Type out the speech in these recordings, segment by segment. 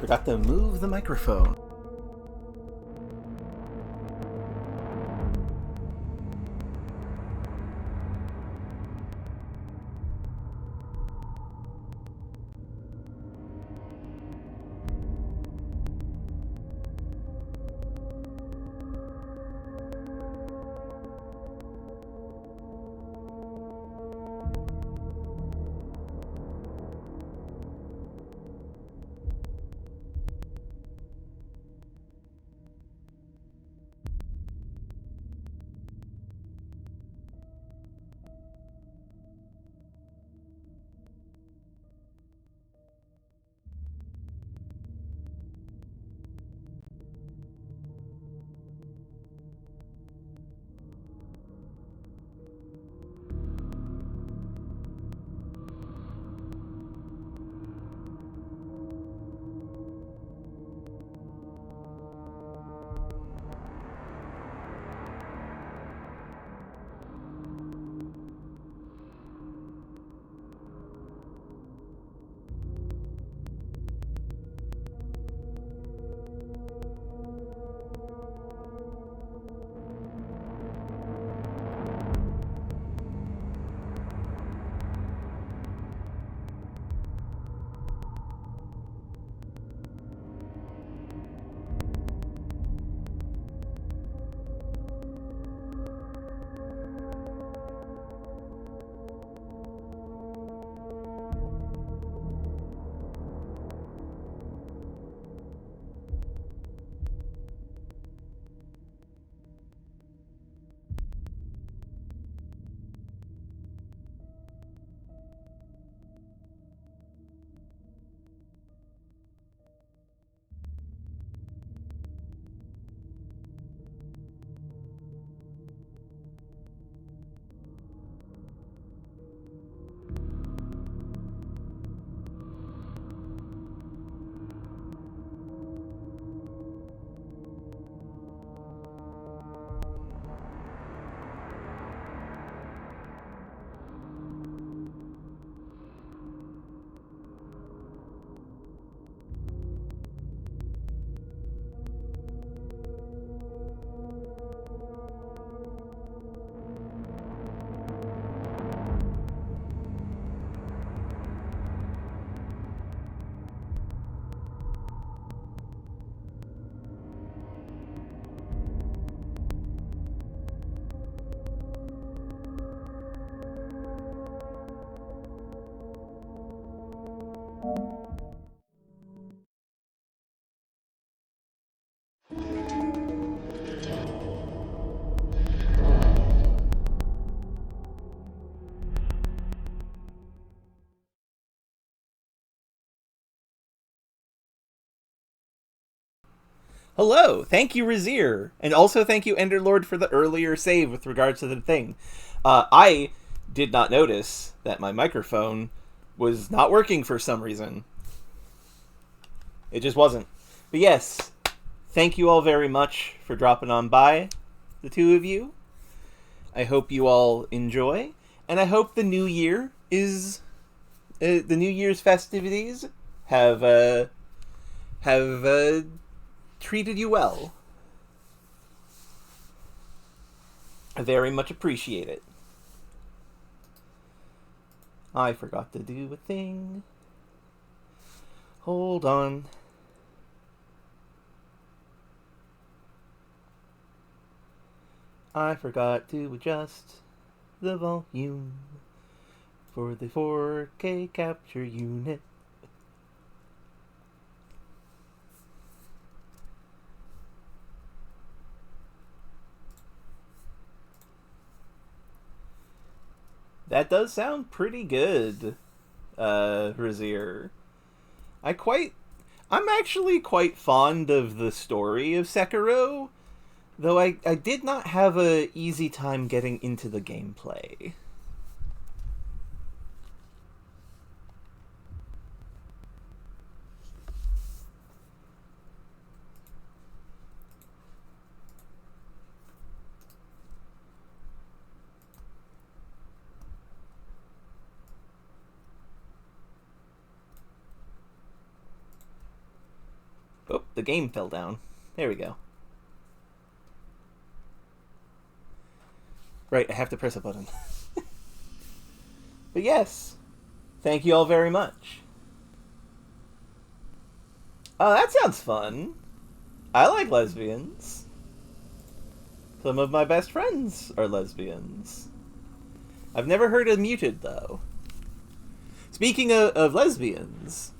Forgot to move the microphone. Hello, thank you, Razir, and also thank you, Enderlord, for the earlier save with regards to the thing. I did not notice that my microphone was not working for some reason. It just wasn't. But yes, thank you all very much for dropping on by, the two of you. I hope you all enjoy, and I hope the new year is the New Year's festivities have treated you well. I very much appreciate it. I forgot to do a thing. Hold on. I forgot to adjust the volume for the 4K capture unit. That does sound pretty good, Razir. I'm actually quite fond of the story of Sekiro, though I did not have a easy time getting into the gameplay. Oh, the game fell down. There we go. Right, I have to press a button. But yes, thank you all very much. Oh, that sounds fun. I like lesbians. Some of my best friends are lesbians. I've never heard of Muted, though. Speaking of lesbians,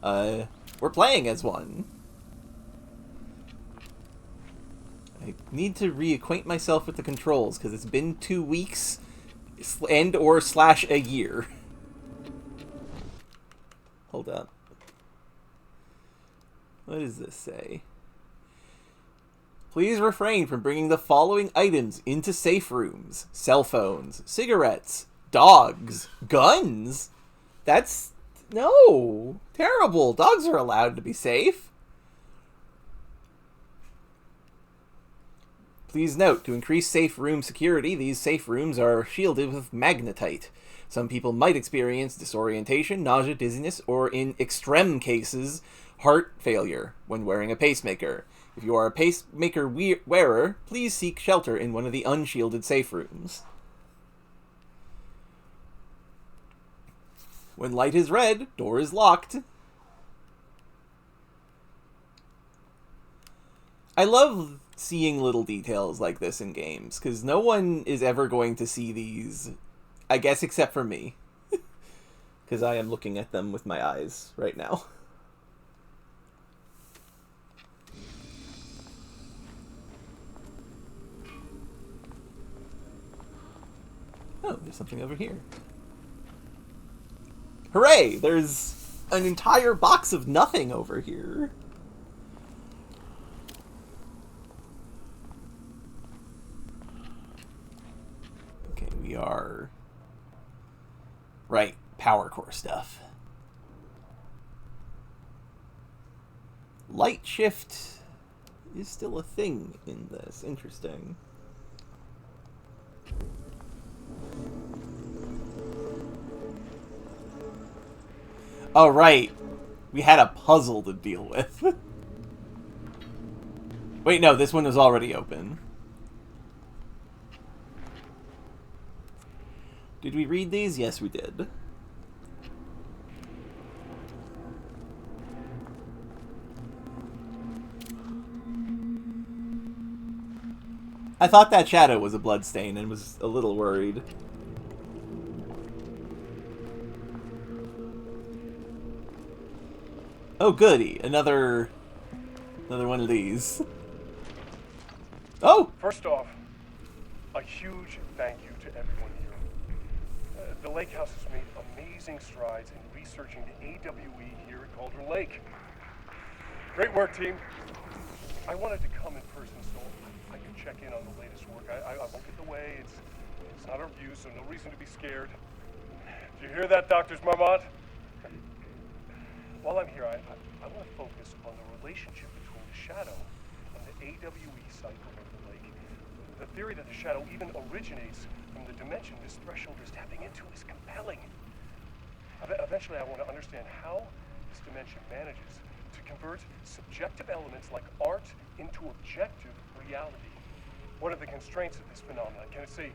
we're playing as one. I need to reacquaint myself with the controls, because it's been 2 weeks and or / a year. Hold up. What does this say? Please refrain from bringing the following items into safe rooms. Cell phones, cigarettes, dogs, guns. That's... no. Terrible. Dogs are allowed to be safe. Please note, to increase safe room security, these safe rooms are shielded with magnetite. Some people might experience disorientation, nausea, dizziness, or in extreme cases, heart failure when wearing a pacemaker. If you are a pacemaker wearer, please seek shelter in one of the unshielded safe rooms. When light is red, door is locked. I love seeing little details like this in games, because no one is ever going to see these, I guess, except for me. Because I am looking at them with my eyes right now. Oh, there's something over here. Hooray! There's an entire box of nothing over here. Okay, we are... right, power core stuff. Light shift is still a thing in this. Interesting. Oh, right. We had a puzzle to deal with. Wait, no, this one was already open. Did we read these? Yes, we did. I thought that shadow was a bloodstain and was a little worried. Oh, goody. Another one of these. Oh! First off, a huge thank you to everyone here. The Lake House has made amazing strides in researching the AWE here at Cauldron Lake. Great work, team. I wanted to come in person so I could check in on the latest work. I won't get in the way. It's not a review, so no reason to be scared. Did you hear that, Doctors Marmont? While I'm here, I want to focus on the relationship between the shadow and the AWE cycle of the lake. The theory that the shadow even originates from the dimension this threshold is tapping into is compelling. Eventually, I want to understand how this dimension manages to convert subjective elements like art into objective reality. What are the constraints of this phenomenon? Can it, say,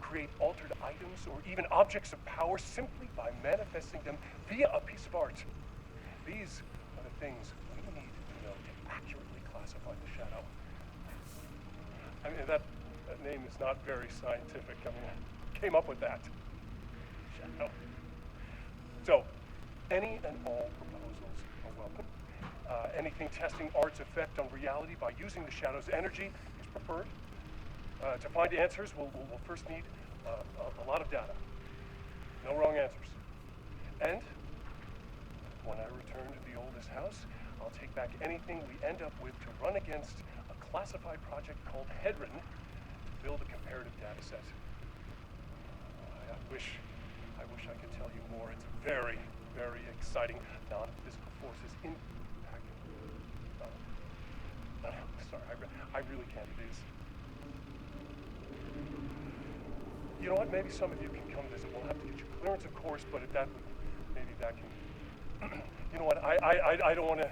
create altered items or even objects of power simply by manifesting them via a piece of art? These are the things we need to know to accurately classify the shadow. I mean, that name is not very scientific. I mean, I came up with that. Shadow. So, any and all proposals are welcome. Anything testing art's effect on reality by using the shadow's energy is preferred. To find answers, we'll first need a lot of data. No wrong answers. And when I return to the oldest house, I'll take back anything we end up with to run against a classified project called Hedron to build a comparative data set. I wish I could tell you more. It's very, very exciting. Non-physical forces impact. Sorry, I really can't. It is. You know what? Maybe some of you can come visit. We'll have to get you clearance, of course, but if that, maybe that can. You know what? I don't want to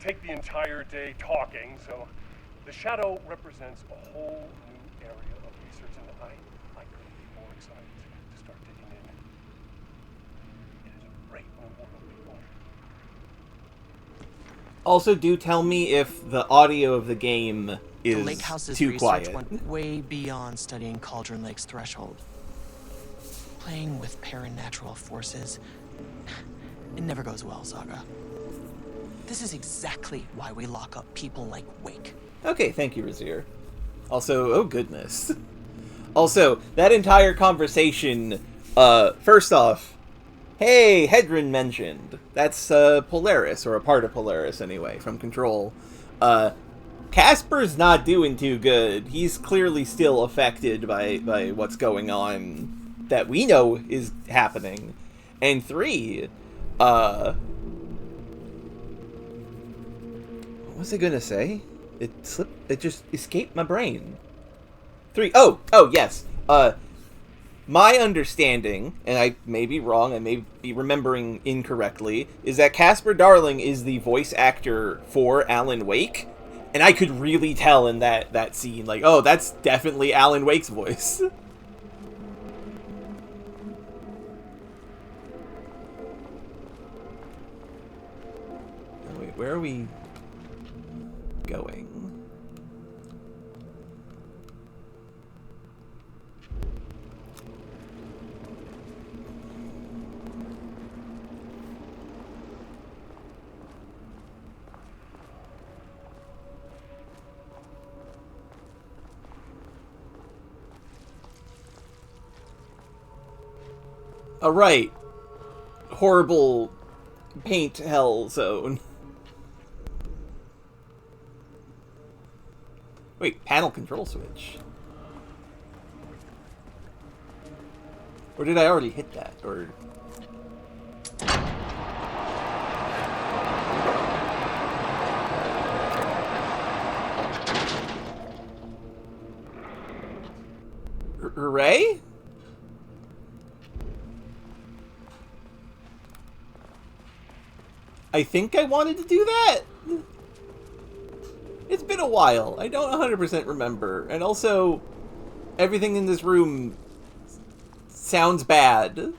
take the entire day talking, so the shadow represents a whole new area of research, and I couldn't be more excited to start digging in. It is a great new world, people. Also, do tell me if the audio of the game is The Lake House's too research quiet. went way beyond studying Cauldron Lake's threshold. Playing with paranatural forces, it never goes well, Saga. This is exactly why we lock up people like Wake. Okay, thank you, Razir. Also, oh goodness. Also, that entire conversation, first off, hey, Hedron mentioned. That's, Polaris, or a part of Polaris anyway, from Control. Casper's not doing too good. He's clearly still affected by what's going on that we know is happening. And 3, what was I gonna say? It slipped. It just escaped my brain. 3. Oh, yes. My understanding, and I may be wrong, I may be remembering incorrectly, is that Casper Darling is the voice actor for Alan Wake, and I could really tell in that scene, like, oh, that's definitely Alan Wake's voice. Wait, where are we going? All right, horrible paint hell zone. Wait, panel control switch. Or did I already hit that? Or... Hooray? I think I wanted to do that. It's been a while. I don't 100% remember. And also, everything in this room sounds bad.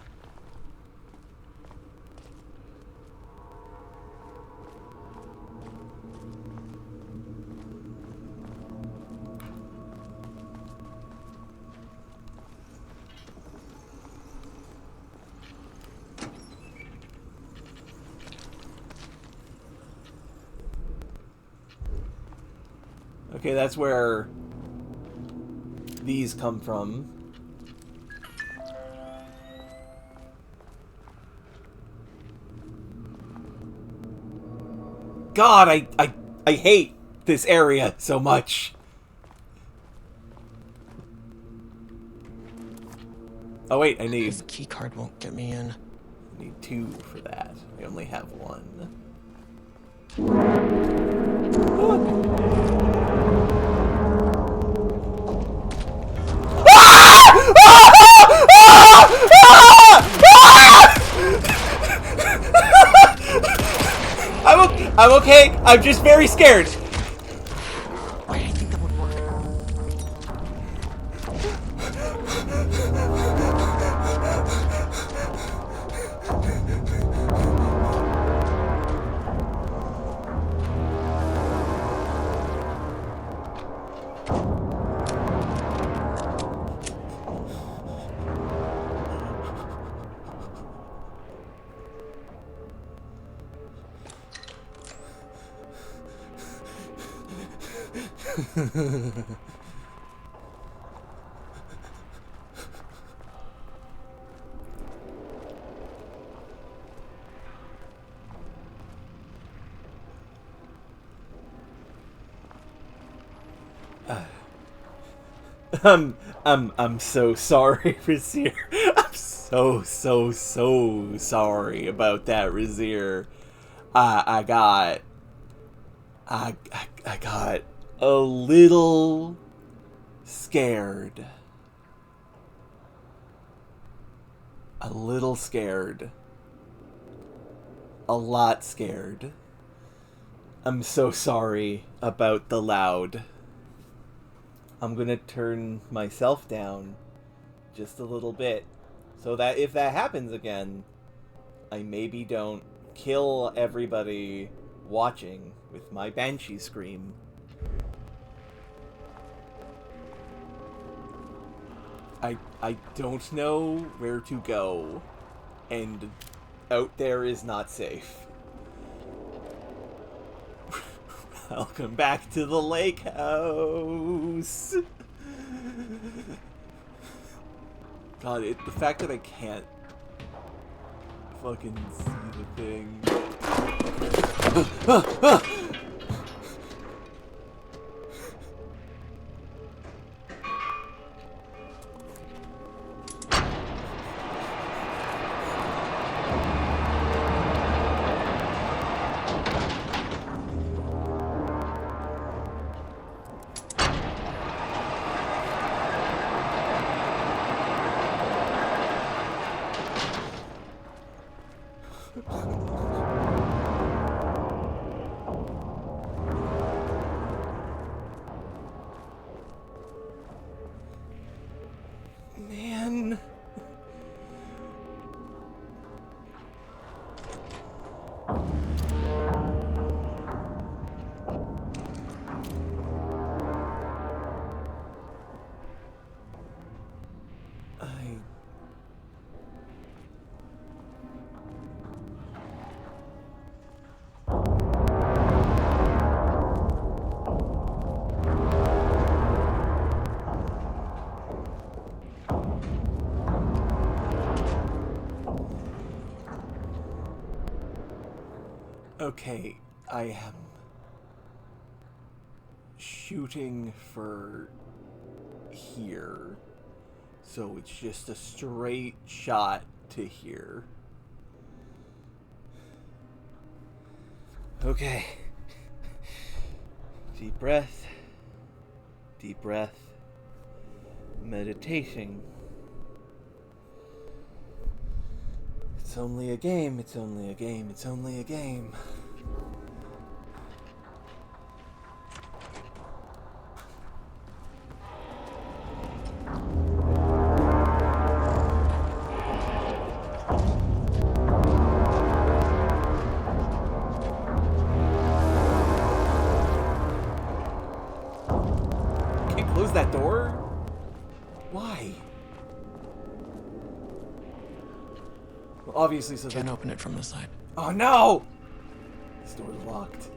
Okay, that's where these come from. God, I hate this area so much. Oh wait, I need... This keycard won't get me in. I need 2 for that. I only have 1. I'm okay. I'm just very scared. Why do you think that would work? I'm so sorry, Razir. I'm so sorry about that, Razir. I got a little scared. A little scared. A lot scared. I'm so sorry about the loud. I'm gonna turn myself down just a little bit so that if that happens again, I maybe don't kill everybody watching with my banshee scream. I don't know where to go, and out there is not safe. Welcome back to the lake house. God, the fact that I can't fucking see the thing. Man. Okay, I am shooting for here, so it's just a straight shot to here. Okay. Deep breath. Deep breath. Meditating. It's only a game, it's only a game, it's only a game. Can't close that door? Why? Well, obviously, so Can't open it from the side. Oh no! This door's locked.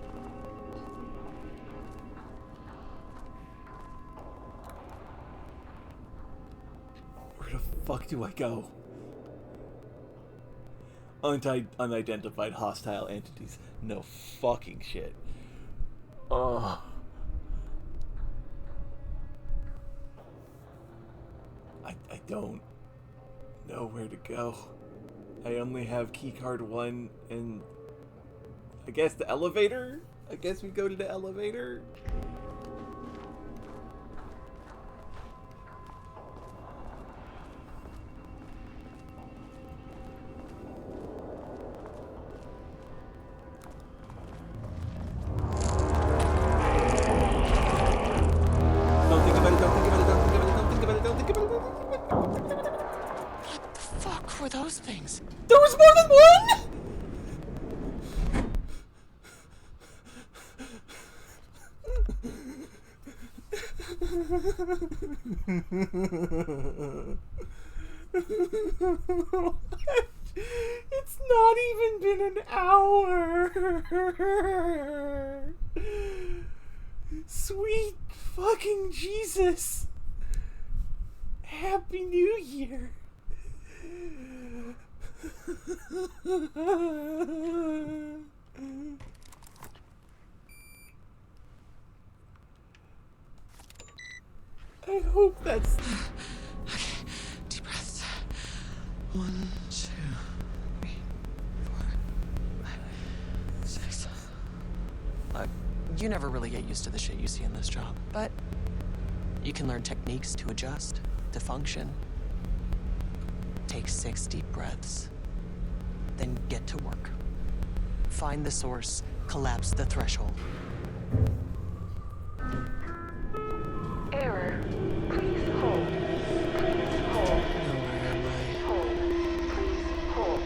Where the fuck do I go? Unidentified hostile entities. No fucking shit. Ugh. I don't know where to go. I only have keycard 1 and I guess the elevator? I guess we go to the elevator. Don't think about it, don't think about it, don't think about it, don't think about it, don't think about it, don't think about it. What the fuck were those things? There was more than one? It's not even been an hour. Sweet fucking Jesus. Happy New Year. I hope that's... Okay, deep breaths. 1, 2, 3, 4, 5, 6. Look, you never really get used to the shit you see in this job, but you can learn techniques to adjust, to function. Take 6 deep breaths, then get to work. Find the source, collapse the threshold. Error. Please hold. Please hold. Now where am I? Hold. Please hold.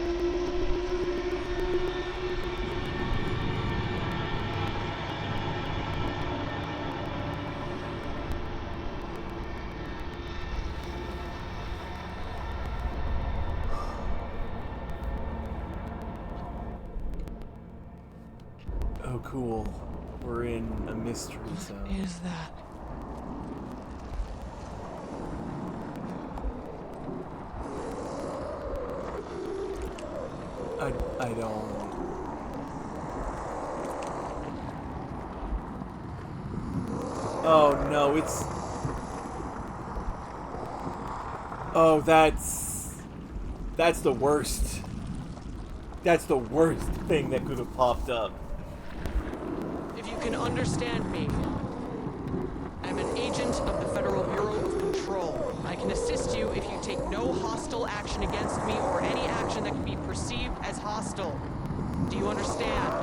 Oh, cool. We're in a mystery zone. What is that? I don't... Oh, no, it's... Oh, that's the worst. That's the worst thing that could have popped up. If you can understand me, I'm an agent of the Federal Bureau of Control. I can assist you if you take no hostile action against me or any action that can be perceived as hostile. Do you understand?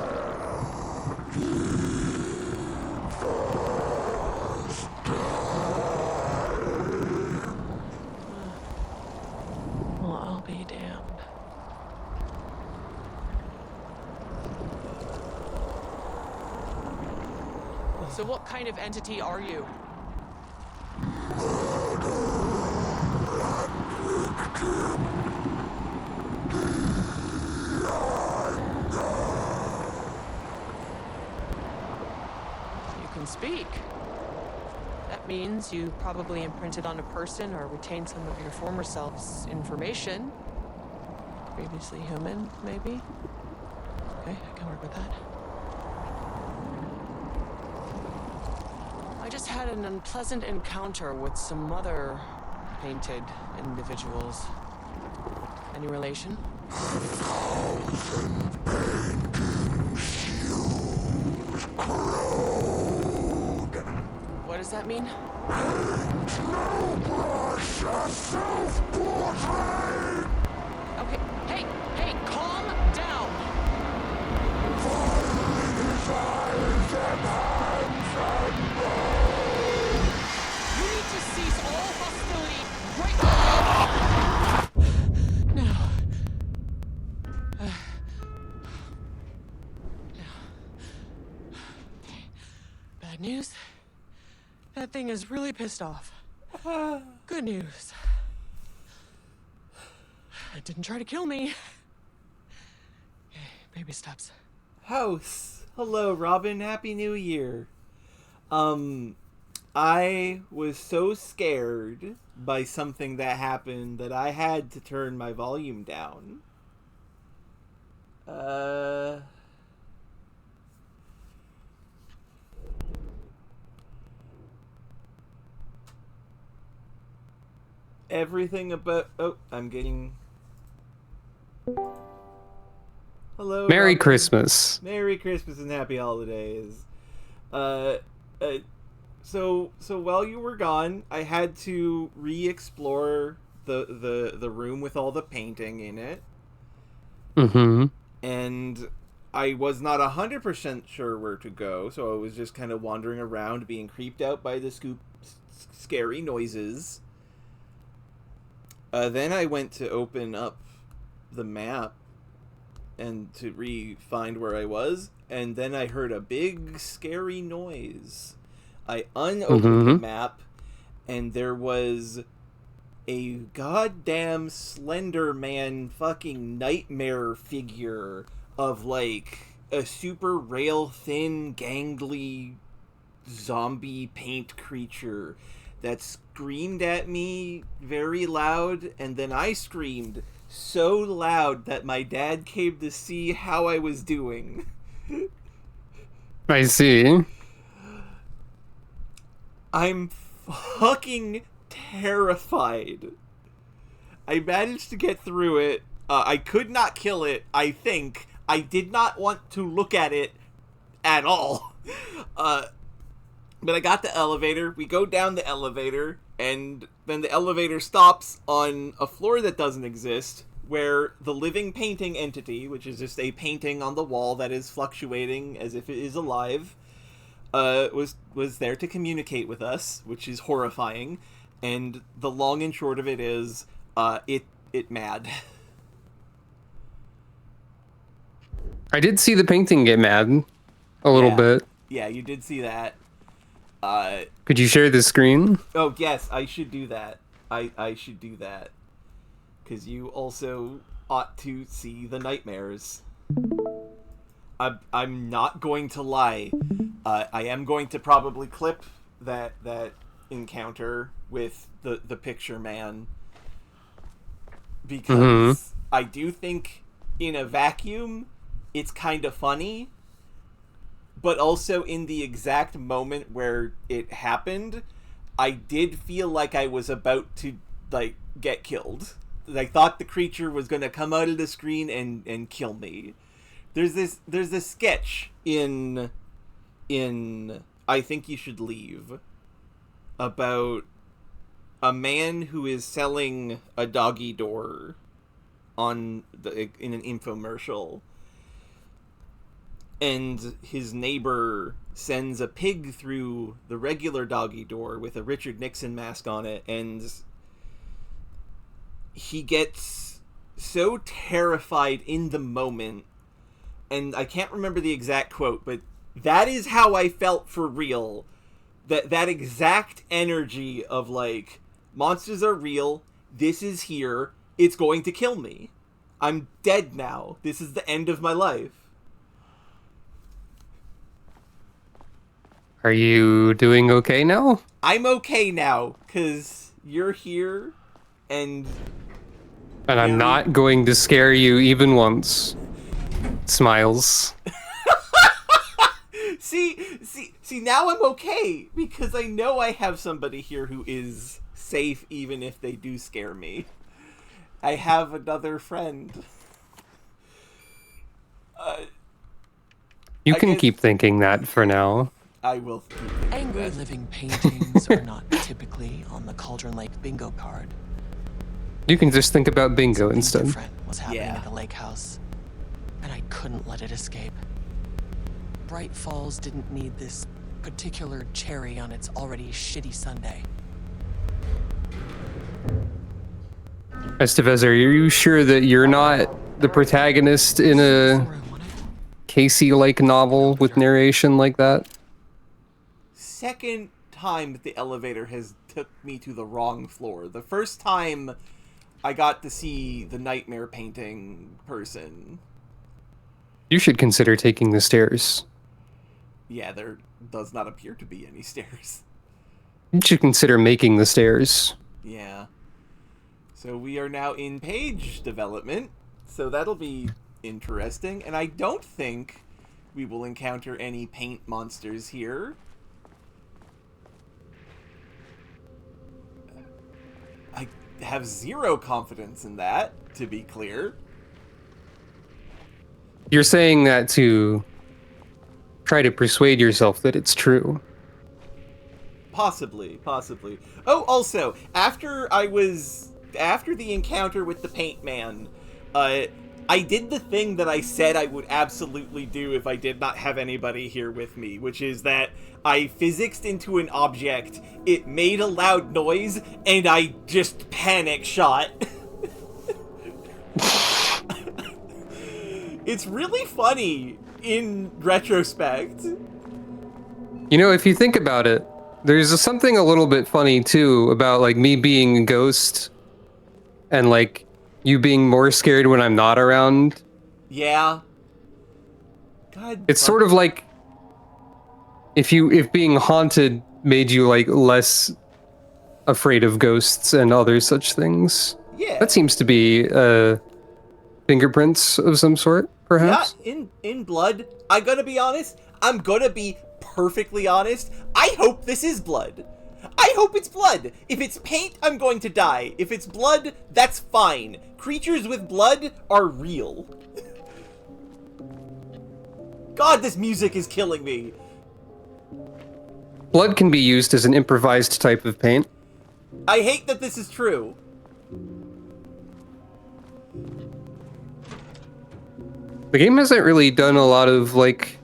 Well, I'll be damned. So what kind of entity are you? You can speak. That means you probably imprinted on a person or retained some of your former self's information. Previously human, maybe? Okay, I can work with that. I just had an unpleasant encounter with some other painted individuals. Any relation? What does that mean? Okay, hey, calm down! You need to cease all hostility right now! No. Bad news? That thing is really pissed off. Good news. It didn't try to kill me. Okay, baby steps. House. Hello, Robin. Happy New Year. I was so scared by something that happened that I had to turn my volume down. Everything about... Oh, I'm getting... Hello, Merry Robin. Christmas. Merry Christmas and Happy Holidays. So while you were gone, I had to re-explore the room with all the painting in it. Mm-hmm. And I was not 100% sure where to go, so I was just kind of wandering around, being creeped out by the scary noises. Then I went to open up the map and to find where I was, and then I heard a big scary noise. I unopened the map, and there was a goddamn Slender Man fucking nightmare figure of like a super rail thin gangly zombie paint creature that screamed at me very loud, and then I screamed so loud that my dad came to see how I was doing. I see. I'm fucking terrified. I managed to get through it. I could not kill it, I think. I did not want to look at it at all. But I got the elevator. We go down the elevator, and then the elevator stops on a floor that doesn't exist, where the living painting entity, which is just a painting on the wall that is fluctuating as if it is alive, was there to communicate with us, which is horrifying. And the long and short of it is, it mad. I did see the painting get mad a little bit. Yeah, you did see that. Could you share the screen? Oh, yes, I should do that. I should do that. Because you also ought to see the nightmares. I'm not going to lie. I am going to probably clip that encounter with the picture man. Because I do think in a vacuum, it's kind of funny. But also in the exact moment where it happened, I did feel like I was about to, like, get killed. I thought the creature was going to come out of the screen and kill me. There's this sketch in I Think You Should Leave about a man who is selling a doggy door in an infomercial. And his neighbor sends a pig through the regular doggy door with a Richard Nixon mask on it, and he gets so terrified in the moment, and I can't remember the exact quote, but that is how I felt for real. That exact energy of, like, monsters are real, this is here, it's going to kill me. I'm dead now. This is the end of my life. Are you doing okay now? I'm okay now, because you're here, and I'm not going to scare you even once. Smiles. See, now I'm okay, because I know I have somebody here who is safe even if they do scare me. I have another friend. You can keep thinking that for now. I will keep thinking Angry that. living paintings are not typically on the Cauldron Lake bingo card. You can just think about bingo Something instead. different was happening Yeah. at the lake house, and I couldn't let it escape. Bright Falls didn't need this particular cherry on its already shitty Sunday. Estevez, are you sure that you're not the protagonist in a Casey-like novel with narration like that? Second time that the elevator has took me to the wrong floor. The first time I got to see the nightmare painting person. You should consider taking the stairs. Yeah, there does not appear to be any stairs. You should consider making the stairs. Yeah. So we are now in page development, so that'll be interesting. And I don't think we will encounter any paint monsters here. I have zero confidence in that, to be clear. You're saying that to try to persuade yourself that it's true. Possibly. Oh, also, after the encounter with the paint man, I did the thing that I said I would absolutely do if I did not have anybody here with me, which is that I physicsed into an object, it made a loud noise, and I just panic shot. It's really funny in retrospect. You know, if you think about it, there's something a little bit funny too about, like, me being a ghost and, like, you being more scared when I'm not around. Yeah. God. It's sort of like if being haunted made you, like, less afraid of ghosts and other such things. Yeah. That seems to be fingerprints of some sort, perhaps. Yeah, in blood. I'm gonna be honest. I'm gonna be perfectly honest. I hope this is blood. I hope it's blood. If it's paint, I'm going to die. If it's blood, that's fine. Creatures with blood are real. God, this music is killing me. Blood can be used as an improvised type of paint. I hate that this is true. The game hasn't really done a lot of, like,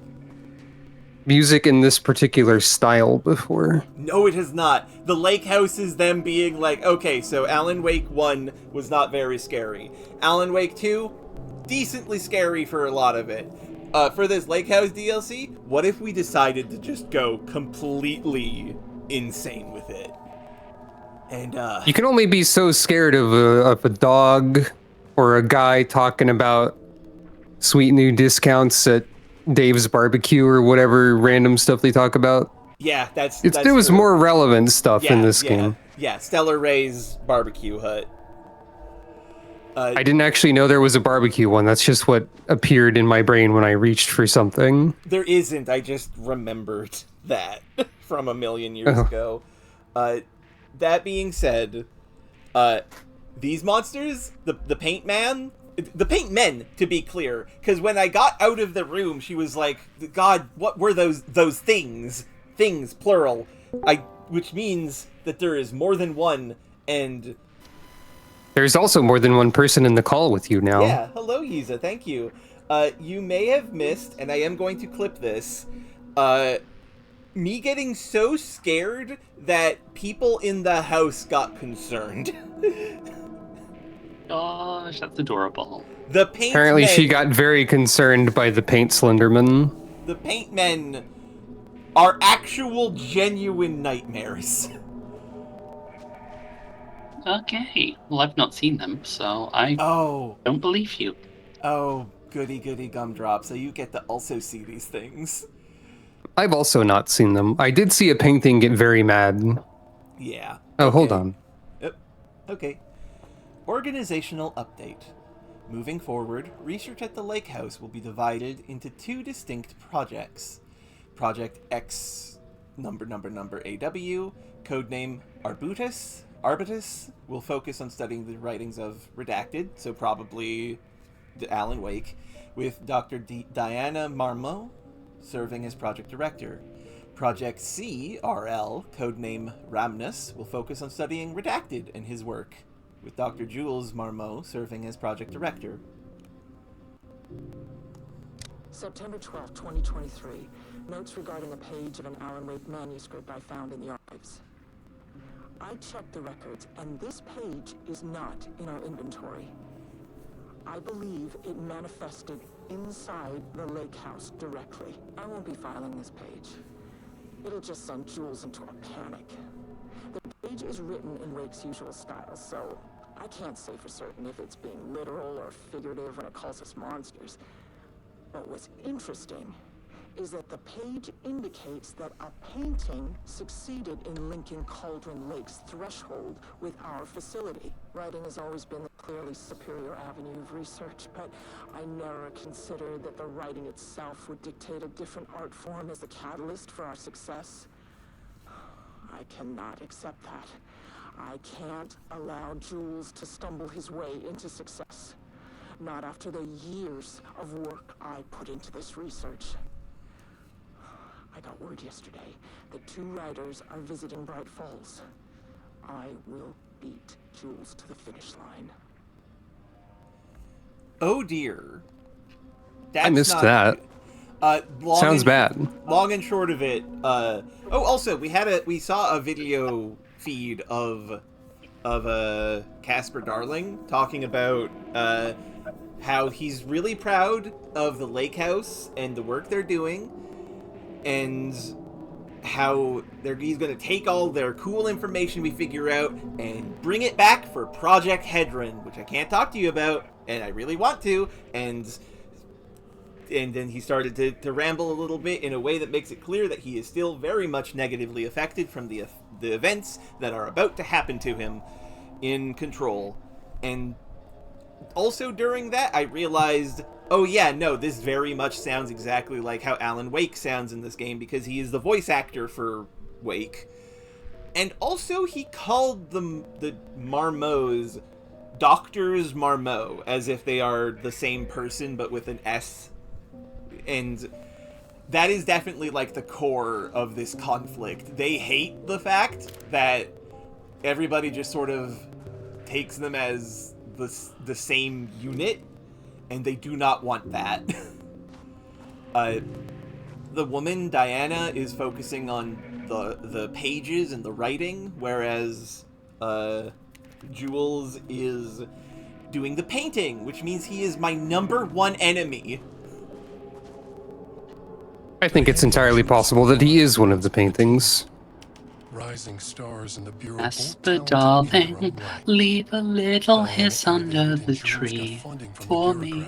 music in this particular style before. No, it has not. The lake house is them being like, okay, so Alan Wake 1 was not very scary. Alan Wake 2, decently scary for a lot of it. For this lake house DLC, what if we decided to just go completely insane with it? And, You can only be so scared of a dog or a guy talking about sweet new discounts at Dave's Barbecue or whatever random stuff they talk about. yeah, that's There was true. more relevant stuff in this game. Yeah, Stellar Ray's barbecue hut. I didn't actually know there was a barbecue one. That's just what appeared in my brain when I reached for something. There isn't. I just remembered that from a million years ago. That being said, these monsters, the paint man, the paint men, to be clear, because when I got out of the room, she was like, God, what were those things? Things, plural. Which means that there is more than one, and... There's also more than one person in the call with you now. Yeah, hello, Yiza, thank you. You may have missed, and I am going to clip this, me getting so scared that people in the house got concerned. Gosh, that's adorable. The paint Apparently men, she got very concerned by the paint Slenderman. The paint men are actual genuine nightmares. Okay, well, I've not seen them, so I don't believe you. Oh, goody gumdrop, so you get to also see these things. I've also not seen them. I did see a painting get very mad. Yeah. Oh, hold on. Okay. Organizational update. Moving forward, research at the lake house will be divided into two distinct projects. Project X number AW, codename Arbutus, will focus on studying the writings of Redacted, so probably Alan Wake, with Dr. Diana Marmont serving as project director. Project C, RL, codename Ramnus, will focus on studying Redacted and his work, with Dr. Jules Marmot serving as project director. September 12, 2023. Notes regarding a page of an Alan Wake manuscript I found in the archives. I checked the records, and this page is not in our inventory. I believe it manifested inside the lake house directly. I won't be filing this page. It'll just send Jules into a panic. The page is written in Wake's usual style, so I can't say for certain if it's being literal or figurative when it calls us monsters. But what's interesting is that the page indicates that a painting succeeded in linking Cauldron Lake's threshold with our facility. Writing has always been the clearly superior avenue of research, but I never considered that the writing itself would dictate a different art form as the catalyst for our success. I cannot accept that. I can't allow Jules to stumble his way into success. Not after the years of work I put into this research. I got word yesterday that 2 writers are visiting Bright Falls. I will beat Jules to the finish line. Oh dear. I missed that. Sounds bad. Long and short of it. Also we saw a video feed of Casper Darling talking about how he's really proud of the lake house and the work they're doing, and how he's going to take all their cool information we figure out and bring it back for Project Hedron, which I can't talk to you about, and I really want to, and then he started to ramble a little bit in a way that makes it clear that he is still very much negatively affected from the events that are about to happen to him in Control. And also during that, I realized, oh yeah, no, this very much sounds exactly like how Alan Wake sounds in this game, because he is the voice actor for Wake. And also he called the Marmots Doctors Marmot, as if they are the same person but with an S. And that is definitely like the core of this conflict. They hate the fact that everybody just sort of takes them as the same unit, and they do not want that. The woman, Diana, is focusing on the pages and the writing, whereas Jules is doing the painting, which means he is my number one enemy. I think it's entirely possible that he is one of the paintings. Rising stars in the Bureau. Jasper, darling, leave a little hiss under the tree for me.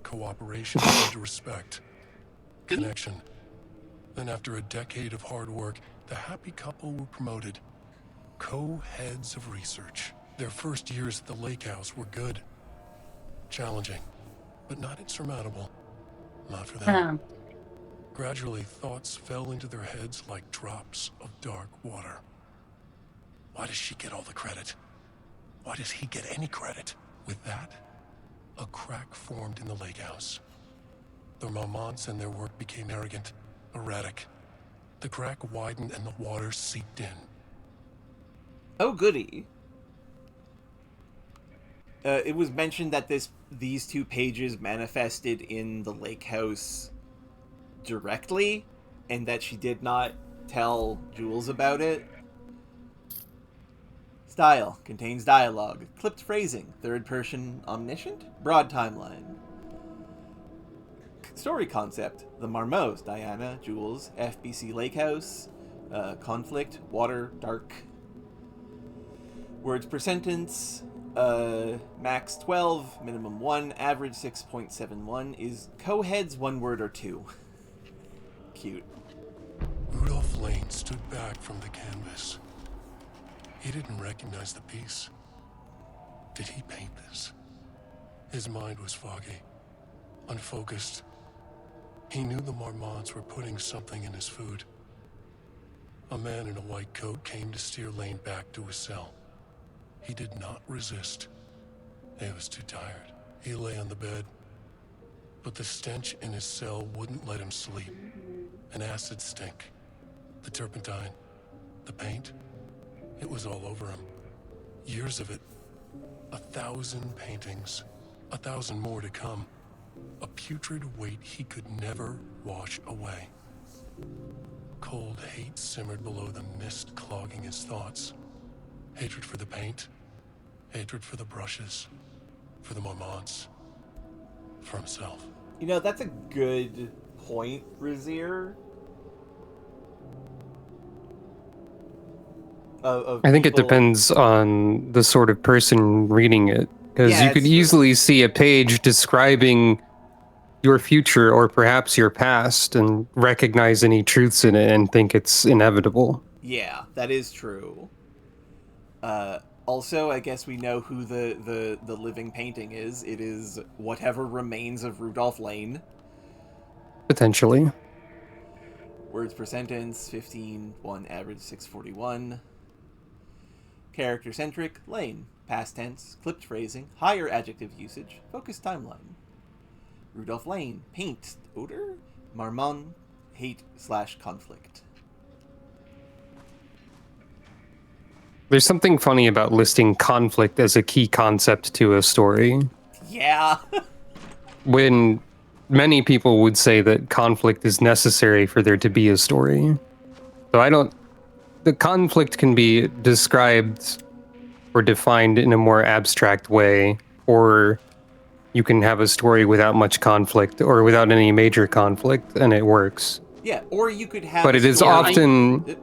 Cooperation and respect. Connection. Then after a decade of hard work, the happy couple were promoted. Co-heads of research. Their first years at the lake house were good. Challenging, but not insurmountable. Not for them. Gradually, thoughts fell into their heads like drops of dark water. Why does she get all the credit? Why does he get any credit? With that, a crack formed in the lake house. The Marmonts and their work became arrogant, erratic. The crack widened and the water seeped in. Oh, goody. It was mentioned that these 2 pages manifested in the lake house directly, and that she did not tell Jules about it. Style contains dialogue, clipped phrasing, third person omniscient, broad timeline. Story concept: the Marmots, Diana, Jules, FBC Lake House, conflict, water, dark. Words per sentence: max 12, minimum 1, average 6.71. Is co-heads 1 word or 2? Cute. Rudolph Lane stood back from the canvas. He didn't recognize the piece. Did he paint this? His mind was foggy, unfocused. He knew the Marmonts were putting something in his food. A man in a white coat came to steer Lane back to his cell. He did not resist. He was too tired. He lay on the bed, but the stench in his cell wouldn't let him sleep. An acid stink. The turpentine. The paint. It was all over him. Years of it. 1,000 paintings. 1,000 more to come. A putrid weight he could never wash away. Cold hate simmered below the mist clogging his thoughts. Hatred for the paint. Hatred for the brushes. For the Marmonts. For himself. You know, that's a good point, Razier. I think it depends on the sort of person reading it. Because you could easily see a page describing your future or perhaps your past and recognize any truths in it and think it's inevitable. Yeah, that is true. Also, I guess we know who the living painting is. It is whatever remains of Rudolph Lane. Potentially. Words per sentence, 15, 1 average 641. Character-centric, Lane. Past tense, clipped phrasing, higher adjective usage, focused timeline. Rudolph Lane, paint, odor, Marmont, hate/conflict. There's something funny about listing conflict as a key concept to a story. Yeah. When many people would say that conflict is necessary for there to be a story. So the conflict can be described or defined in a more abstract way, or you can have a story without much conflict or without any major conflict and it works. Yeah, or you could have. But it is often.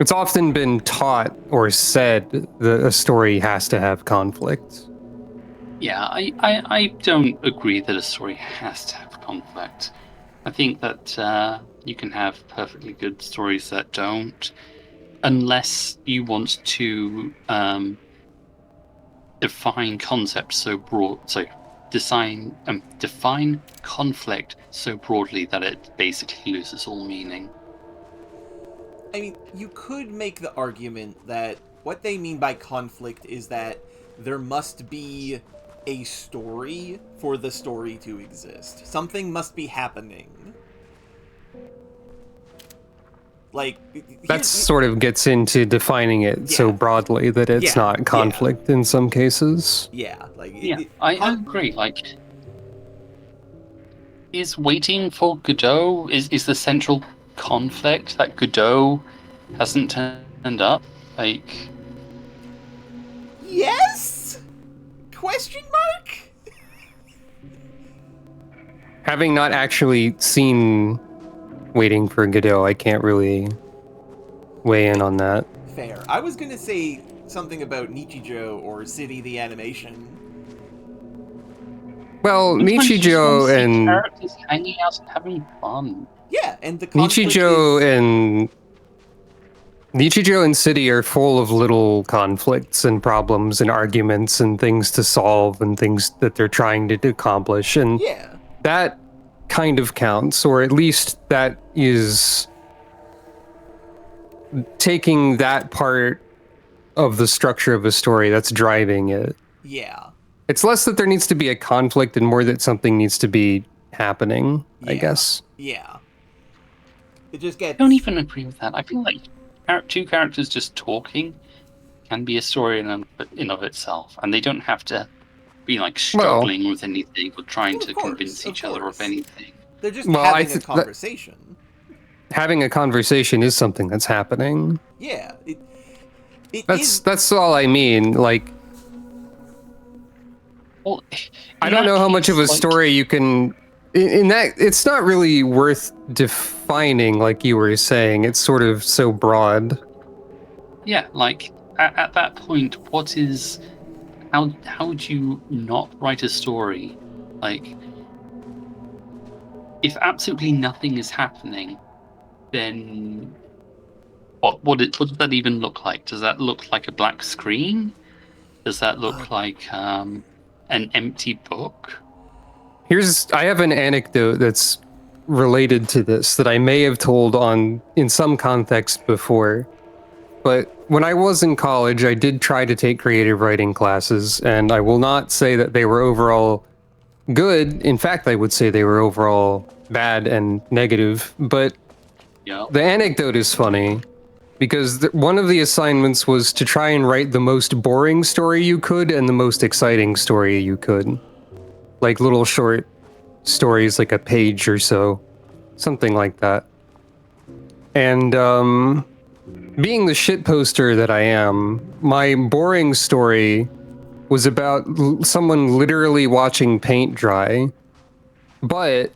It's often been taught or said that a story has to have conflict. Yeah, I don't agree that a story has to have conflict. I think that you can have perfectly good stories that don't, unless you want to define concepts so broad, so define conflict so broadly that it basically loses all meaning. I mean, you could make the argument that what they mean by conflict is that there must be a story for the story to exist. Something must be happening. Like, that sort of gets into defining it so broadly that it's not conflict in some cases. Yeah, like I agree. Like, is waiting for Godot is the central conflict that Godot hasn't turned up? Like, Yes? Question mark? Having not actually seen Waiting for Godot, I can't really weigh in on that. Fair. I was gonna say something about Nichijou or City the Animation. Well, sometimes you just want to Nichijou see and characters hanging out and having fun. Yeah, and the conflict Nichijou and City are full of little conflicts and problems and arguments and things to solve and things that they're trying to accomplish, and Yeah. that kind of counts, or at least that is taking that part of the structure of a story that's driving it. Yeah. It's less that there needs to be a conflict and more that something needs to be happening, I Yeah. guess. Yeah. It just gets... I don't even agree with that. I feel like two characters just talking can be a story in of itself, and they don't have to be like struggling with anything or trying to convince each other of anything. They're just having a conversation. Having a conversation is something that's happening. Yeah. That's all I mean. Like, well, I don't know how much of a story you can... In that, it's not really worth defining, like you were saying. It's sort of so broad. Yeah, like, at that point, what is... How would you not write a story? Like, if absolutely nothing is happening, then what does that even look like? Does that look like a black screen? Does that look like an empty book? I have an anecdote that's related to this that I may have told in some context before. But when I was in college, I did try to take creative writing classes, and I will not say that they were overall good. In fact, I would say they were overall bad and negative. But the anecdote is funny because one of the assignments was to try and write the most boring story you could and the most exciting story you could. Like little short stories, like a page or so. Something like that. And, being the shit poster that I am, my boring story was about someone literally watching paint dry, but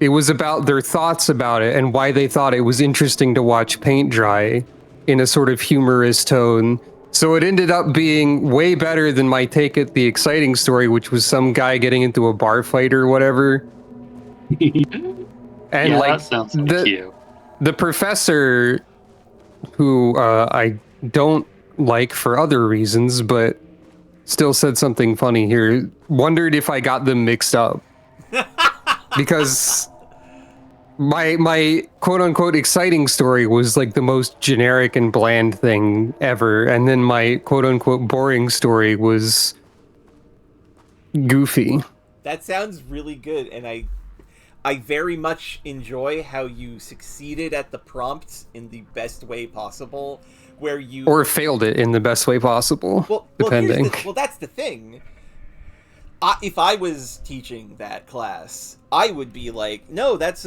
it was about their thoughts about it and why they thought it was interesting to watch paint dry in a sort of humorous tone. So it ended up being way better than my take at the exciting story, which was some guy getting into a bar fight or whatever. And that sounds so cute. The professor, who I don't like for other reasons, but still said something funny here, wondered if I got them mixed up. Because my quote-unquote exciting story was like the most generic and bland thing ever, and then my quote-unquote boring story was goofy. That sounds really good, and I very much enjoy how you succeeded at the prompt in the best way possible, where you... Or failed it in the best way possible, depending. Well, that's the thing. If I was teaching that class, I would be like, no, that's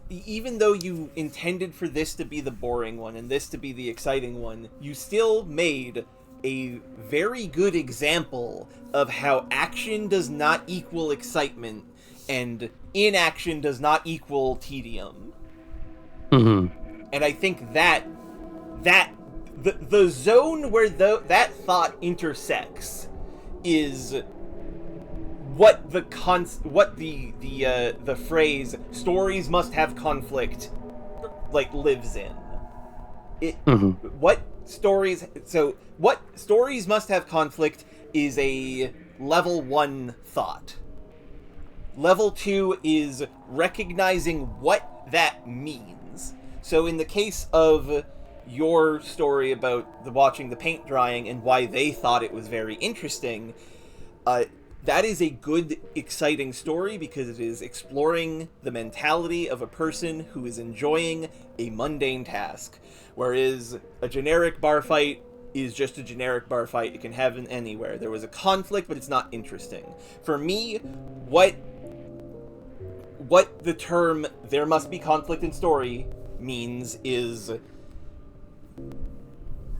even though you intended for this to be the boring one and this to be the exciting one, you still made a very good example of how action does not equal excitement and inaction does not equal tedium. Mm-hmm. And I think that the zone where that thought intersects is what the phrase "stories must have conflict" like lives in. What stories must have conflict is a level 1 thought. Level 2 is recognizing what that means. So in the case of your story about watching the paint drying and why they thought it was very interesting, that is a good, exciting story because it is exploring the mentality of a person who is enjoying a mundane task. Whereas a generic bar fight is just a generic bar fight. It can happen anywhere. There was a conflict, but it's not interesting. For me, what what the term "there must be conflict in story" means is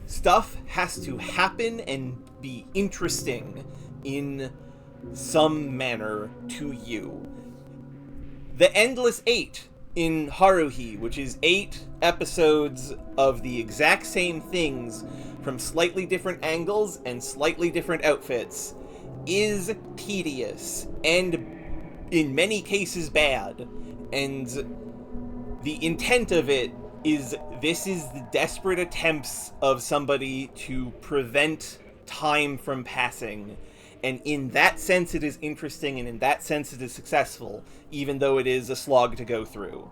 stuff has to happen and be interesting in some manner to you. The Endless Eight in Haruhi, which is 8 episodes of the exact same things from slightly different angles and slightly different outfits, is tedious and in many cases bad. And the intent of it is this is the desperate attempts of somebody to prevent time from passing. And in that sense it is interesting, and in that sense it is successful, even though it is a slog to go through.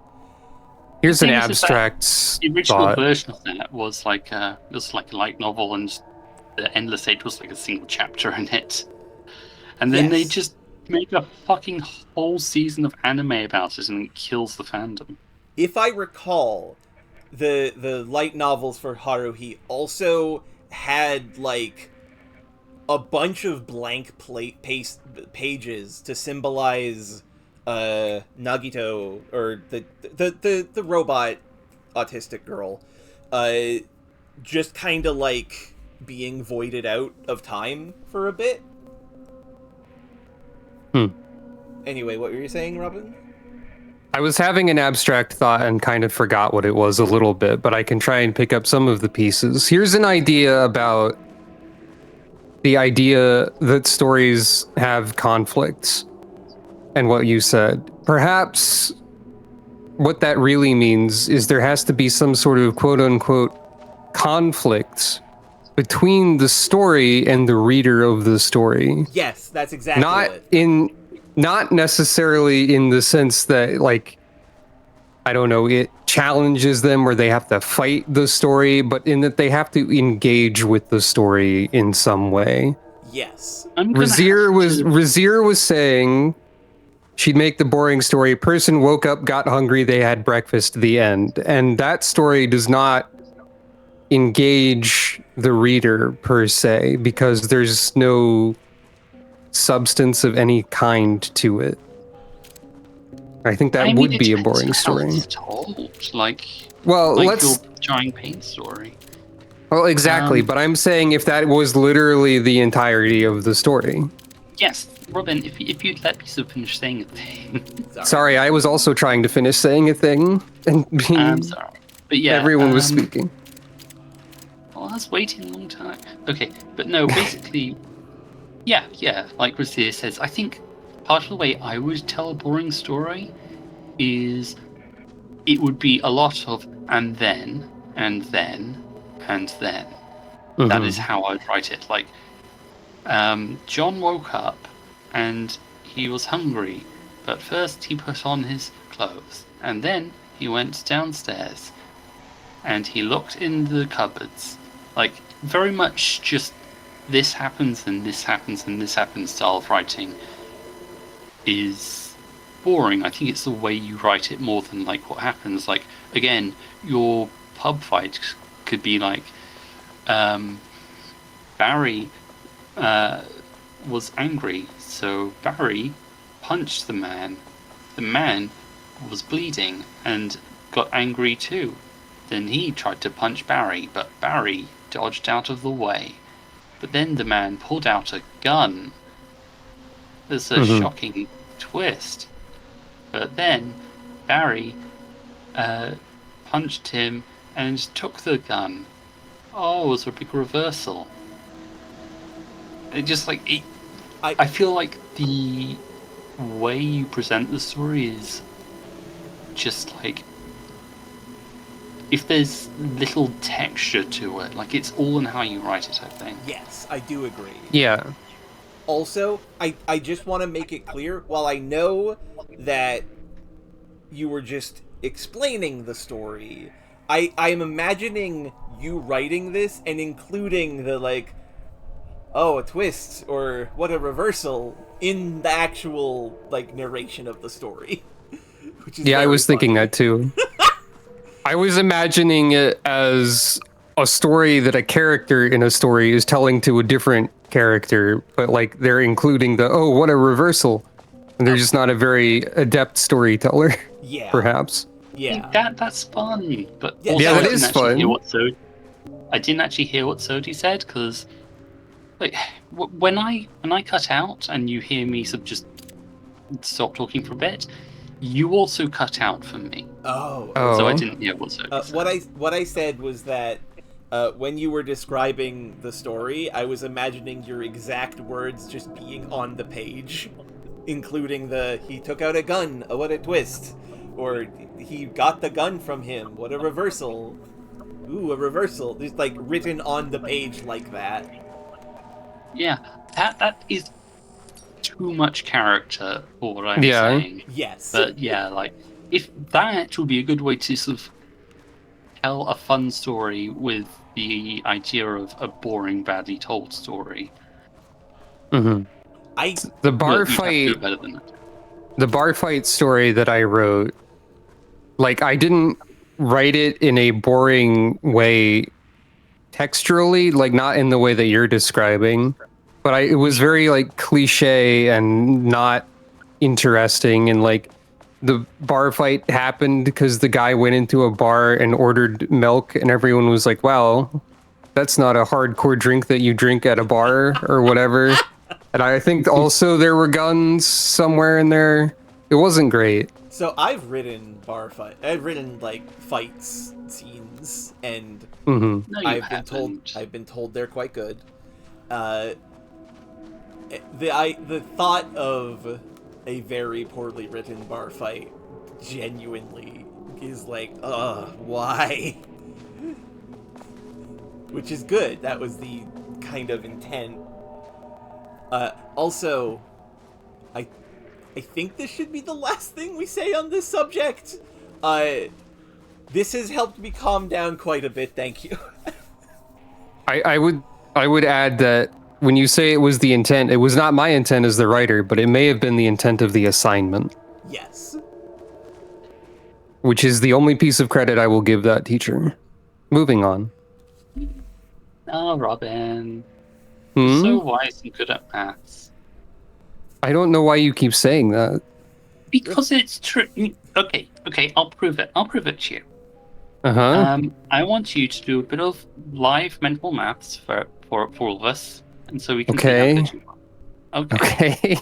Here's an The thing is that abstract The original thought. version of that was like a light novel, and the Endless Eight was like a single chapter in it. And then they Yes. just make a fucking whole season of anime about it, and it kills the fandom. If I recall, the light novels for Haruhi also had like a bunch of blank pages to symbolize Nagito, or the robot autistic girl, just kind of like being voided out of time for a bit. Anyway, what were you saying, Robin? I was having an abstract thought and kind of forgot what it was a little bit, but I can try and pick up some of the pieces. Here's an idea about the idea that stories have conflicts and what you said. Perhaps what that really means is there has to be some sort of quote-unquote conflict between the story and the reader of the story. Yes, that's exactly it. Not necessarily in the sense that, like, I don't know, it challenges them or they have to fight the story, but in that they have to engage with the story in some way. Yes. Razier was saying she'd make the boring story. Person woke up, got hungry, they had breakfast, the end. And that story does not engage the reader per se, because there's no substance of any kind to it. I think that would be a boring story. It's told, Well, like your Giant Pain story. Well, exactly, but I'm saying if that was literally the entirety of the story. Yes, Robin, if you'd let me finish saying a thing. Sorry, I was also trying to finish saying a thing, and I'm sorry. But yeah, everyone was speaking. Well, I was waiting a long time. Okay, but no, basically, yeah, like Razia says, I think part of the way I would tell a boring story is it would be a lot of and then, and then, and then. Mm-hmm. That is how I'd write it. Like, John woke up and he was hungry, but first he put on his clothes, and then he went downstairs and he looked in the cupboards. Like, very much just this happens and this happens and this happens style of writing is boring. I think it's the way you write it more than like what happens. Like, again, your pub fight could be like Barry was angry, so Barry punched the man. The man was bleeding and got angry too. Then he tried to punch Barry, but Barry dodged out of the way. But then the man pulled out a gun. There's a shocking twist. But then Barry punched him and took the gun. Oh, it was a big reversal. It just like I feel like the way you present the story is just like, if there's little texture to it, like it's all in how you write it, I think. Yes, I do agree. Yeah. Also, I just want to make it clear, while I know that you were just explaining the story, I'm imagining you writing this and including the, like, oh, a twist, or what a reversal, in the actual, like, narration of the story. Which is I was funny. thinking that too. I was imagining it as a story that a character in a story is telling to a different character, but like they're including the, oh, what a reversal. And they're just not a very adept storyteller, Yeah. perhaps. Yeah. That's fun, but Yeah, also yeah, that I didn't is actually hear fun. what I didn't actually hear what Zodi said because, like, when I cut out and you hear me sort of just stop talking for a bit, you also cut out for me, Oh. so I Oh. didn't hear what Zodi said. What I said was that when you were describing the story, I was imagining your exact words just being on the page, including he took out a gun, oh what a twist, or he got the gun from him, what a reversal. Ooh, a reversal. Just like written on the page like that. Yeah, that is too much character for what I'm Yeah. saying. Yes. But yeah, like, if that would be a good way to sort of tell a fun story with the idea of a boring, badly told story. Mm-hmm. The bar You'd have to fight. do it better than that. The bar fight story that I wrote, like, I didn't write it in a boring way texturally, like not in the way that you're describing, but it was very like cliche and not interesting. And like the bar fight happened because the guy went into a bar and ordered milk, and everyone was like, wow, that's not a hardcore drink that you drink at a bar or whatever. And I think also there were guns somewhere in there. It wasn't great. So I've written I've written like fights scenes, and Mm-hmm. No, you I've haven't. been told they're quite good. The thought of a very poorly written bar fight genuinely is like, why? Which is good. That was the kind of intent. Also, I think this should be the last thing we say on this subject. This has helped me calm down quite a bit, thank you. I would add that when you say it was the intent, it was not my intent as the writer, but it may have been the intent of the assignment. Yes. Which is the only piece of credit I will give that teacher. Moving on. Oh, Robin. Hmm? You're so wise and good at maths. I don't know why you keep saying that. Because it's true. Okay, I'll prove it. I'll prove it to you. Uh-huh. I want you to do a bit of live mental maths for all of us, and so we can Okay. see how good you are. Okay.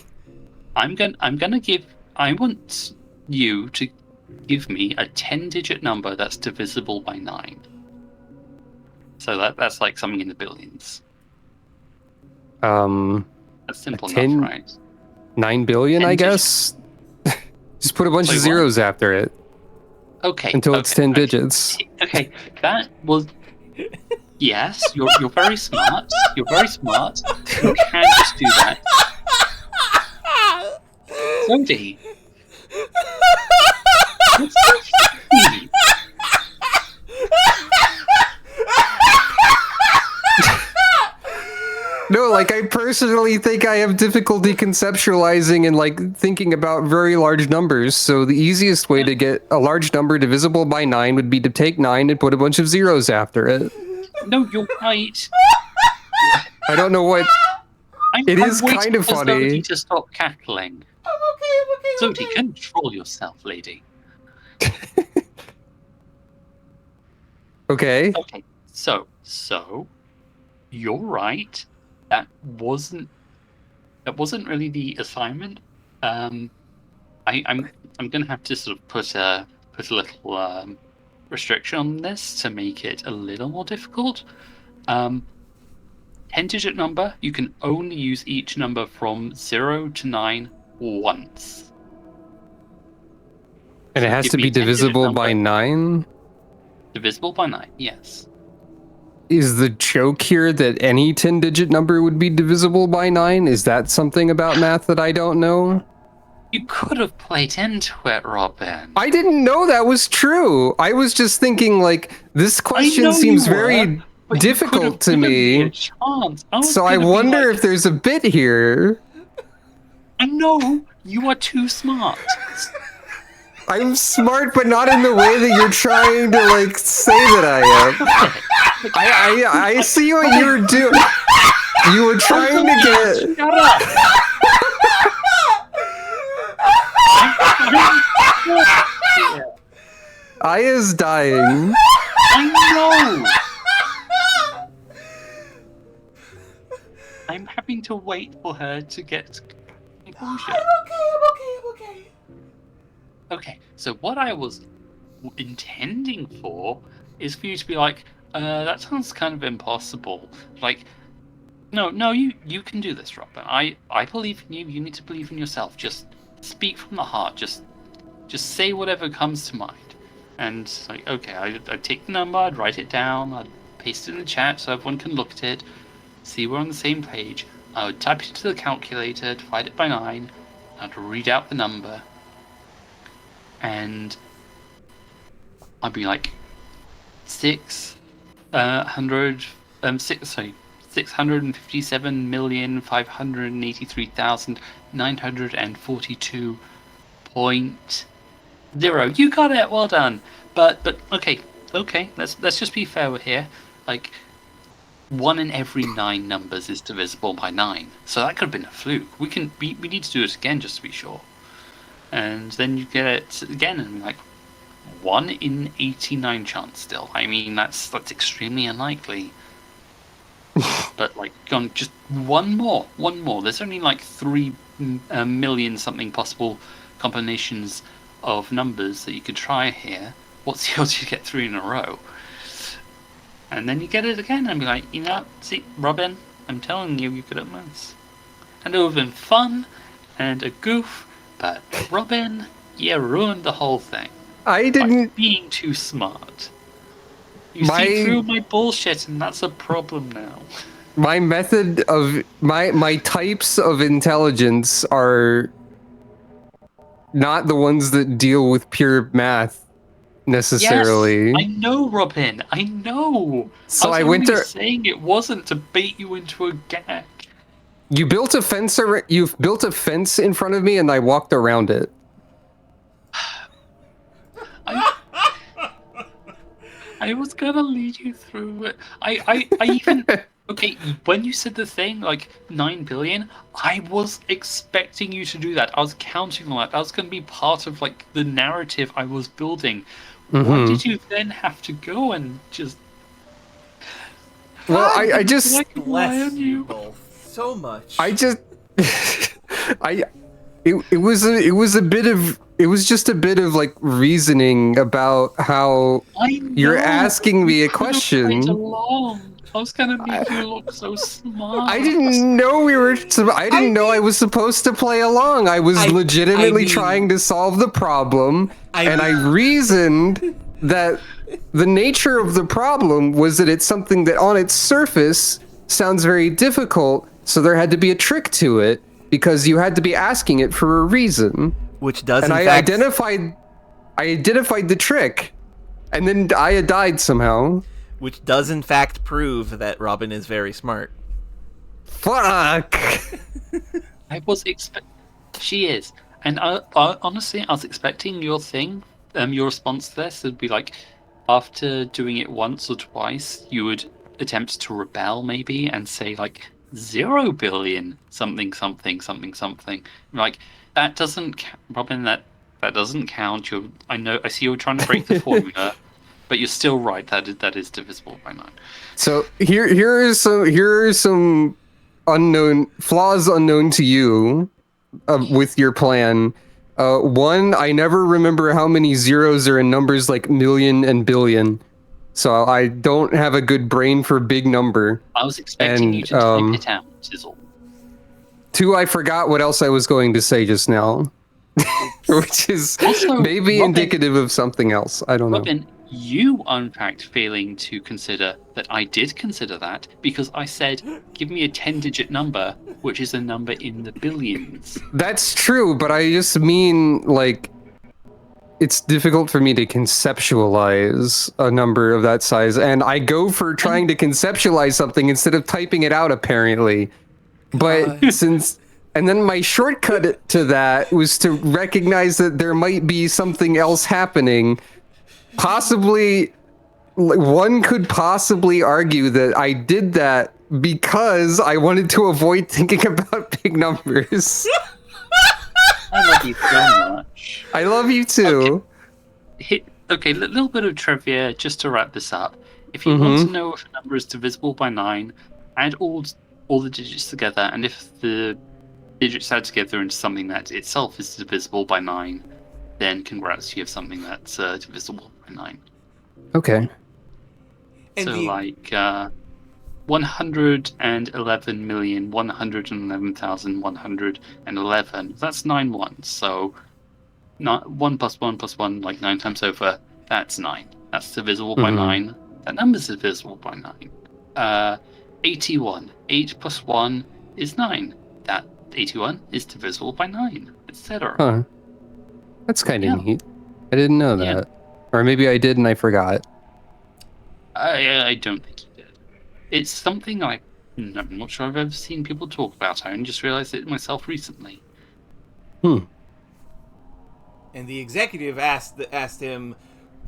I want you to give me a 10-digit number that's divisible by 9. So that's like something in the billions. That's simple enough, right? 9 billion, 10 I guess? Just put a bunch of Wait, what? zeros after it Okay. until it's 10 digits. Okay, that was. Yes, you're very smart. You're very smart. You can just do that. Zodi. What's so funny? No, like, I personally think I have difficulty conceptualizing and, like, thinking about very large numbers, so the easiest way to get a large number divisible by 9 would be to take 9 and put a bunch of zeros after it. No, you're right. I don't know what... It is waiting kind of for funny. Zodi to stop cackling. I'm okay. Zodi, control yourself, lady. Okay. Okay, so you're right. That wasn't really the assignment. I'm gonna have to sort of put a little restriction on this to make it a little more difficult. 10-digit number, you can only use each number from 0 to 9 once. And it So has give to me be a 10-digit divisible by number. 9? Divisible by 9, yes. Is the joke here that any 10-digit number would be divisible by 9? Is that something about math that I don't know? You could have played into it, Robin. I didn't know that was true. I was just thinking, like, this question know seems you very were, but you could difficult have to given me. a chance. So I wonder if there's a bit here. I know you are too smart. I'm smart, but not in the way that you're trying to, like, say that I am. I see what you were doing. You were trying to get... Shut up. Aya's dying. I know. I'm having to wait for her to get conclusion. I'm okay. Okay, so what I was intending for is for you to be like, that sounds kind of impossible. Like, no, you can do this, Robin. I believe in you. You need to believe in yourself. Just speak from the heart. Just say whatever comes to mind. And like, okay, I'd take the number, I'd write it down, I'd paste it in the chat so everyone can look at it, see we're on the same page. I would type it into the calculator, divide it by 9, I'd read out the number, and I'd be like 657,583,942.0. You got it. Well done. But okay. Let's just be fair here. Like, 1 in every 9 numbers is divisible by 9, so that could have been a fluke. We need to do it again just to be sure. And then you get it again, and like 1 in 89 chance still. I mean, that's extremely unlikely. But like, gone just one more. There's only like 3 million something possible combinations of numbers that you could try here. What's the odds you get 3 in a row? And then you get it again and be like, see, Robin, I'm telling you, you're good at maths. And it would have been fun and a goof, but Robin, you ruined the whole thing. I didn't... By being too smart. You see through my bullshit, and that's a problem now. My method of... My types of intelligence are not the ones that deal with pure math, necessarily. Yes, I know, Robin. I know. So I I was went only to... saying it wasn't to bait you into a gag. You built a fence. You've built a fence in front of me, and I walked around it. I was gonna lead you through it. I even okay. When you said the thing like 9 billion, I was expecting you to do that. I was counting on that. That was gonna be part of like the narrative I was building. Why did you then have to go and just? Well, I just bless you both so much. I just it was just a bit of like reasoning about how you're asking me a question. I was gonna make you look so smart. I didn't know I didn't know I was supposed to play along. I was legitimately trying to solve the problem, and I reasoned that the nature of the problem was that it's something that on its surface sounds very difficult, so there had to be a trick to it because you had to be asking it for a reason. Which does, and in I fact... identified the trick, and then Aya died somehow. Which does in fact prove that Robin is very smart. Fuck! She is. And honestly, I was expecting your response to this would be like, after doing it once or twice, you would attempt to rebel maybe and say like 0 billion something. Like, that doesn't, Robin, that doesn't count. I see you're trying to break the formula, but you're still right. That is divisible by 9. So here are some unknown flaws unknown to you with your plan. 1, I never remember how many zeros are in numbers like million and billion, so I don't have a good brain for big number. I was expecting you to type it out, Sizzle. 2, I forgot what else I was going to say just now, which is also, maybe Robin, indicative of something else. I don't know. Robin, you are in fact failing to consider that I did consider that, because I said, give me a 10-digit number, which is a number in the billions. That's true, but I just mean, like, it's difficult for me to conceptualize a number of that size, and I go for trying to conceptualize something instead of typing it out, apparently. But and then my shortcut to that was to recognize that there might be something else happening. Possibly, one could possibly argue that I did that because I wanted to avoid thinking about big numbers. I love you so much. I love you too. Okay, little bit of trivia just to wrap this up. If you want to Mm-hmm. know if a number is divisible by 9, add all the digits together, and if the digits add together into something that itself is divisible by 9, then congrats, you have something that's divisible by 9. Okay. And So, the like, 111,111,111. That's 9 ones. So, not 1 plus 1 plus 1, like 9 times over, that's 9. That's divisible by Mm-hmm. 9. That number's divisible by 9. 81. 8 plus 1 is 9. That 81 is divisible by 9, etc. Huh. That's kind of Yeah. neat. I didn't know Yeah. that. Or maybe I did and I forgot. I don't think you did. It's something I'm not sure I've ever seen people talk about. I only just realized it myself recently. Hmm. And the executive asked him,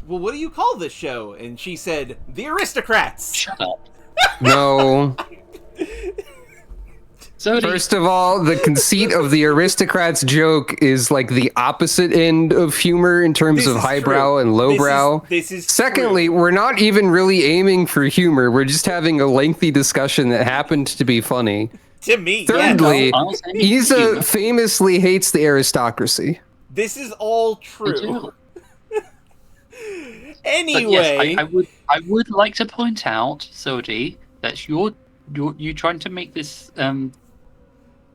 well, what do you call this show? And she said, The Aristocrats. Shut up. No. Zodi. First of all, the conceit of the aristocrats joke is like the opposite end of humor in terms This of is highbrow true. and lowbrow. This is Secondly, true. we're not even really aiming for humor. We're just having a lengthy discussion that happened to be funny. To me, Thirdly, yeah, no, I was aiming for Isa humor. famously hates the aristocracy. this is all I true. do. Anyway, But yes, I would like to point out, Zodi, that you're trying to make this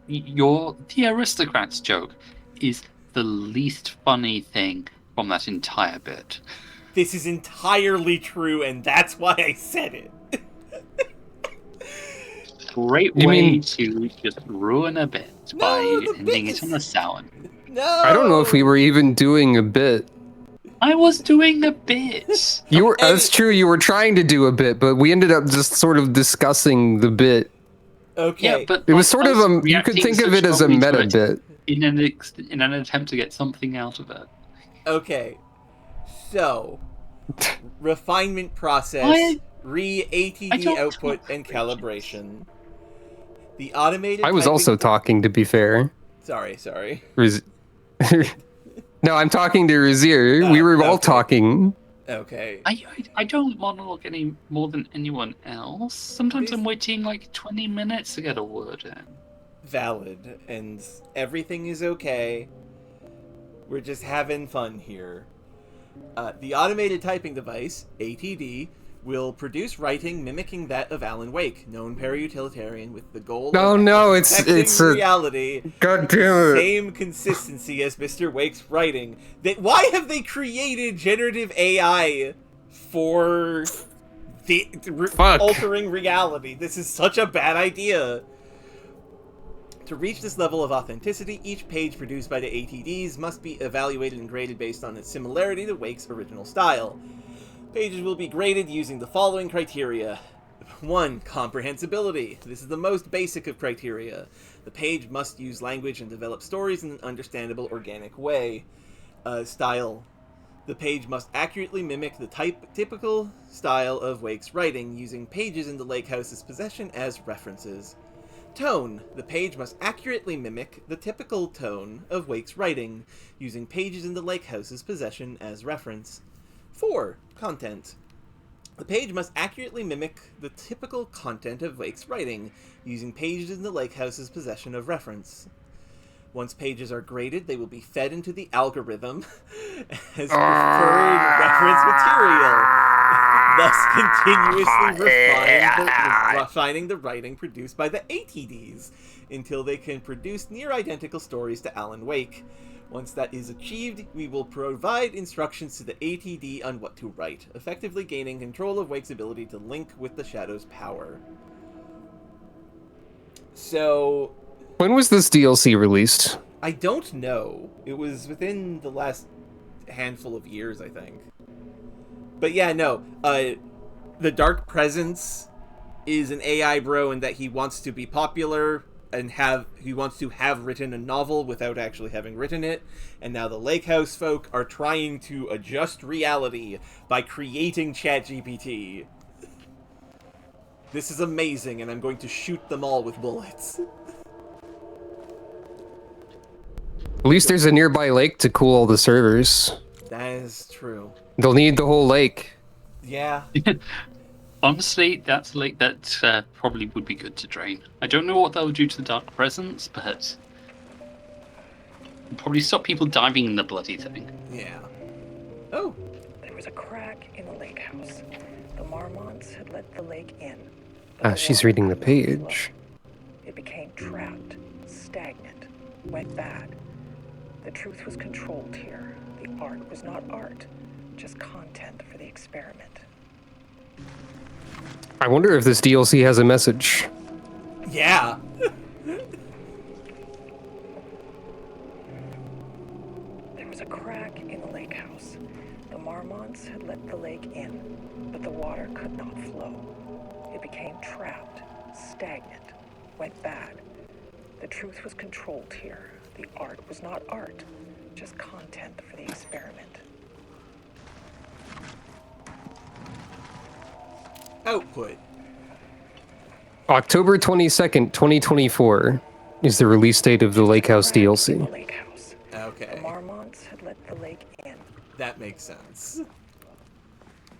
the aristocrats joke is the least funny thing from that entire bit. this is entirely true, and that's why I said it. Great You way mean- to just ruin a bit No, by the ending bit it on a sour. No, I don't know if we were even doing a bit. I was doing a bit. You were. That's true. You were trying to do a bit, but we ended up just sort of discussing the bit. Okay, Yeah, but It was like, sort of us a. You could reacting think of so it as a strongly to meta it bit. in an attempt to get something out of it. okay. So, refinement process, I ATD don't output, talk and about calibration. The automated. I was typing- also talking, to be fair. Sorry. No, I'm talking to Razir. Oh, We were all okay. talking. Okay. I don't monologue any more than anyone else. Sometimes I'm waiting like 20 minutes to get a word in. Valid, and everything is okay. We're just having fun here. The automated typing device, ATD, will produce writing mimicking that of Alan Wake, known para-utilitarian, with the goal Oh of no, it's detecting a. reality. God damn it. Same consistency as Mr. Wake's writing. Why have they created generative AI for Fuck. altering reality? This is such a bad idea. To reach this level of authenticity, each page produced by the ATDs must be evaluated and graded based on its similarity to Wake's original style. Pages will be graded using the following criteria. 1. Comprehensibility. This is the most basic of criteria. The page must use language and develop stories in an understandable, organic way. Style. The page must accurately mimic the typical style of Wake's writing, using pages in the Lake House's possession as references. Tone. The page must accurately mimic the typical tone of Wake's writing, using pages in the Lake House's possession as reference. 4. Content. The page must accurately mimic the typical content of Wake's writing, using pages in the Lake House's possession of reference. Once pages are graded, they will be fed into the algorithm as preferred reference material, thus continuously refining the writing produced by the ATDs until they can produce near-identical stories to Alan Wake. Once that is achieved, we will provide instructions to the ATD on what to write, effectively gaining control of Wake's ability to link with the Shadow's power. So, When was this DLC released? I don't know. It was within the last handful of years, I think. But yeah, no. The Dark Presence is an AI bro in that he wants to be popular and he wants to have written a novel without actually having written it. And now the Lake House folk are trying to adjust reality by creating ChatGPT. This is amazing, and I'm going to shoot them all with bullets. At least there's a nearby lake to cool all the servers. That is true. They'll need the whole lake. Yeah. Honestly, that's a lake that probably would be good to drain. I don't know what that would do to the Dark Presence, but it'd probably stop people diving in the bloody thing. Yeah. Oh. There was a crack in the lake house. The Marmonts had let the lake in. She's reading the page. It became trapped, stagnant, went bad. The truth was controlled here. The art was not art, just content for the experiment. I wonder if this DLC has a message. Yeah. There was a crack in the lake house. The Marmonts had let the lake in, but the water could not flow. It became trapped, stagnant, went bad. The truth was controlled here. The art was not art, just content for the experiment. Output. October 22nd, 2024 is the release date of the Lake House The DLC. lake house. Okay. The Marmonts had let the lake in. That makes sense.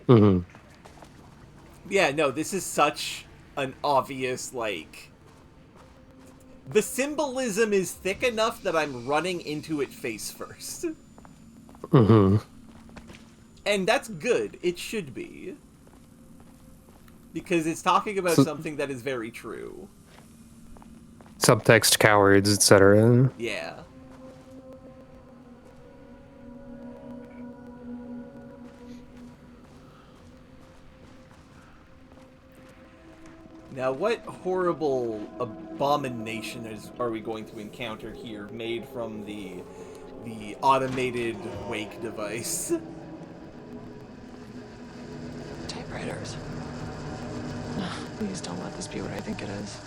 Mm-hmm. Yeah, no, this is such an obvious, like... The symbolism is thick enough that I'm running into it face first. Mm-hmm. And that's good. It should be. Because it's talking about something that is very true. Subtext cowards, etc. Yeah. Now, what horrible abomination are we going to encounter here, made from the automated wake device? Typewriters. Please don't let this be what I think it is.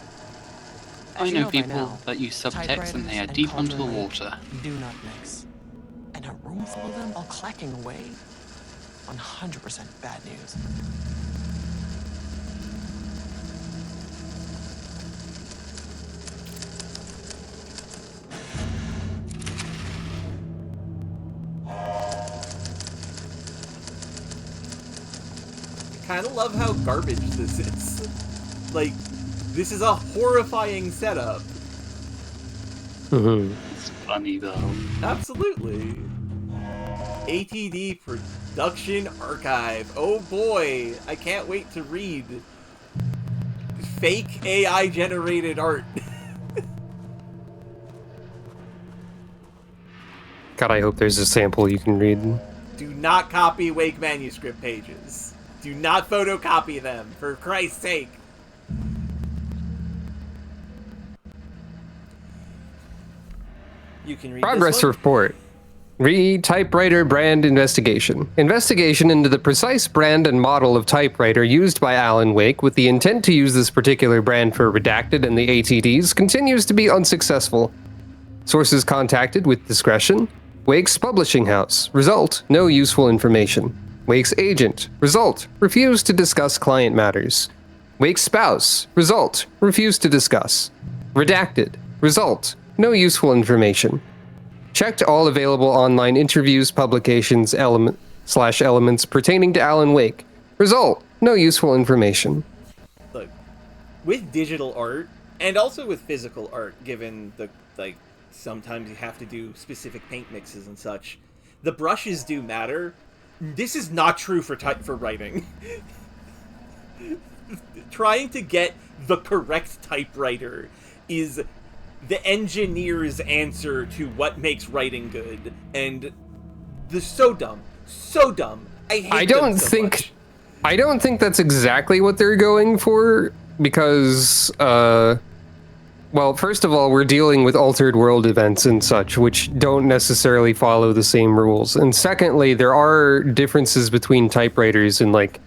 I As you know by people now, that use subtext and they are typewriters deep and under the Cauldron water. Lake do not mix. And a room full of them all clacking away. 100% bad news. Kind of love how garbage this is. Like, this is a horrifying setup. Mm-hmm. It's funny though. Absolutely. ATD Production Archive. Oh boy, I can't wait to read fake AI generated art. God, I hope there's a sample you can read. Do not copy Wake manuscript pages. Do not photocopy them, for Christ's sake. You can read Progress this one. report. Read typewriter brand investigation. Investigation into the precise brand and model of typewriter used by Alan Wake with the intent to use this particular brand for Redacted and the ATDs continues to be unsuccessful. Sources contacted with discretion. Wake's publishing house. Result, no useful information. Wake's agent. Result, refused to discuss client matters. Wake's spouse. Result, refused to discuss. Redacted. Result, no useful information. Checked all available online interviews, publications, elements pertaining to Alan Wake. Result, no useful information. Look, with digital art, and also with physical art, given the, like, sometimes you have to do specific paint mixes and such, the brushes do matter. This is not true for writing. Trying to get the correct typewriter is the engineer's answer to what makes writing good, and they're so dumb. So dumb. I hate them so much. I don't think that's exactly what they're going for, because, well, first of all, we're dealing with altered world events and such, which don't necessarily follow the same rules. And secondly, there are differences between typewriters and, like,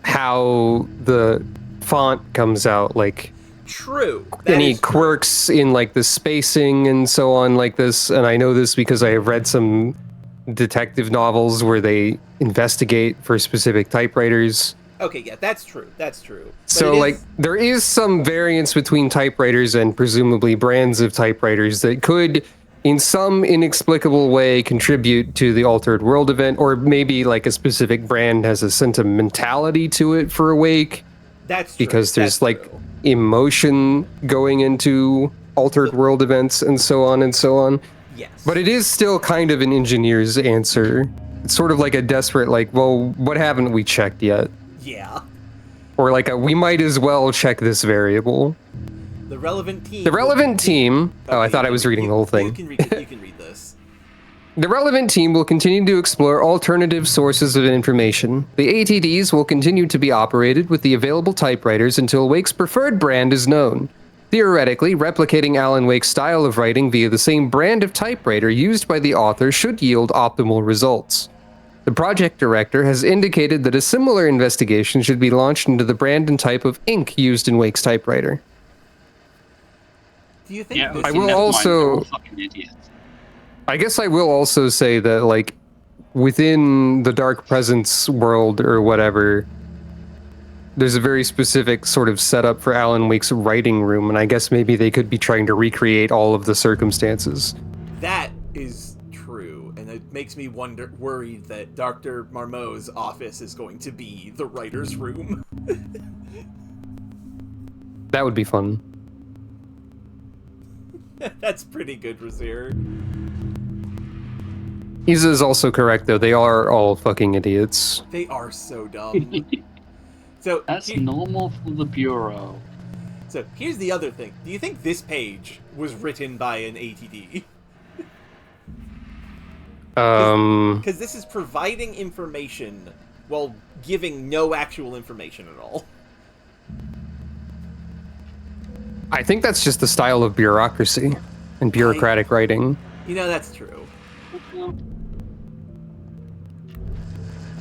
how the font comes out, like... True. Any quirks in, like, the spacing and so on like this, and I know this because I have read some detective novels where they investigate for specific typewriters. Okay, yeah, that's true. That's true. But So, like, there is some variance between typewriters and presumably brands of typewriters that could in some inexplicable way contribute to the altered world event, or maybe like a specific brand has a sentimentality to it for Awake That's true. because there's That's like true. emotion going into altered world events and so on and so on. Yes. But it is still kind of an engineer's answer. It's sort of like a desperate, like, well, what haven't we checked yet? Yeah. Or like we might as well check this variable. The relevant team. The relevant team. Oh, I thought I was reading the whole thing. You can read this. The relevant team will continue to explore alternative sources of information. The ATDs will continue to be operated with the available typewriters until Wake's preferred brand is known. Theoretically, replicating Alan Wake's style of writing via the same brand of typewriter used by the author should yield optimal results. The project director has indicated that a similar investigation should be launched into the brand and type of ink used in Wake's typewriter. Do you think Yeah, this I will never mind, also- they're all fucking idiots. I guess I will also say that, like, within the Dark Presence world or whatever, there's a very specific sort of setup for Alan Wake's writing room, and I guess maybe they could be trying to recreate all of the circumstances. That is true, and it makes me worried that Dr. Marmot's office is going to be the writer's room. That would be fun. That's pretty good, Razir. Isa is also correct, though. They are all fucking idiots. They are so dumb. So That's normal for the Bureau. So here's the other thing. Do you think this page was written by an ATD? Because this is providing information while giving no actual information at all. I think that's just the style of bureaucracy and bureaucratic writing. You know, that's true.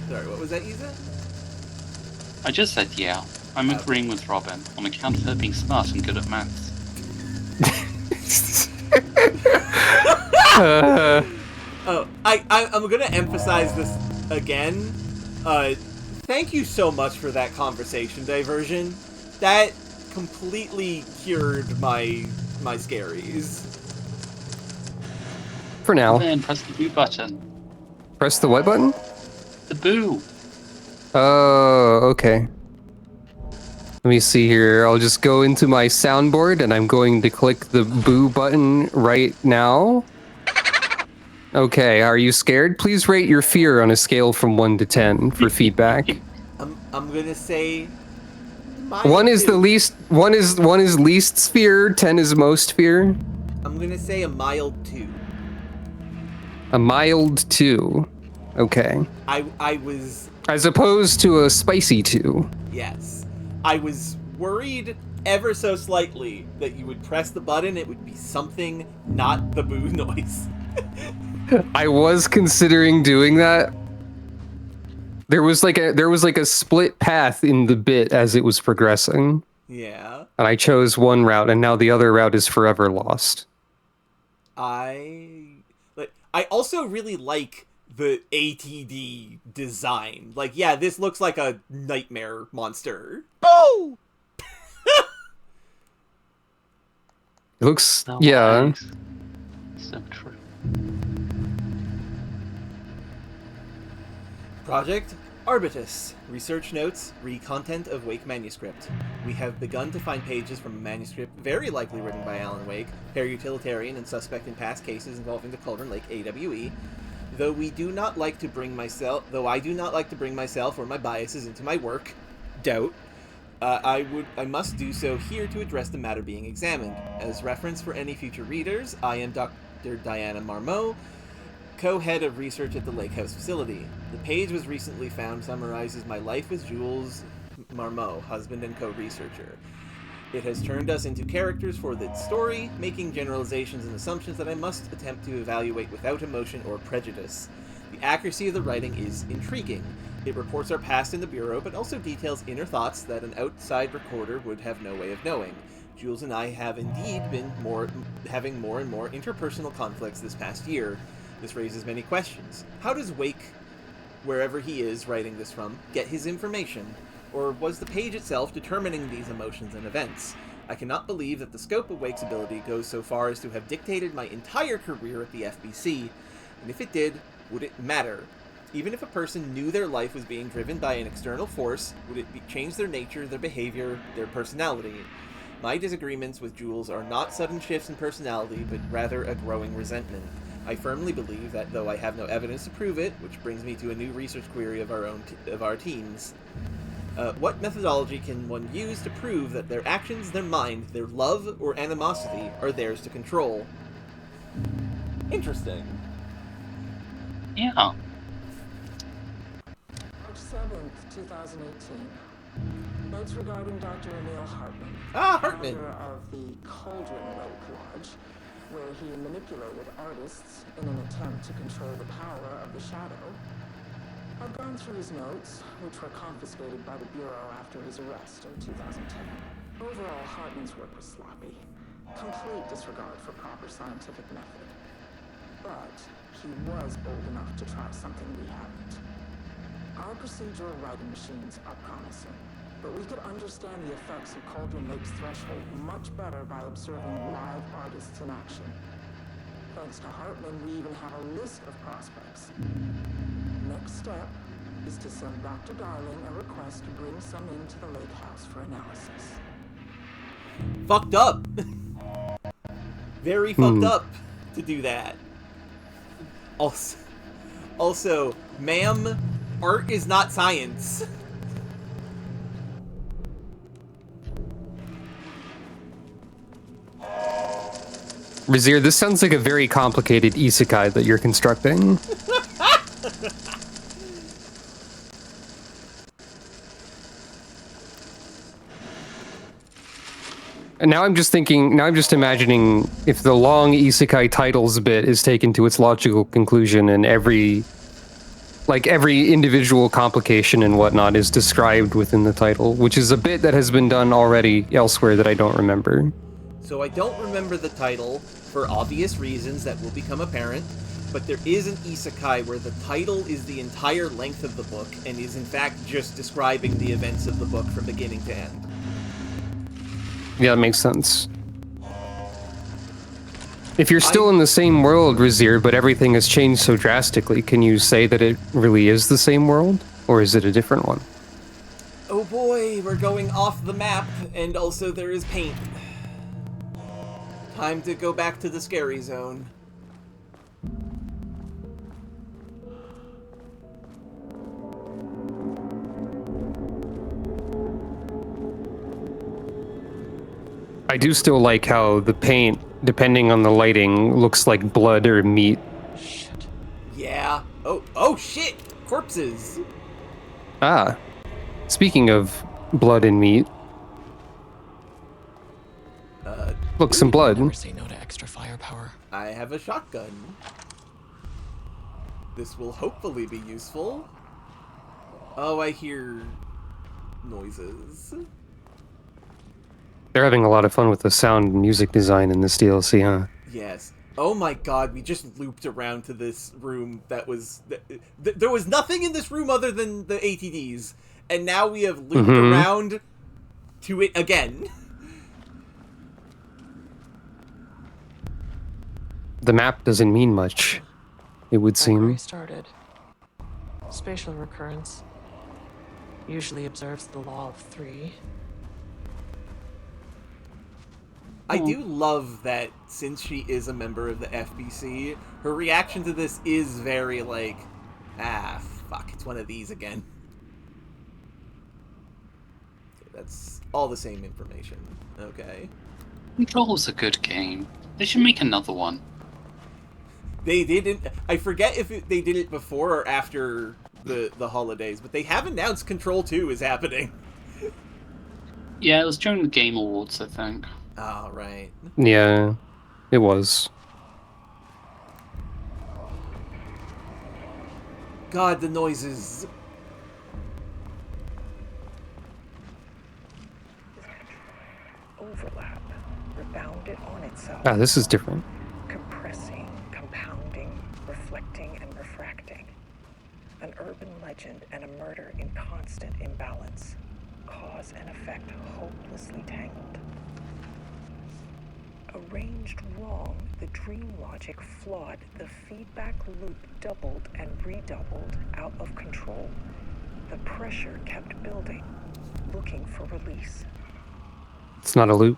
Sorry, what was that, Isa? I just said yeah. I'm agreeing with Robin on account of her being smart and good at maths. I'm gonna emphasize this again. Thank you so much for that conversation diversion. That completely cured my scaries. For now. Then press the boo button. Press the what button? The boo. Oh, okay. Let me see here. I'll just go into my soundboard and I'm going to click the boo button right now. Okay, are you scared? Please rate your fear on a scale from 1 to 10 for feedback. I'm gonna say 1 is the least. 1 is least fear. 10 is most fear. I'm gonna say a mild 2. A mild 2. Okay. I was As opposed to a spicy 2. yes. I was worried ever so slightly that you would press the button, it would be something not the boo noise. I was considering doing that. There was like a split path in the bit as it was progressing. Yeah. And I chose one route and now the other route is forever lost. I also really like the ATD design. Like, yeah, this looks like a nightmare monster. It looks So yeah. wise. So true. Project Arbitus. Research notes, re-content of Wake manuscript. We have begun to find pages from a manuscript very likely written by Alan Wake, para-utilitarian and suspect in past cases involving the Cauldron Lake AWE. Though I do not like to bring myself or my biases into my work, doubt, I must do so here to address the matter being examined. As reference for any future readers, I am Dr. Diana Marmont, co-head of research at the Lake House facility. The page was recently found summarizes my life as Jules Marmont, husband and co-researcher. It has turned us into characters for the story, making generalizations and assumptions that I must attempt to evaluate without emotion or prejudice. The accuracy of the writing is intriguing. It reports our past in the Bureau, but also details inner thoughts that an outside recorder would have no way of knowing. Jules and I have indeed been having more and more interpersonal conflicts this past year. This raises many questions. How does Wake, wherever he is writing this from, get his information? Or was the page itself determining these emotions and events? I cannot believe that the scope of Wake's ability goes so far as to have dictated my entire career at the FBC, and if it did, would it matter? Even if a person knew their life was being driven by an external force, would it change their nature, their behavior, their personality? My disagreements with Jules are not sudden shifts in personality, but rather a growing resentment. I firmly believe that, though I have no evidence to prove it, which brings me to a new research query of our team's. What methodology can one use to prove that their actions, their mind, their love, or animosity are theirs to control? Interesting. Yeah. March 7th, 2018. Notes regarding Dr. Emil Hartman. Hartman! Founder of the Cauldron Lake Lodge, where he manipulated artists in an attempt to control the power of the shadow. I've gone through his notes, which were confiscated by the Bureau after his arrest in 2010. Overall, Hartman's work was sloppy. Complete disregard for proper scientific method. But he was bold enough to try something we haven't. Our procedural writing machines are promising, but we could understand the effects of Cauldron Lake's threshold much better by observing live artists in action. Thanks to Hartman, we even have a list of prospects. Next step is to send Dr. Darling a request to bring some into the lake house for analysis. Fucked up! Very fucked up to do that. Also, ma'am, art is not science. Razir, this sounds like a very complicated isekai that you're constructing. And now I'm just imagining if the long isekai titles bit is taken to its logical conclusion and every individual complication and whatnot is described within the title, which is a bit that has been done already elsewhere that I don't remember. So I don't remember the title, for obvious reasons that will become apparent, but there is an isekai where the title is the entire length of the book and is in fact just describing the events of the book from beginning to end. Yeah, that makes sense. If you're still in the same world, Razir, but everything has changed so drastically, can you say that it really is the same world? Or is it a different one? Oh boy, we're going off the map, and also there is paint. Time to go back to the scary zone. I do still like how the paint, depending on the lighting, looks like blood or meat. Shit. Yeah. Oh shit! Corpses! Ah. Speaking of blood and meat. Look, some blood. Never say no to extra firepower. I have a shotgun. This will hopefully be useful. Oh, I hear noises. They're having a lot of fun with the sound and music design in this DLC, huh? Yes. Oh my god, we just looped around to this room that was... there was nothing in this room other than the ATDs. And now we have looped around to it again. The map doesn't mean much, it would seem. Restarted. Spatial recurrence. Usually observes the law of 3. I do love that since she is a member of the FBC, her reaction to this is very like, fuck, it's one of these again. Okay, that's all the same information. Okay. Control's a good game. They should make another one. They didn't. I forget if they did it before or after the holidays, but they have announced Control 2 is happening. Yeah, it was during the Game Awards, I think. Oh, right. Yeah, it was. God, the noises. Overlap, rebounded on itself. Ah, this is different. Compressing, compounding, reflecting, and refracting. An urban legend and a murder in constant imbalance. Cause and effect hopelessly tangled. Arranged wrong, the dream logic flawed, the feedback loop doubled and redoubled, out of control. The pressure kept building, looking for release. It's not a loop.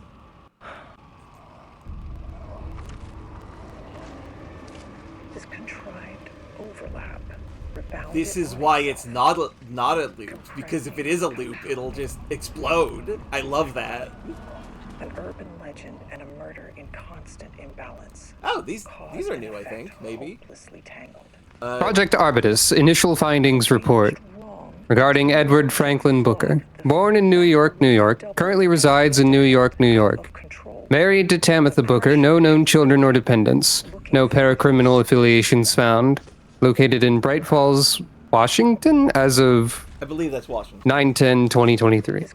This contrived overlap rebounded This is on why itself. it's not a loop, because if it is a loop, it'll just explode. I love that. An urban legend and a murder in constant imbalance. Oh, these Cause are and new, I effect think, maybe. hopelessly tangled. Project Arbutus, initial findings report regarding Edward Franklin Booker. Born in New York, New York, currently resides in New York, New York. Married to Tamitha Booker, no known children or dependents. No paracriminal affiliations found. Located in Bright Falls, Washington, as of I believe that's Washington. 9/10/2023.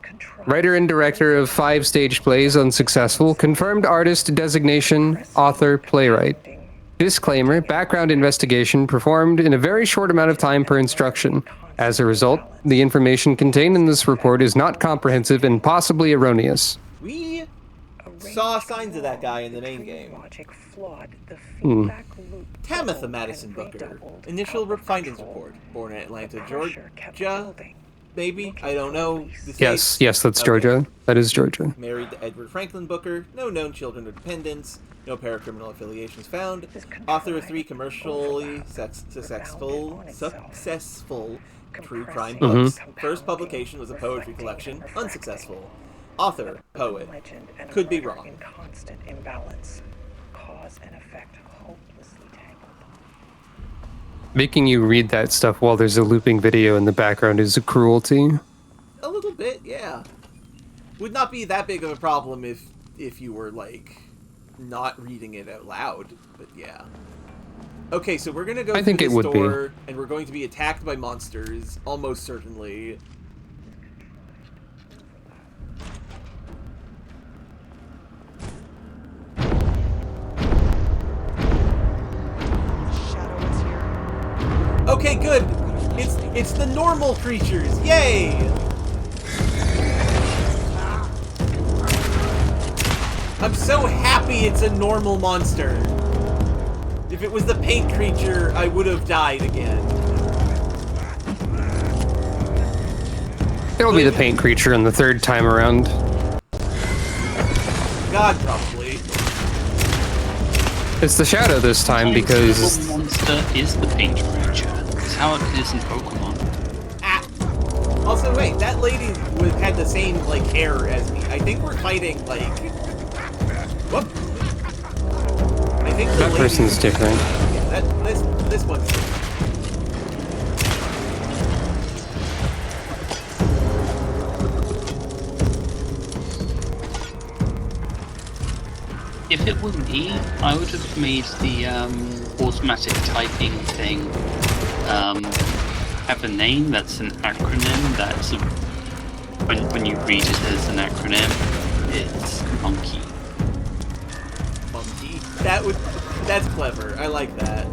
Writer and director of 5 stage plays, unsuccessful. Confirmed artist designation, author, playwright. Disclaimer, background investigation performed in a very short amount of time per instruction. As a result, the information contained in this report is not comprehensive and possibly erroneous. We saw signs of that guy in the main game. Tamitha Madison Booker. Initial findings report. Born in Atlanta, Georgia. Maybe? I don't know. The Yes, state. yes, that's Okay. Georgia. That is Georgia. Married to Edward Franklin Booker. No known children or dependents. No paracriminal affiliations found. Author of 3 commercially successful true crime books. First publication was a poetry collection. Unsuccessful. Author, poet. Could be wrong. In constant imbalance. Cause and effect hopelessly tangled. Making you read that stuff while there's a looping video in the background is a cruelty. A little bit, yeah. Would not be that big of a problem if you were, like, not reading it out loud, but yeah. Okay, so we're gonna go I think through it this would be. door, and we're going to be attacked by monsters, almost certainly. Okay, good. It's the normal creatures. Yay! I'm so happy it's a normal monster. If it was the paint creature, I would have died again. It'll be the paint creature in the 3rd time around. God, probably. It's the shadow this time because The monster is the paint creature. That's how it is in Pokemon. Ah. Also, wait, that lady had the same, like, hair as me. I think we're fighting, like... Whoop. I think the that lady... person's different. Yeah, this one's different. If it were me, I would have made the automatic typing thing have a name that's an acronym that's when you read it as an acronym, it's monkey. Monkey. That's clever. I like that.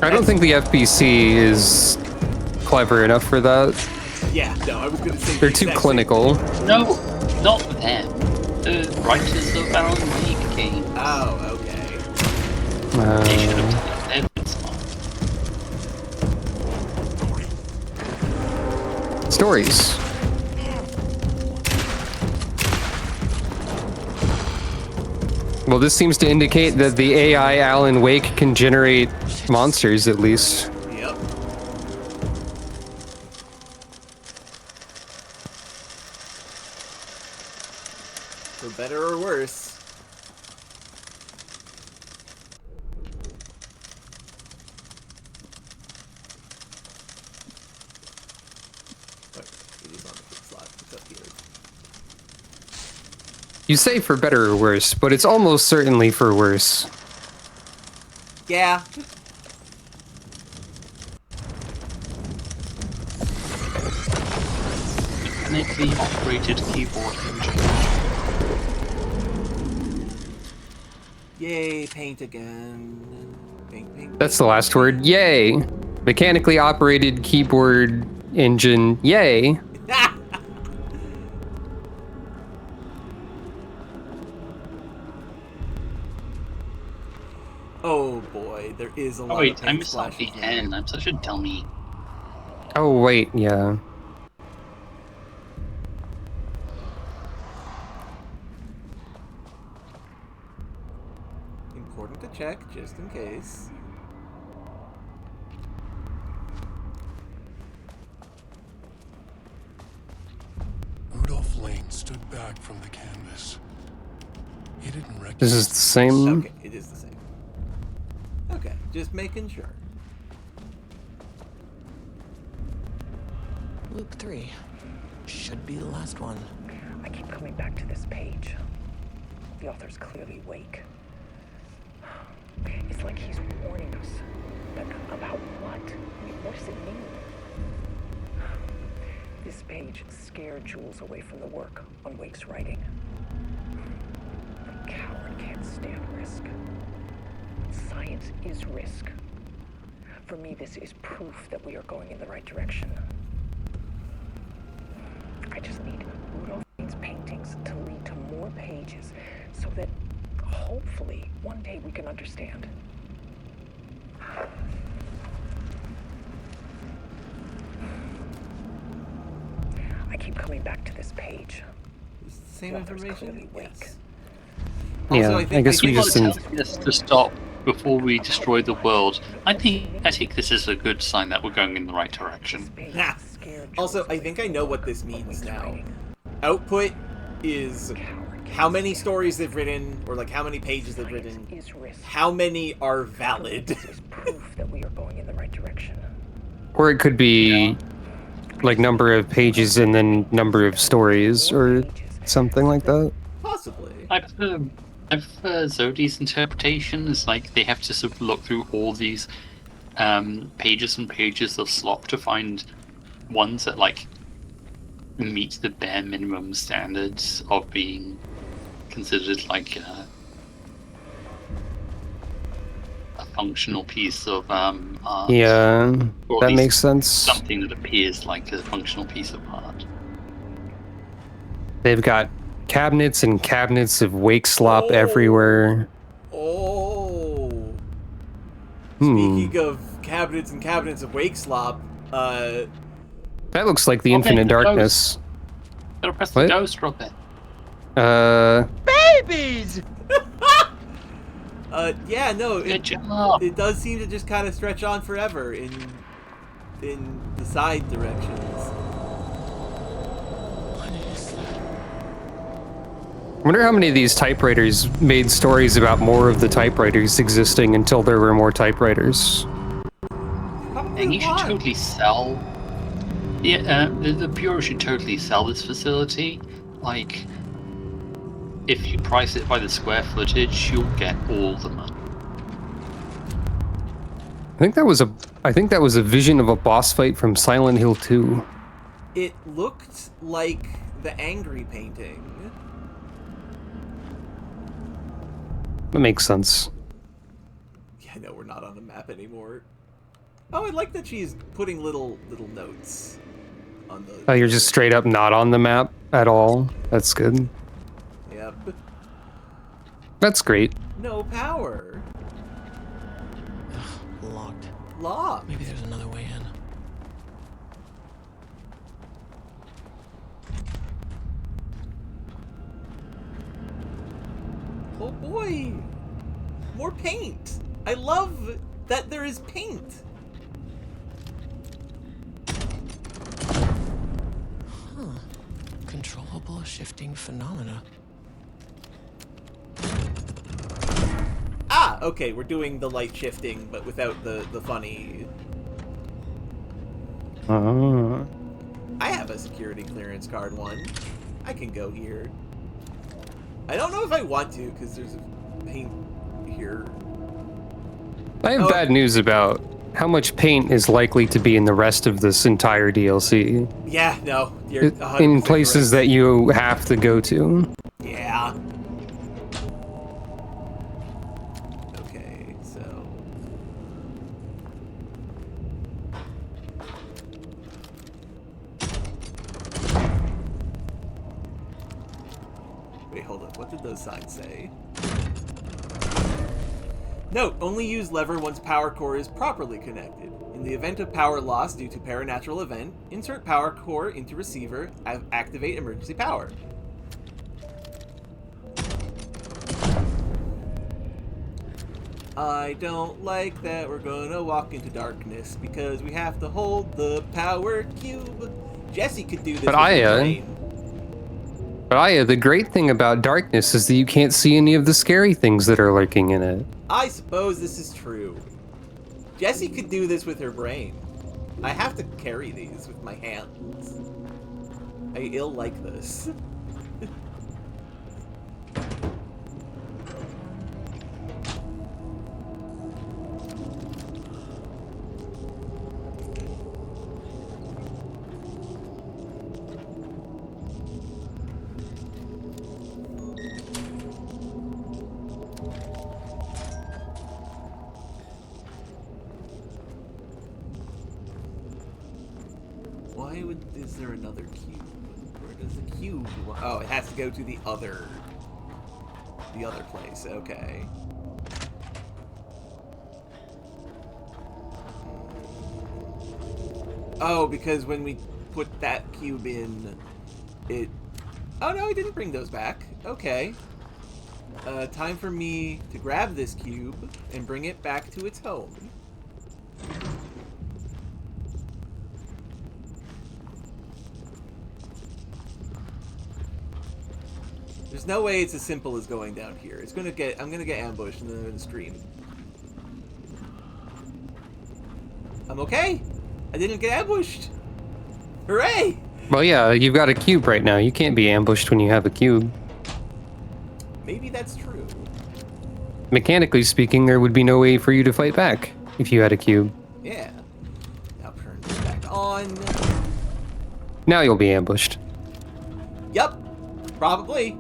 I don't think the FBC is clever enough for that. Yeah, no, I was gonna say They're the too exact same clinical. No, not them. The writers of Alan Wake games. Oh, okay. They should have done it. They've been smart. Stories. Well, this seems to indicate that the AI Alan Wake can generate monsters, at least. Yep. For better or worse. Wait, it is on the flip slot. It's up here. You say for better or worse, but it's almost certainly for worse. Yeah. Mechanically operated keyboard engine. Yay, paint again. Paint, paint. That's the last word. Yay! Mechanically operated keyboard engine. Yay! Oh boy, there is a lot Oh wait, of I paint missed out the splashes now. N. I'm such a dummy. Oh wait, yeah. Important to check, just in case. Rudolph Lane stood back from the canvas. He didn't recognize. This is the same. Okay, it is the same. Okay, just making sure. Loop 3. Should be the last one. I keep coming back to this page. The author's clearly awake. It's like he's warning us. But about what? What does it mean? This page scared Jules away from the work on Wake's writing. A coward can't stand risk. Science is risk. For me, this is proof that we are going in the right direction. I just need Rudolph Lane's paintings to lead to more pages so that hopefully one day we can understand. I keep coming back to this page. Is it the same The author's information? clearly awake. Yes. Yeah, Also, I guess we People just tell didn't. us to stop before we destroy the world. I think this is a good sign that we're going in the right direction. This page Nah. scared Also, Jules I away think I from know the what work this on means Wake's now. writing. Output is Coward how can't many stand stories they've written, or like how many pages they've Science written. is risk. How many are For me, valid? This is proof that we are going in the right direction. Or it could be like number of pages and then number of stories or something like that. Possibly. I've Zodi's interpretation is like they have to sort of look through all these pages and pages of slop to find ones that like meet the bare minimum standards of being considered like a functional piece of art. Yeah, Or at that least makes sense. something that appears like a functional piece of art. They've got cabinets and cabinets of wake slop Oh. everywhere. Oh. Hmm. Speaking of cabinets and cabinets of wake slop, That looks like the Okay, Infinite the Darkness. Gotta press What? the ghost, Robert. yeah, no, Good job. it does seem to just kind of stretch on forever in the side directions. What is that? I wonder how many of these typewriters made stories about more of the typewriters existing until there were more typewriters. Probably And a you should lot. totally sell. Yeah, the Bureau should totally sell this facility. Like, if you price it by the square footage, you'll get all the money. I think that was a vision of a boss fight from Silent Hill 2. It looked like the angry painting. That makes sense. Yeah, no, we're not on the map anymore. Oh, I like that she's putting little notes on the. Oh, you're just straight up not on the map at all. That's good. Yep. That's great. No power. Locked. Locked. Maybe there's another way in. Oh boy! More paint! I love that there is paint! Controllable shifting phenomena. Ah! Okay, we're doing the light shifting, but without the funny... I have a security clearance card one. I can go here. I don't know if I want to, because there's a paint here. I have Oh. bad news about how much paint is likely to be in the rest of this entire DLC. Yeah, no, you're In 100% places right. that you have to go to. Yeah. Okay, so... Wait, hold up. What did those signs say? Note, only use lever once power core is properly connected. In the event of power loss due to paranatural event, insert power core into receiver, activate emergency power. I don't like that we're gonna walk into darkness because we have to hold the power cube. Jesse could do this with her brain. But Aya, the great thing about darkness is that you can't see any of the scary things that are lurking in it. I suppose this is true. Jessie could do this with her brain. I have to carry these with my hands. I ill like this. Is there another cube? Where does the cube? Oh, it has to go to the other place. Okay. Oh, because when we put that cube in, it. Oh no, I didn't bring those back. Okay. Time for me to grab this cube and bring it back to its home. There's no way it's as simple as going down here. I'm gonna get ambushed and then I'm gonna scream. I'm okay. I didn't get ambushed. Hooray! Well, yeah, you've got a cube right now. You can't be ambushed when you have a cube. Maybe that's true. Mechanically speaking, there would be no way for you to fight back if you had a cube. Yeah. Now turn this back on. Now you'll be ambushed. Yep. Probably.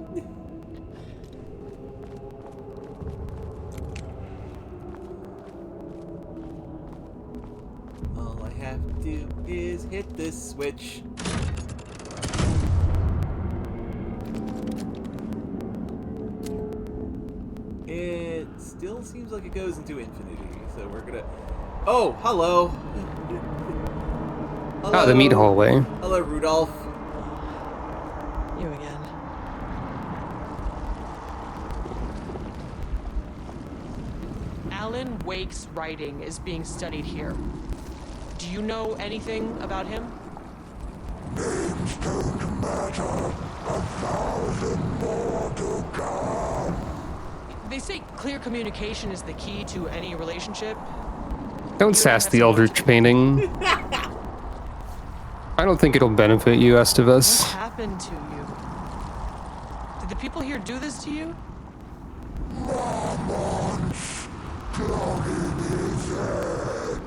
All I have to do is hit this switch. It still seems like it goes into infinity, so we're gonna... Oh, hello! Hello. Ah, the meat hallway. Hello, Rudolph. You again. Alan Wake's writing is being studied here. Do you know anything about him? Names don't matter. 1,000 more to come. They say clear communication is the key to any relationship. Don't sass the Eldritch painting. I don't think it'll benefit you, What Estevez. happened to you? Did the people here do this to you? Marmont's clogging his head.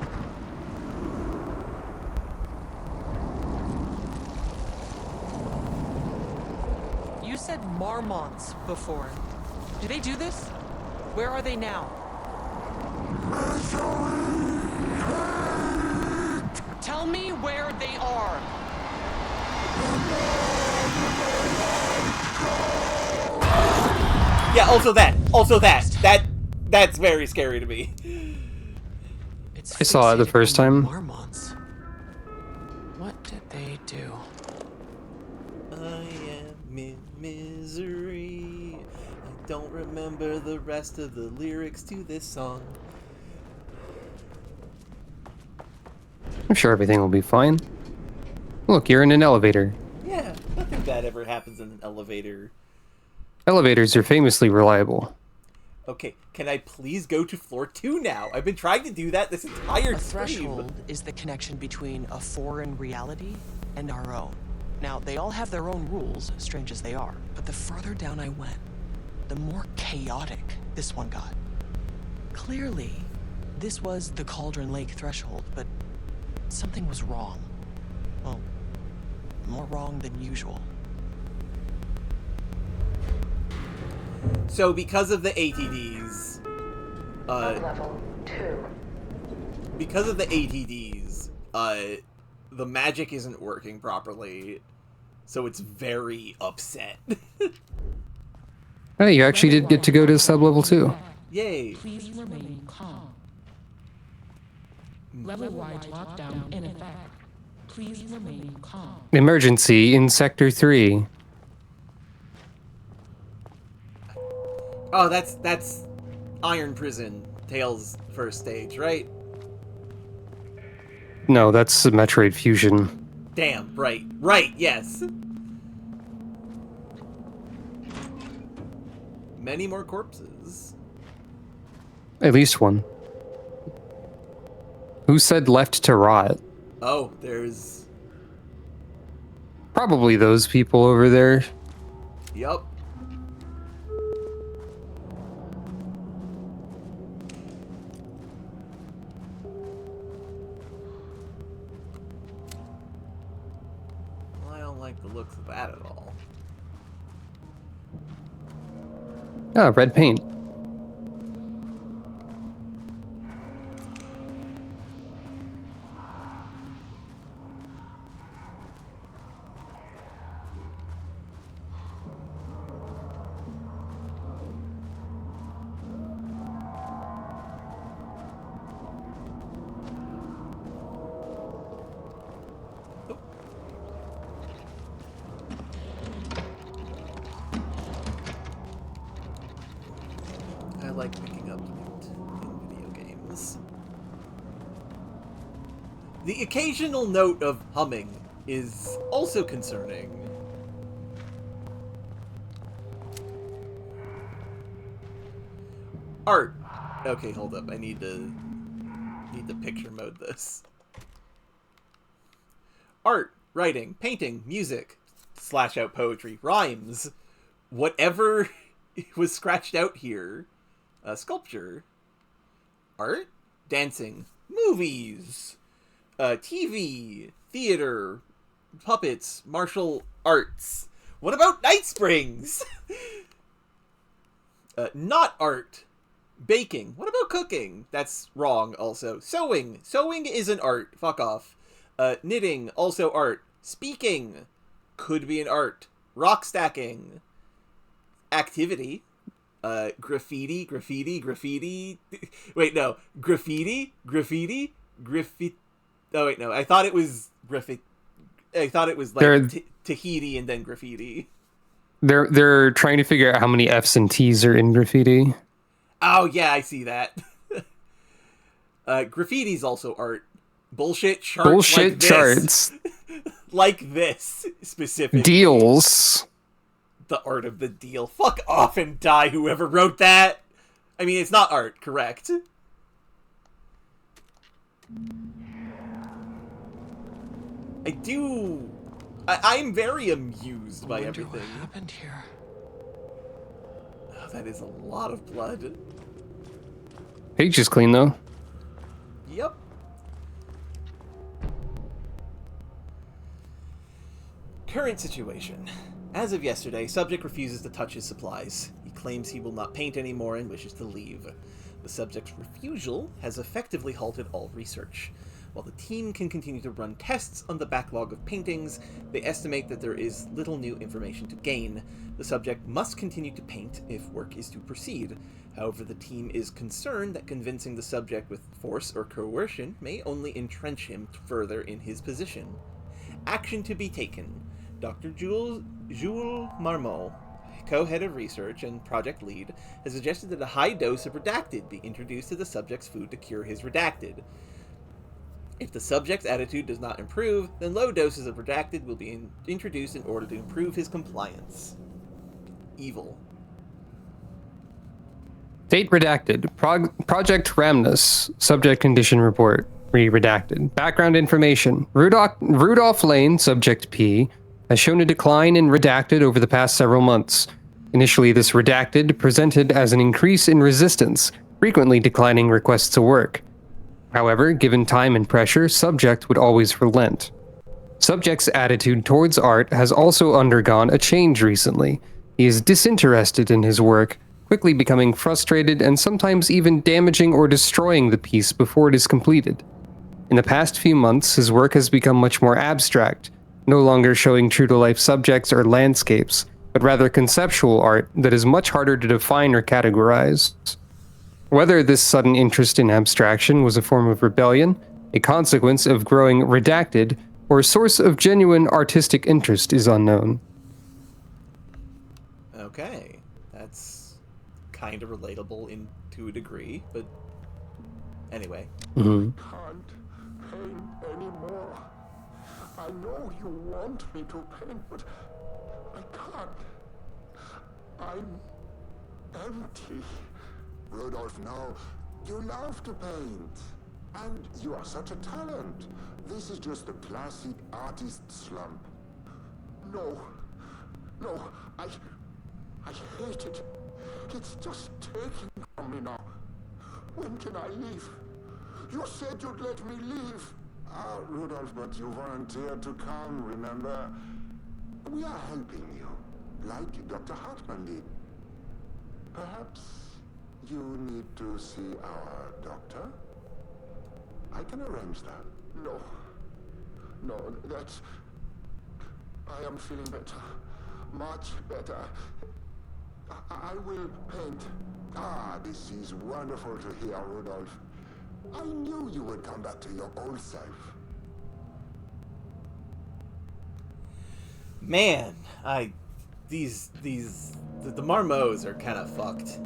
You said Marmonts before. Do they do this? Where are they now? Tell me where they are. Yeah, also that's very scary to me. It's I saw it the fixated first on time. Marmonts. What did they do? I am in misery. I don't remember the rest of the lyrics to this song. I'm sure everything will be fine. Look, you're in an elevator. Yeah, nothing bad ever happens in an elevator. Elevators are famously reliable. Okay, can I please go to floor 2 now? I've been trying to do that this entire A stream. threshold is the connection between a foreign reality and our own. Now, they all have their own rules, strange as they are, but the further down I went, the more chaotic this one got. Clearly, this was the Cauldron Lake threshold, but something was wrong. Well, more wrong than usual. So because of the ATDs, Level 2. because of the ATDs, the magic isn't working properly, so it's very upset. Hey, you actually did get to go to sub-level 2. Yay. Please remain calm. Level-wide lockdown in effect. Please remain calm. Emergency in Sector 3. Oh, that's Iron Prison, Tails' first stage, right? No, that's Metroid Fusion. Damn, right, yes. Many more corpses. At least one. Who said left to rot? Oh, there's... Probably those people over there. Yup. Well, I don't like the looks of that at all. Ah, red paint. I like picking up loot in video games. The occasional note of humming is also concerning. Art. Okay, hold up. I need to picture mode this. Art, writing, painting, music, slash out poetry, rhymes, whatever was scratched out here. Sculpture, art, dancing, movies, TV, theater, puppets, martial arts. What about Night Springs? Not art. Baking. What about cooking? That's wrong also. Sewing. Sewing is an art. Fuck off. Knitting. Also art. Speaking. Could be an art. Rock stacking. Activity. Graffiti. Wait, no. Graffiti. Oh, wait, no. I thought it was graffiti. I thought it was like Tahiti and then graffiti. They're trying to figure out how many F's and T's are in graffiti. Oh, yeah, I see that. Graffiti's also art. Bullshit charts. Bullshit like this. charts. Like this, specifically. Deals. The art of the deal. Fuck off and die, whoever wrote that. I mean, it's not art, correct? I'm very amused by everything. What happened here? Oh, that is a lot of blood. Page is clean though. Yep. Current situation. As of yesterday, subject refuses to touch his supplies. He claims he will not paint anymore and wishes to leave. The subject's refusal has effectively halted all research. While the team can continue to run tests on the backlog of paintings, they estimate that there is little new information to gain. The subject must continue to paint if work is to proceed. However, the team is concerned that convincing the subject with force or coercion may only entrench him further in his position. Action to be taken. Dr. Jules Marmont, co-head of research and project lead, has suggested that a high dose of redacted be introduced to the subject's food to cure his redacted. If the subject's attitude does not improve, then low doses of redacted will be introduced in order to improve his compliance. Evil. Date redacted. Project Ramnus. Subject condition report. Redacted. Background information. Rudolph Lane, subject P, has shown a decline in redacted over the past several months. Initially, this redacted presented as an increase in resistance, frequently declining requests to work. However, given time and pressure, subject would always relent. Subject's attitude towards art has also undergone a change recently. He is disinterested in his work, quickly becoming frustrated and sometimes even damaging or destroying the piece before it is completed. In the past few months, his work has become much more abstract, no longer showing true-to-life subjects or landscapes, but rather conceptual art that is much harder to define or categorize. Whether this sudden interest in abstraction was a form of rebellion, a consequence of growing redacted, or a source of genuine artistic interest is unknown. Okay, that's kind of relatable to a degree, but anyway. Mm-hmm. Can't paint anymore. I know you want me to paint, but I can't. I'm empty. Rudolph, no. You love to paint. And you are such a talent. This is just a classic artist slump. No. No, I hate it. It's just taking from me now. When can I leave? You said you'd let me leave. Ah, Rudolph, but you volunteered to come, remember? We are helping you, like Dr. Hartman did. Perhaps you need to see our doctor? I can arrange that. No. No, that's... I am feeling better. Much better. I will paint. Ah, this is wonderful to hear, Rudolph. I knew you would come back to your old self. Man, the Marmots are kind of fucked.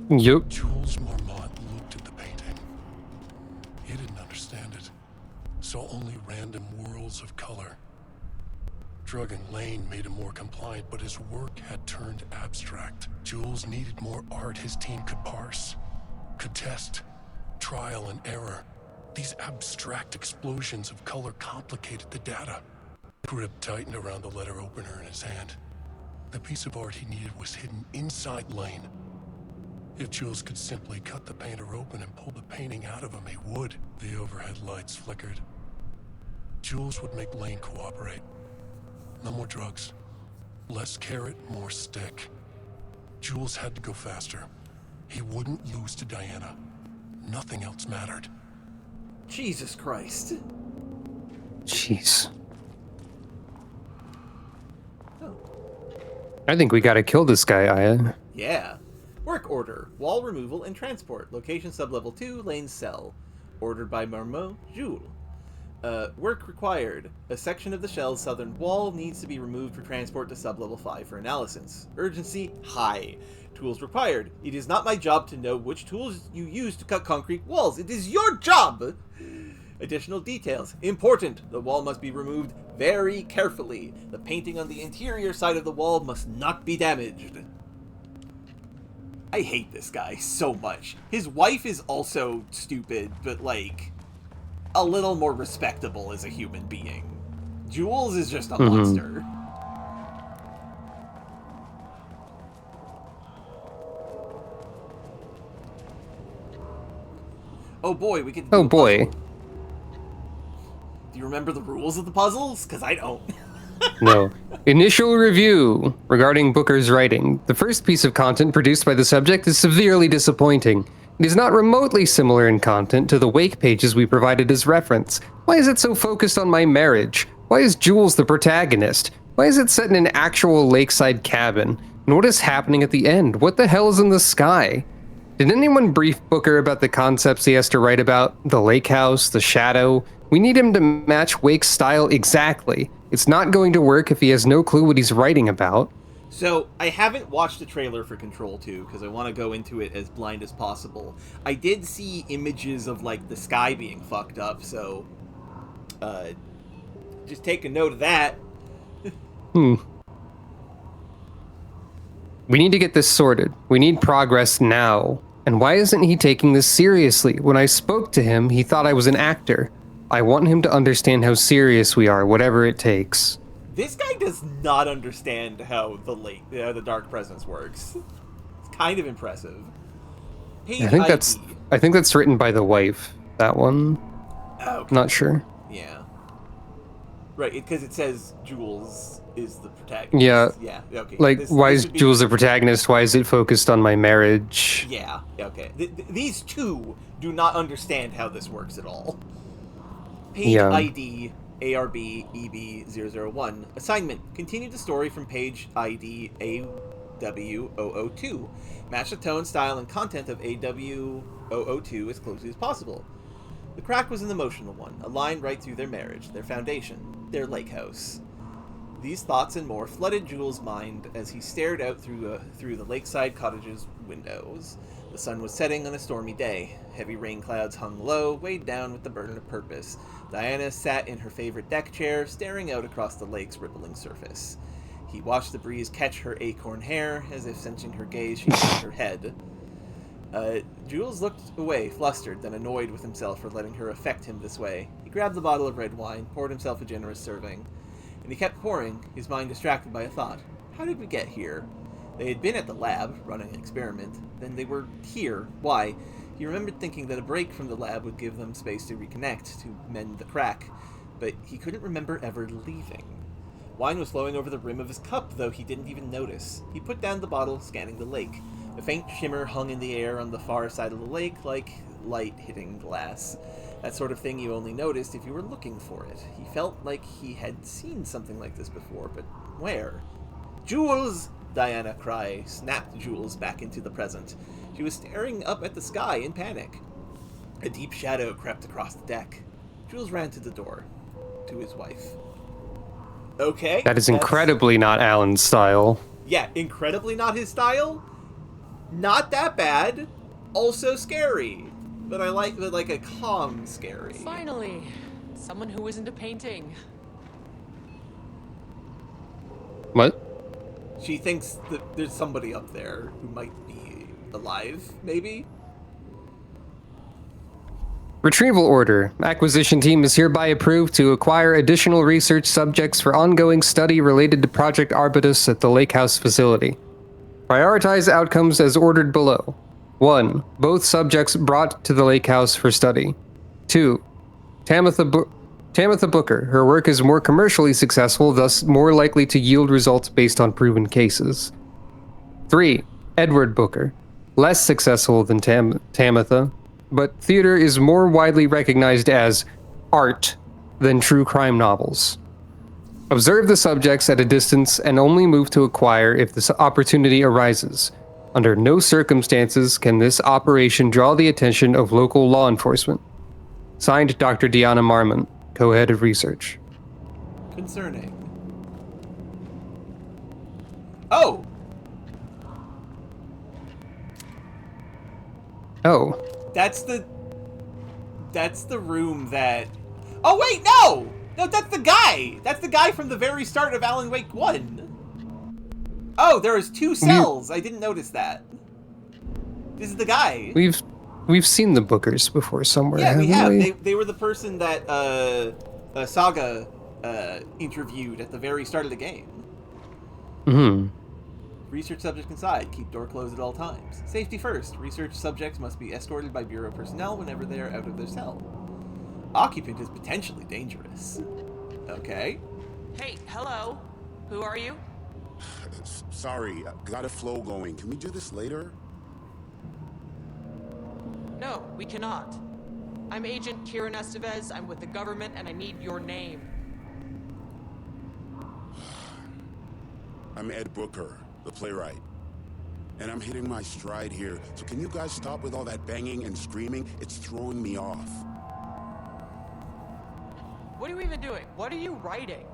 Yup. Jules Marmont looked at the painting. He didn't understand it. Saw only random whirls of color. Drugging Lane made him more compliant, but his work had turned abstract. Jules needed more art his team could parse, could test. Trial and error. These abstract explosions of color complicated the data. Grip tightened around the letter opener in his hand. The piece of art he needed was hidden inside Lane. If Jules could simply cut the painter open and pull the painting out of him, he would. The overhead lights flickered. Jules would make Lane cooperate. No more drugs. Less carrot, more stick. Jules had to go faster. He wouldn't lose to Diana. Nothing else mattered. Jesus Christ. Jeez. I think we gotta kill this guy, Aya. Yeah. Work order. Wall removal and transport. Location sublevel 2, lane cell. Ordered by Marmont, Jules. Work required. A section of the shell's southern wall needs to be removed for transport to sublevel 5 for analysis. Urgency, high. Tools required. It is not my job to know which tools you use to cut concrete walls. It is your job! Additional details. Important. The wall must be removed very carefully. The painting on the interior side of the wall must not be damaged. I hate this guy so much. His wife is also stupid, but like, a little more respectable as a human being. Jules is just a monster. Oh boy, we can do a puzzle. Do you remember the rules of the puzzles? Because I don't. No. Initial review regarding Booker's writing. The first piece of content produced by the subject is severely disappointing. It is not remotely similar in content to the wake pages we provided as reference. Why is it so focused on my marriage? Why is Jules the protagonist? Why is it set in an actual lakeside cabin? And what is happening at the end? What the hell is in the sky? Did anyone brief Booker about the concepts he has to write about? The lake house, the shadow? We need him to match Wake's style exactly. It's not going to work if he has no clue what he's writing about. So, I haven't watched the trailer for Control 2, because I want to go into it as blind as possible. I did see images of, like, the sky being fucked up, so... just take a note of that. We need to get this sorted. We need progress now. And why isn't he taking this seriously? When I spoke to him, he thought I was an actor. I want him to understand how serious we are, whatever it takes. This guy does not understand how the Dark Presence works. It's kind of impressive. Page I think that's written by the wife. That one. Okay. Not sure. Yeah. Right, because it says Jules is the protagonist. Yeah. Yeah. Okay. Like, why is Jules the protagonist? Why is it focused on my marriage? Yeah. Okay. These two do not understand how this works at all. Page ID ARB EB001. Assignment. Continue the story from page ID AW002. Match the tone, style, and content of AW002 as closely as possible. The crack was an emotional one, a line right through their marriage, their foundation, their lake house. These thoughts and more flooded Jules' mind as he stared out through the lakeside cottage's windows. The sun was setting on a stormy day. Heavy rain clouds hung low, weighed down with the burden of purpose. Diana sat in her favorite deck chair, staring out across the lake's rippling surface. He watched the breeze catch her acorn hair, as if sensing her gaze, she turned her head. Jules looked away, flustered, then annoyed with himself for letting her affect him this way. He grabbed the bottle of red wine, poured himself a generous serving. And he kept pouring, his mind distracted by a thought. How did we get here? They had been at the lab, running an experiment. Then they were here. Why? He remembered thinking that a break from the lab would give them space to reconnect, to mend the crack. But he couldn't remember ever leaving. Wine was flowing over the rim of his cup, though he didn't even notice. He put down the bottle, scanning the lake. A faint shimmer hung in the air on the far side of the lake, like light hitting glass. That sort of thing you only noticed if you were looking for it. He felt like he had seen something like this before, but where? Jules! Diana cried, snapped Jules back into the present. She was staring up at the sky in panic. A deep shadow crept across the deck. Jules ran to the door, to his wife. Okay. That is incredibly not Alan's style. Yeah, incredibly not his style. Not that bad. Also scary. But I like a calm scary. Finally, someone who isn't a painting. What? She thinks that there's somebody up there who might be alive, maybe? Retrieval order. Acquisition team is hereby approved to acquire additional research subjects for ongoing study related to Project Arbutus at the Lake House facility. Prioritize outcomes as ordered below. 1. Both subjects brought to the lake house for study. 2. Tamitha Booker. Her work is more commercially successful, thus more likely to yield results based on proven cases. 3. Edward Booker. Less successful than Tamitha, but theater is more widely recognized as art than true crime novels. Observe the subjects at a distance and only move to acquire if this opportunity arises. Under no circumstances can this operation draw the attention of local law enforcement. Signed, Dr. Deanna Marmont, co-head of research. Concerning. Oh! Oh. That's the room that... Oh, wait, no! No, that's the guy! That's the guy from the very start of Alan Wake 1. Oh, there is 2 cells. I didn't notice that. This is the guy. We've seen the Bookers before somewhere. Yeah, we haven't have. They were the person that Saga interviewed at the very start of the game. Mm-hmm. Research subject inside. Keep door closed at all times. Safety first. Research subjects must be escorted by Bureau personnel whenever they are out of their cell. Occupant is potentially dangerous. Okay. Hey, hello. Who are you? Sorry, got a flow going. Can we do this later? No, we cannot. I'm Agent Kieran Estevez. I'm with the government, and I need your name. I'm Ed Booker, the playwright. And I'm hitting my stride here, so can you guys stop with all that banging and screaming? It's throwing me off. What are you even doing? What are you writing?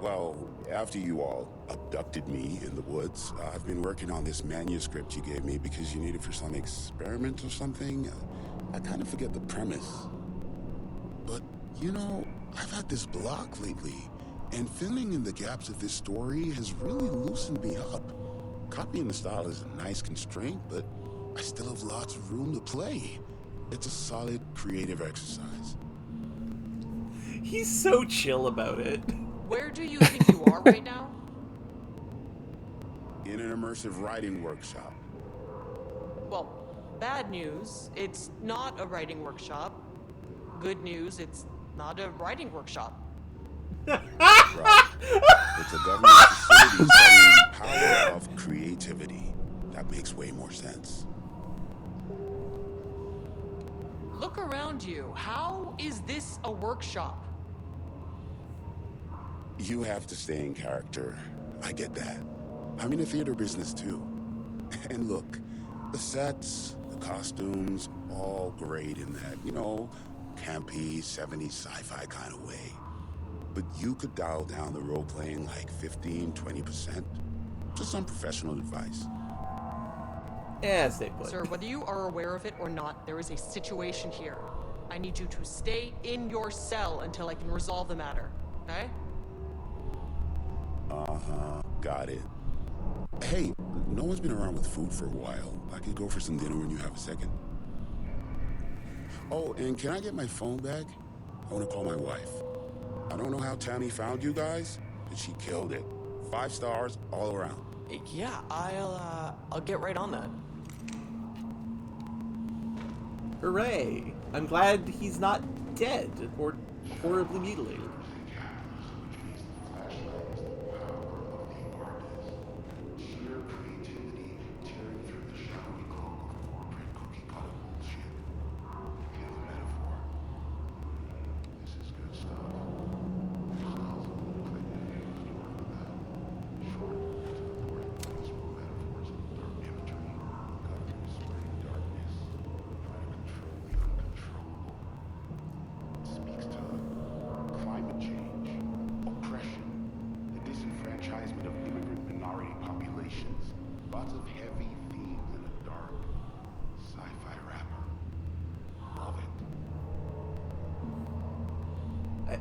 Well, after you all abducted me in the woods, I've been working on this manuscript you gave me because you need it for some experiment or something. I kind of forget the premise. But, you know, I've had this block lately, and filling in the gaps of this story has really loosened me up. Copying the style is a nice constraint, but I still have lots of room to play. It's a solid creative exercise. He's so chill about it. Where do you think you are right now? In an immersive writing workshop. Well, bad news, it's not a writing workshop. Good news, it's not a writing workshop. Right. It's a government facility studying the power of creativity. That makes way more sense. Look around you. How is this a workshop? You have to stay in character. I get that. I'm in the theater business too. And look, the sets, the costumes, all great in that, campy, 70s sci-fi kind of way. But you could dial down the role-playing like 15-20%. Just some professional advice. As they put. Sir, whether you are aware of it or not, there is a situation here. I need you to stay in your cell until I can resolve the matter, okay? Uh-huh, got it. Hey, no one's been around with food for a while. I could go for some dinner when you have a second. Oh, and can I get my phone back? I want to call my wife. I don't know how Tammy found you guys, but she killed it. 5 stars all around. Yeah, I'll get right on that. Hooray! I'm glad he's not dead or horribly mutilated.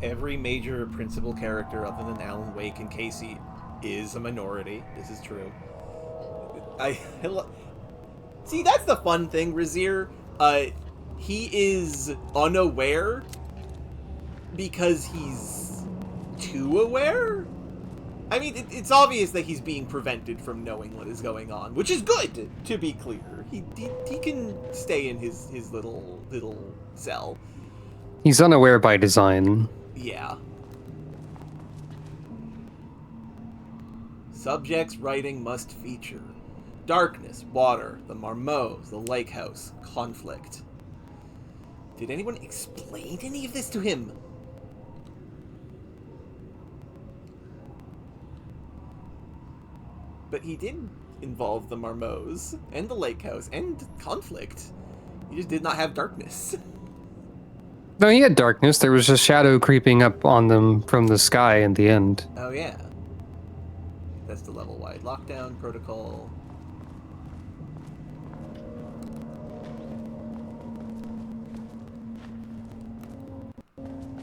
Every major principal character other than Alan Wake and Casey is a minority. This is true. See, that's the fun thing, Razier. He is unaware because he's too aware? I mean, it's obvious that he's being prevented from knowing what is going on, which is good, to be clear. He can stay in his little cell. He's unaware by design. Yeah. Subjects writing must feature darkness, water, the Marmots, the lake house, conflict. Did anyone explain any of this to him? But he did involve the Marmots and the lake house and conflict. He just did not have darkness. No, he had darkness. There was a shadow creeping up on them from the sky in the end. Oh, yeah. That's the level-wide lockdown protocol.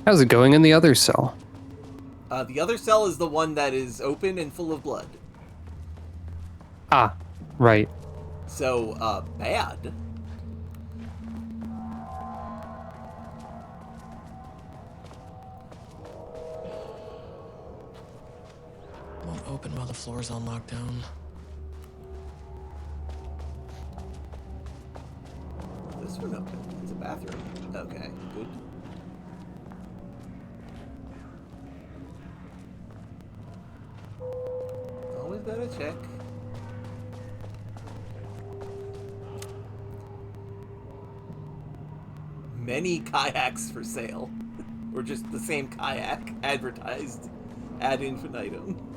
How's it going in the other cell? The other cell is the one that is open and full of blood. Ah, right. So, bad. Won't open while the floor's on lockdown. This one open. It's a bathroom. Okay, good. Always gotta check. Many kayaks for sale. Or just the same kayak advertised ad infinitum.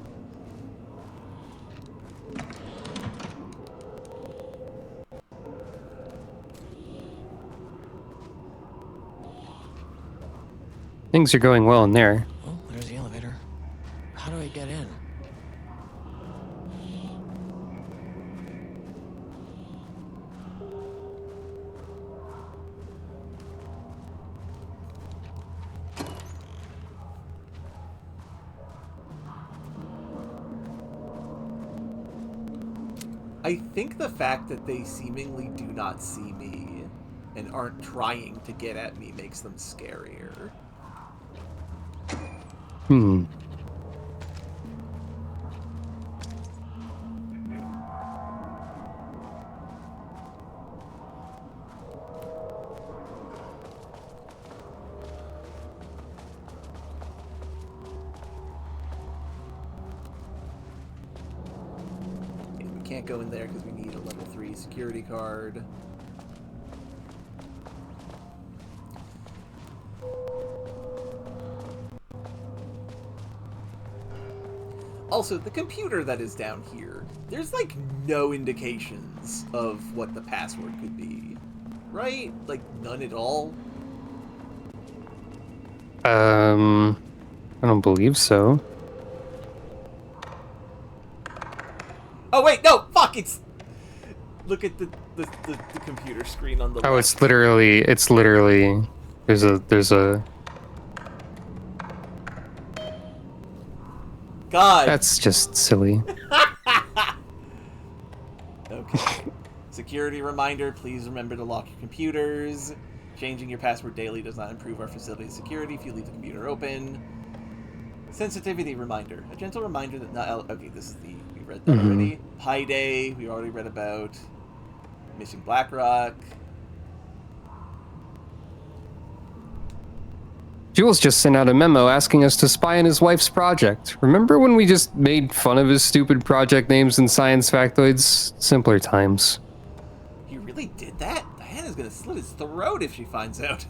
Things are going well in there. Oh, there's the elevator. How do I get in? I think the fact that they seemingly do not see me and aren't trying to get at me makes them scarier. Can't go in there because we need a level 3 security card. Also, the computer that is down here, there's like no indications of what the password could be. Right? Like, none at all? I don't believe so. Oh, wait, no! Fuck! It's... Look at the computer screen on the Oh, left. it's literally, there's a... God! That's just silly. Okay. Security reminder, please remember to lock your computers. Changing your password daily does not improve our facility's security if you leave the computer open. Sensitivity reminder, a gentle reminder that not... Okay, this is the... We read that already. Pi Day, we already read about. Missing Blackrock. Jules just sent out a memo asking us to spy on his wife's project. Remember when we just made fun of his stupid project names in science factoids? Simpler times. You really did that? Diana's gonna slit his throat if she finds out.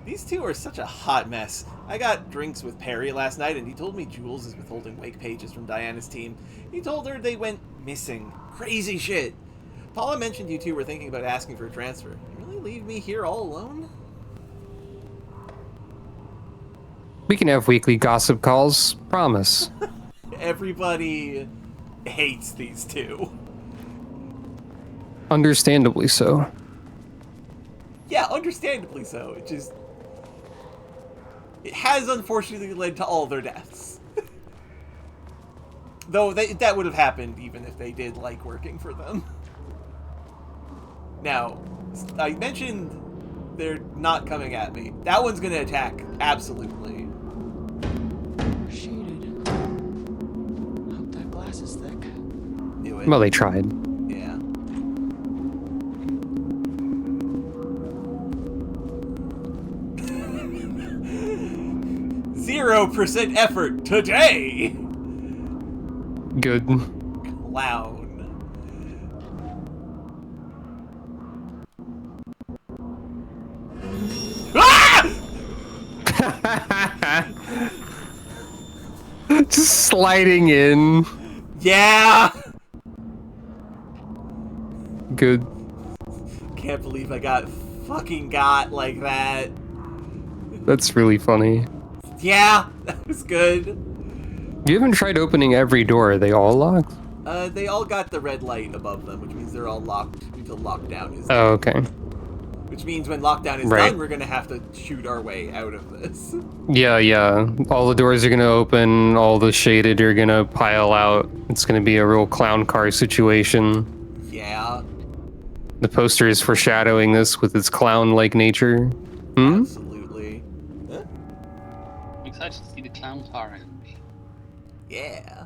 These two are such a hot mess. I got drinks with Perry last night and he told me Jules is withholding wake pages from Diana's team. He told her they went missing. Crazy shit. Paula mentioned you two were thinking about asking for a transfer. You really leave me here all alone? We can have weekly gossip calls. Promise. Everybody hates these two. Understandably so. Yeah, understandably so. It has unfortunately led to all their deaths. Though that would have happened even if they did like working for them. Now, I mentioned they're not coming at me. That one's gonna attack, absolutely. Shaded. Hope that glass is thick. Knew it. Well, they tried. Yeah. %0 effort today! Good. Clown. Just sliding in. Yeah! Good. Can't believe I got fucking got like that. That's really funny. Yeah, that was good. You haven't tried opening every door. Are they all locked? They all got the red light above them, which means they're all locked until lockdown is done. Oh, okay. Which means when lockdown is Right. done, we're gonna have to shoot our way out of this. Yeah. All the doors are gonna open. All the shaded are gonna pile out. It's gonna be a real clown car situation. Yeah. The poster is foreshadowing this with its clown-like nature. Absolutely. Huh? I'm excited to see the clown car enemy. Yeah.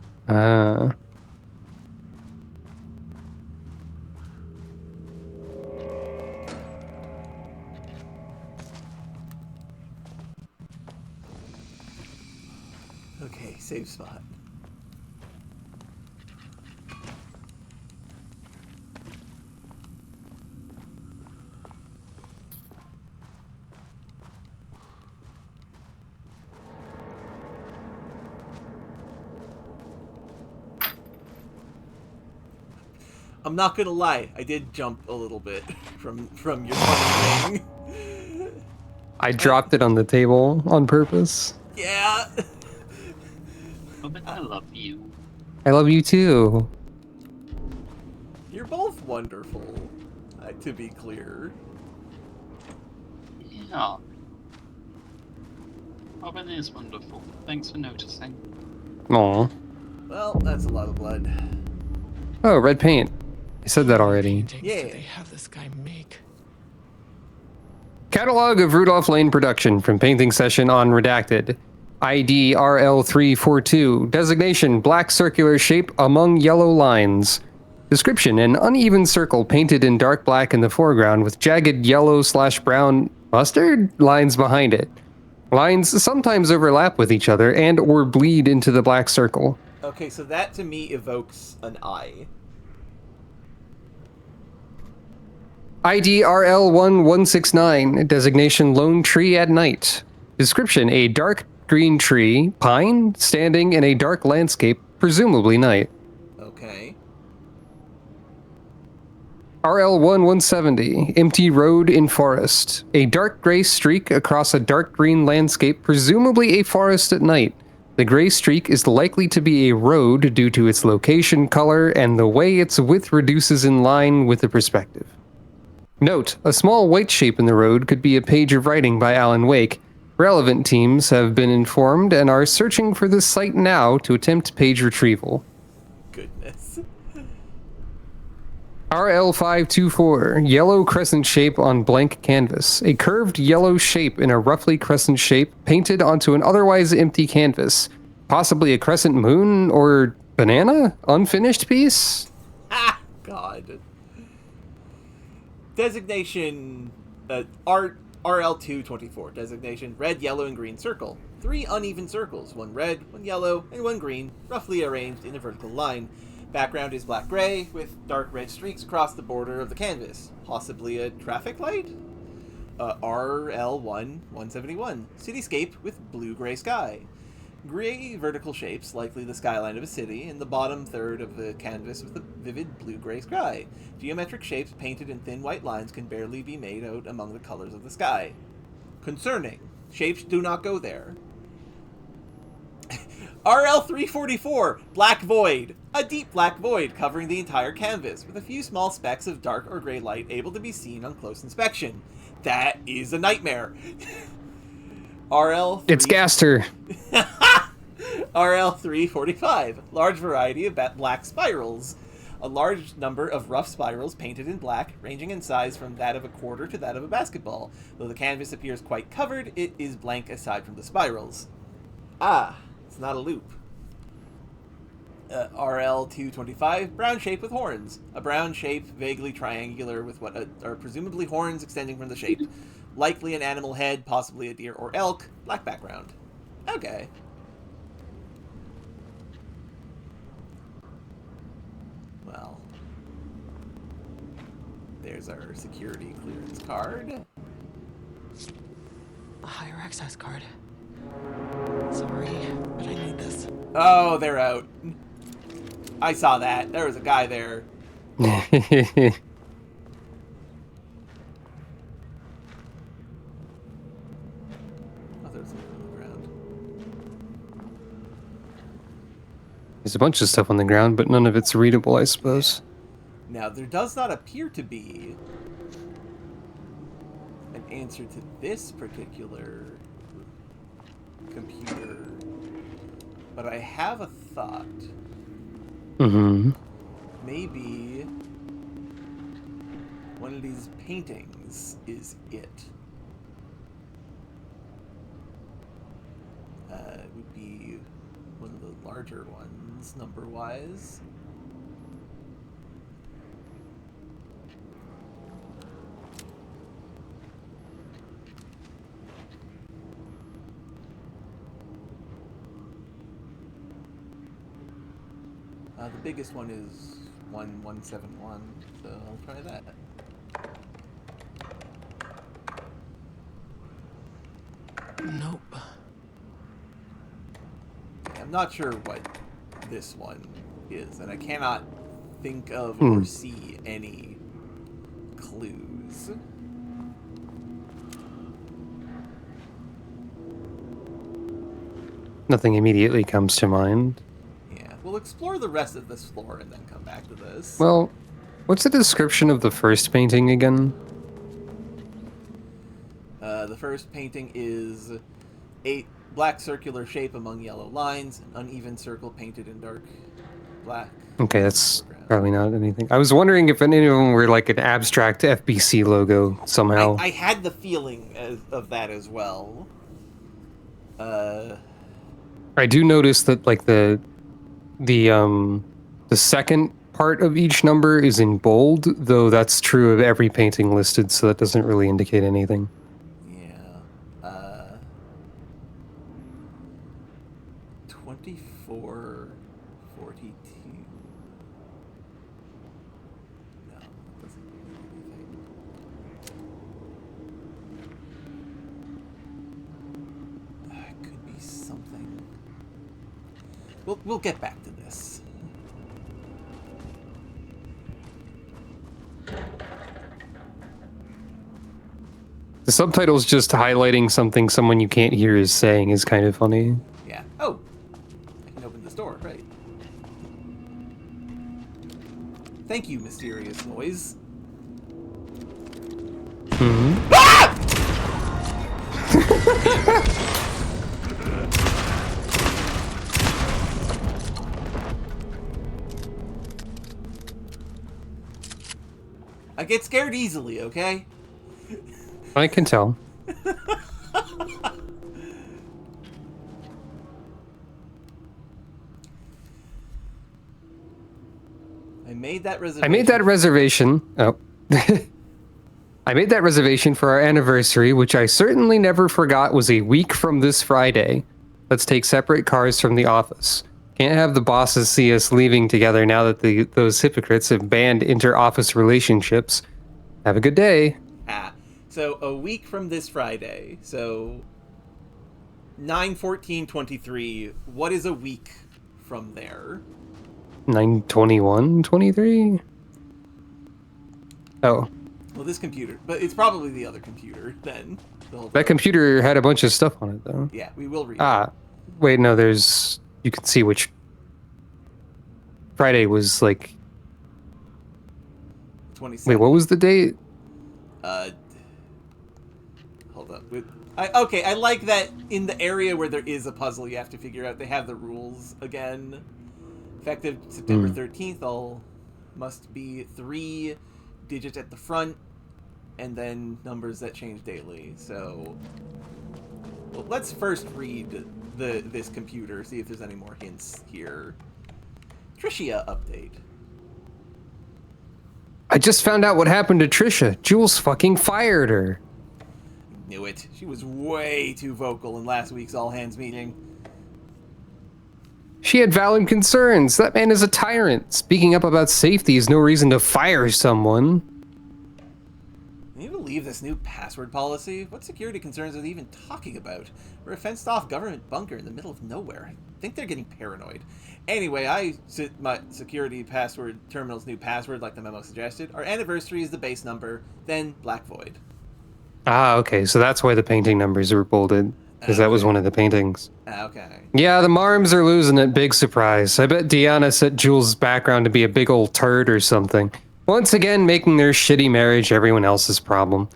Okay, save spot. I'm not gonna lie, I did jump a little bit from your funny thing. I dropped it on the table on purpose. Yeah. Oh, but I love you. I love you too. You're both wonderful, to be clear. Yeah. Robin is wonderful. Thanks for noticing. Aw. Well, that's a lot of blood. Oh, red paint. I said that already. Yeah. Do they have this guy make? Catalog of Rudolph Lane production from painting session on Redacted. ID RL342. Designation black circular shape among yellow lines. Description an uneven circle painted in dark black in the foreground with jagged yellow/brown mustard lines behind it. Lines sometimes overlap with each other and or bleed into the black circle. Okay, so that to me evokes an eye. ID RL1169. Designation lone tree at night. Description a dark green tree, pine, standing in a dark landscape presumably night. Okay. RL-1170, empty road in forest. A dark gray streak across a dark green landscape, presumably a forest at night. The gray streak is likely to be a road due to its location, color, and the way its width reduces in line with the perspective. Note, a small white shape in the road could be a page of writing by Alan Wake. Relevant teams have been informed and are searching for this site now to attempt page retrieval. Goodness. RL524, yellow crescent shape on blank canvas. A curved yellow shape in a roughly crescent shape painted onto an otherwise empty canvas. Possibly a crescent moon or banana? Unfinished piece? Ah, God. Designation RL224. Designation red, yellow, and green circle. 3 uneven circles, 1 red, 1 yellow, and 1 green, roughly arranged in a vertical line. Background is black-gray, with dark red streaks across the border of the canvas. Possibly a traffic light? RL1-171. Cityscape with blue-gray sky. Gray vertical shapes, likely the skyline of a city, in the bottom third of the canvas with a vivid blue-gray sky. Geometric shapes painted in thin white lines can barely be made out among the colors of the sky. Concerning. Shapes do not go there. RL344, black void. A deep black void covering the entire canvas, with a few small specks of dark or gray light able to be seen on close inspection. That is a nightmare. It's Gaster. RL345, large variety of black spirals. A large number of rough spirals painted in black, ranging in size from that of a quarter to that of a basketball. Though the canvas appears quite covered, it is blank aside from the spirals. Ah, it's not a loop. RL225, brown shape with horns. A brown shape, vaguely triangular, with what are presumably horns extending from the shape. Likely an animal head, possibly a deer or elk. Black background. Okay. Well, there's our security clearance card. A higher access card. Sorry, but I need this. Oh, they're out. I saw that. There was a guy there. Oh, there's something on the ground. There's a bunch of stuff on the ground, but none of it's readable, I suppose. Now, there does not appear to be an answer to this particular computer, but I have a thought. Mm-hmm. Maybe one of these paintings is it. It would be one of the larger ones, number-wise. The biggest one is 1171, so I'll try that. Nope. I'm not sure what this one is, and I cannot think of or see any clues. Nothing immediately comes to mind. We'll explore the rest of this floor and then come back to this. Well, what's the description of the first painting again? The first painting is a black circular shape among yellow lines, an uneven circle painted in dark black. Okay, that's probably not anything. I was wondering if any of them were like an abstract FBC logo somehow. I had the feeling of that as well. I do notice that like the second part of each number is in bold, though that's true of every painting listed, so that doesn't really indicate anything. Yeah. 2442. No, that doesn't mean anything. It could be something. We'll get back to this. The subtitles just highlighting something someone you can't hear is saying is kind of funny. Yeah. Oh, I can open this door, right? Thank you, mysterious noise. Mm-hmm. Ah! I get scared easily, okay? I can tell. I made that reservation. I made that reservation. Oh. I made that reservation for our anniversary, which I certainly never forgot was a week from this Friday. Let's take separate cars from the office. Can't have the bosses see us leaving together now that those hypocrites have banned inter-office relationships. Have a good day. So a week from this Friday. So 9/14/23. What is a week from there? 9/21/23? Oh. Well, this computer, but it's probably the other computer then. That computer had a bunch of stuff on it, though. Yeah, we will read. Wait, no, there's... You can see which... Friday was, like... 27. Wait, what was the date? Hold up. Okay, I like that in the area where there is a puzzle you have to figure out, they have the rules again. Effective September 13th, all must be 3 digits at the front, and then numbers that change daily. So, well, let's first read this computer, see if there's any more hints here. Tricia update. I just found out what happened to Trisha. Jules fucking fired her. Knew it. She was way too vocal in last week's all-hands meeting. She had valid concerns. That man is a tyrant. Speaking up about safety is no reason to fire someone. Can you believe this new password policy? What security concerns are they even talking about? We're a fenced-off government bunker in the middle of nowhere. I think they're getting paranoid. Anyway, I set my security password terminal's new password like the memo suggested. Our anniversary is the base number, then Black Void. Ah, okay, so that's why the painting numbers were bolded. Because that was one of the paintings. Okay. Yeah, the Marms are losing it. Big surprise. I bet Deanna set Jules' background to be a big old turd or something. Once again, making their shitty marriage everyone else's problem.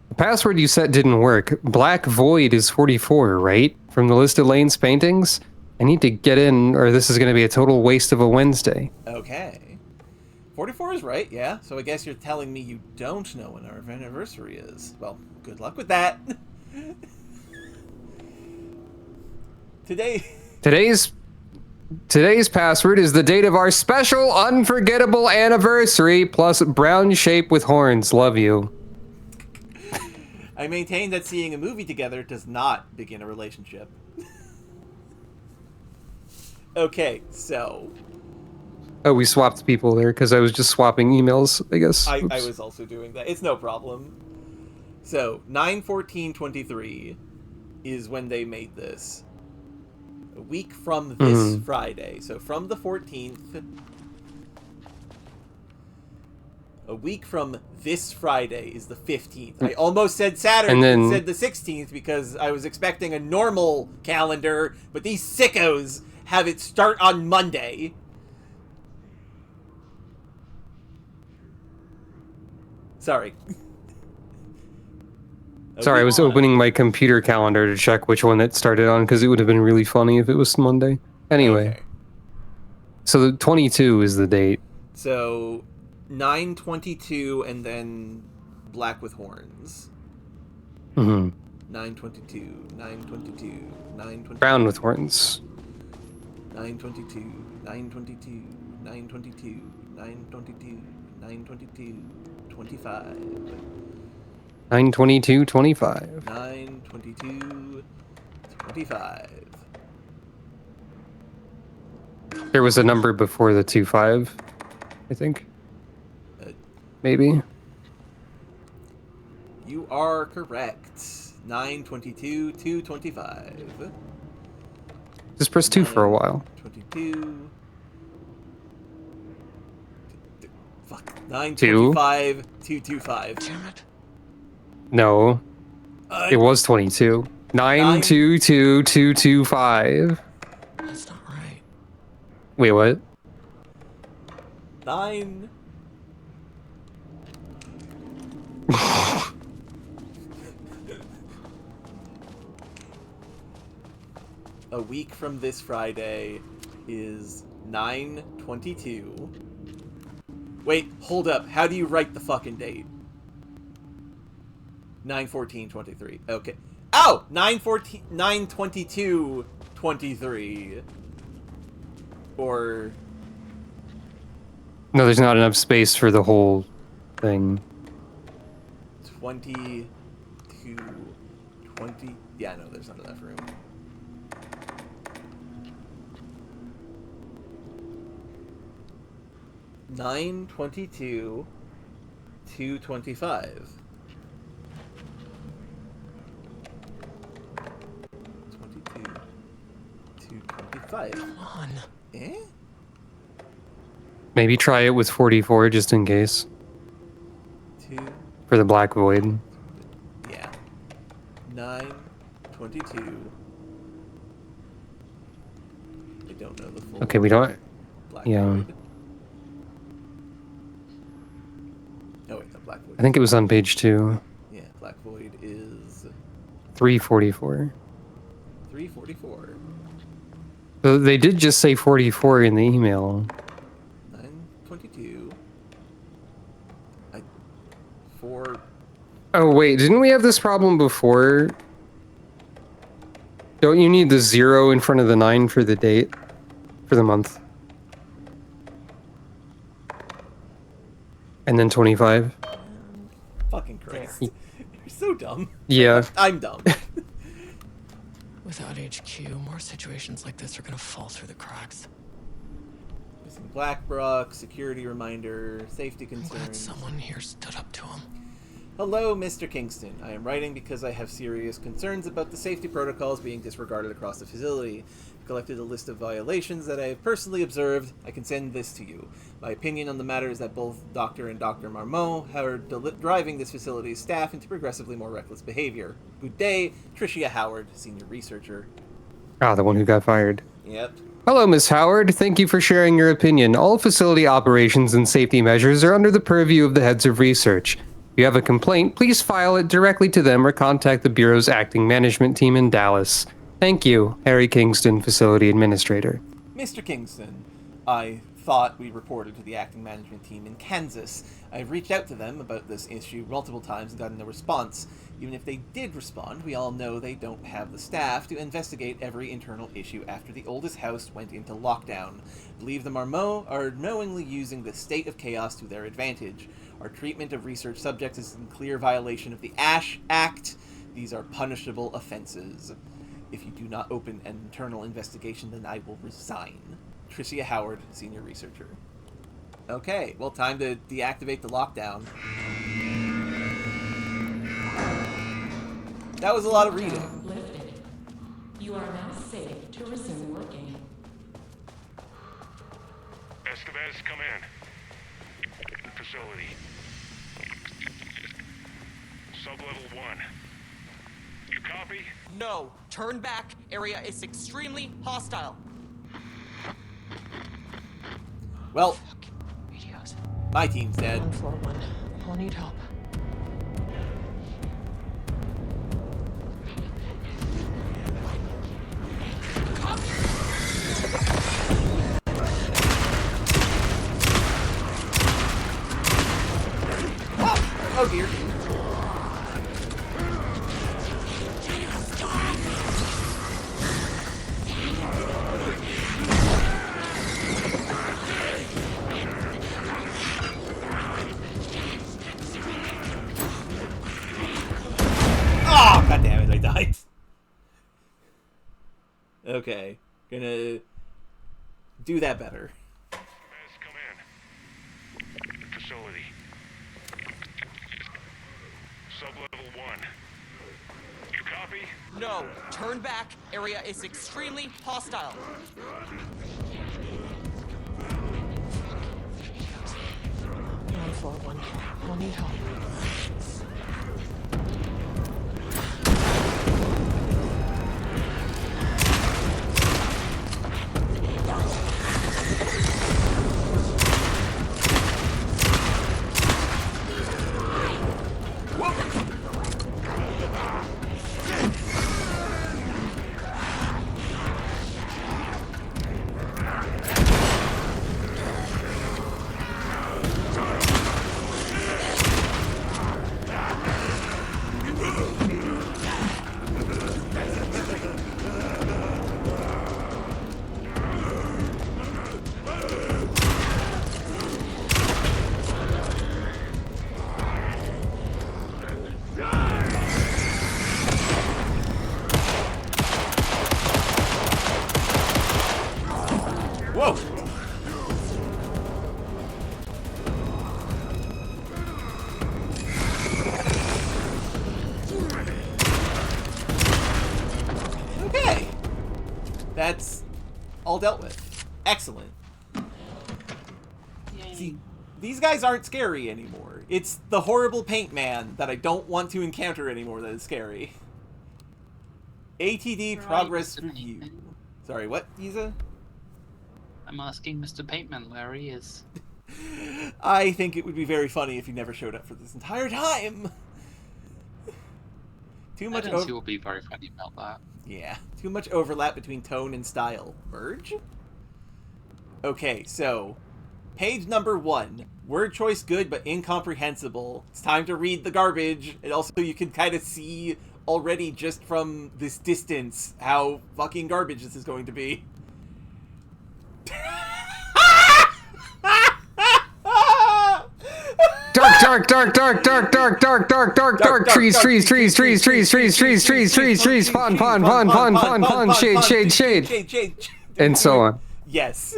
The password you set didn't work. Black Void is 44, right? From the list of Lane's paintings? I need to get in, or this is going to be a total waste of a Wednesday. Okay. 44 is right, yeah. So I guess you're telling me you don't know when our anniversary is. Well, good luck with that. Today's password is the date of our special unforgettable anniversary plus brown shape with horns. Love you. I maintain that seeing a movie together does not begin a relationship. Okay, so... Oh, we swapped people there because I was just swapping emails, I guess. I was also doing that. It's no problem. So, 9/14/23 is when they made this. A week from this Friday. So from the 14th. A week from this Friday is the 15th. I almost said Saturday and then said the 16th because I was expecting a normal calendar, but these sickos have it start on Monday. Sorry. Sorry, I was opening my computer calendar to check which one it started on, because it would have been really funny if it was Monday. Anyway. Okay. So the 22 is the date. So 9/22 and then Black with Horns. 9/22, 9/22, 9/22. Brown with Horns. 9/22, 9/22, 9/22, 9/22, 9/22, 25. 9/22/25. 9/22/25. There was a number before the 25, I think. Maybe. You are correct. 9/22/25. Just press 2 for a while. 22. Fuck. 2. 925 225. Damn it. No. It was 22. 922225. That's not right. Wait, what? 9. A week from this Friday is 9/22. Wait, hold up. How do you write the fucking date? 9/14/23. Okay. Oh! 9/22/23. Or No, there's not enough space for the whole thing. 22 20. Yeah, no, there's not enough room. Nine 22 225. 22 225. Come on. Eh? Maybe try it with 44 just in case. 2. For the Black Void. Yeah. 9/22. I don't know the full. Okay, we don't. Black Yeah. Void. Oh wait, the Black Void. I think it was on page 2. Yeah, Black Void is 344. 344. So they did just say 44 in the email. 9/22. 4. Oh wait, didn't we have this problem before? Don't you need the 0 in front of the 9 for the date? For the month? And then 25? Fucking Christ. You're so dumb. Yeah. I'm dumb. Without HQ, more situations like this are gonna fall through the cracks. Missing Blackbrook, security reminder, safety I'm glad concerns. someone here stood up to him. Hello, Mr. Kingston. I am writing because I have serious concerns about the safety protocols being disregarded across the facility. I've collected a list of violations that I have personally observed. I can send this to you. My opinion on the matter is that both Dr. and Dr. Marmont are driving this facility's staff into progressively more reckless behavior. Good day, Tricia Howard, senior researcher. Ah, the one who got fired. Yep. Hello, Miss Howard. Thank you for sharing your opinion. All facility operations and safety measures are under the purview of the heads of research. If you have a complaint, please file it directly to them or contact the Bureau's acting management team in Dallas. Thank you, Harry Kingston, Facility Administrator. Mr. Kingston, I thought we reported to the acting management team in Kansas. I've reached out to them about this issue multiple times and gotten no response. Even if they did respond, we all know they don't have the staff to investigate every internal issue after the oldest house went into lockdown. I believe the Marmont are knowingly using the state of chaos to their advantage. Our treatment of research subjects is in clear violation of the ASH Act. These are punishable offenses. If you do not open an internal investigation, then I will resign. Tricia Howard, senior researcher. Okay, well, time to deactivate the lockdown. That was a lot of reading. Lifted. You are now safe to resume working. Escovez, come in. Facility. Sublevel 1. You copy? No, turn back. Area is extremely hostile. Well, Radios. my team's dead. On floor 1. I'll need help. Oh dear. Oh, god damn it, I died. Okay, gonna do that better. Escovez, come in. Facility. Sublevel 1. You Copy. No, turn back. Area is extremely hostile. You're on floor 1. We'll need help. Whoa! Okay. That's all dealt with. Excellent. See, these guys aren't scary anymore. It's the horrible paint man that I don't want to encounter anymore that is scary. ATD progress review. Sorry, what, Isa? I'm asking Mr. Paintman where he is. I think it would be very funny if he never showed up for this entire time. Too much I don't see will be very funny about that. Yeah, too much overlap between tone and style. Merge? Okay, so page number 1. Word choice good but incomprehensible. It's time to read the garbage. And also you can kind of see already just from this distance how fucking garbage this is going to be. Dark, trees, pond, shade, and so on. Yes.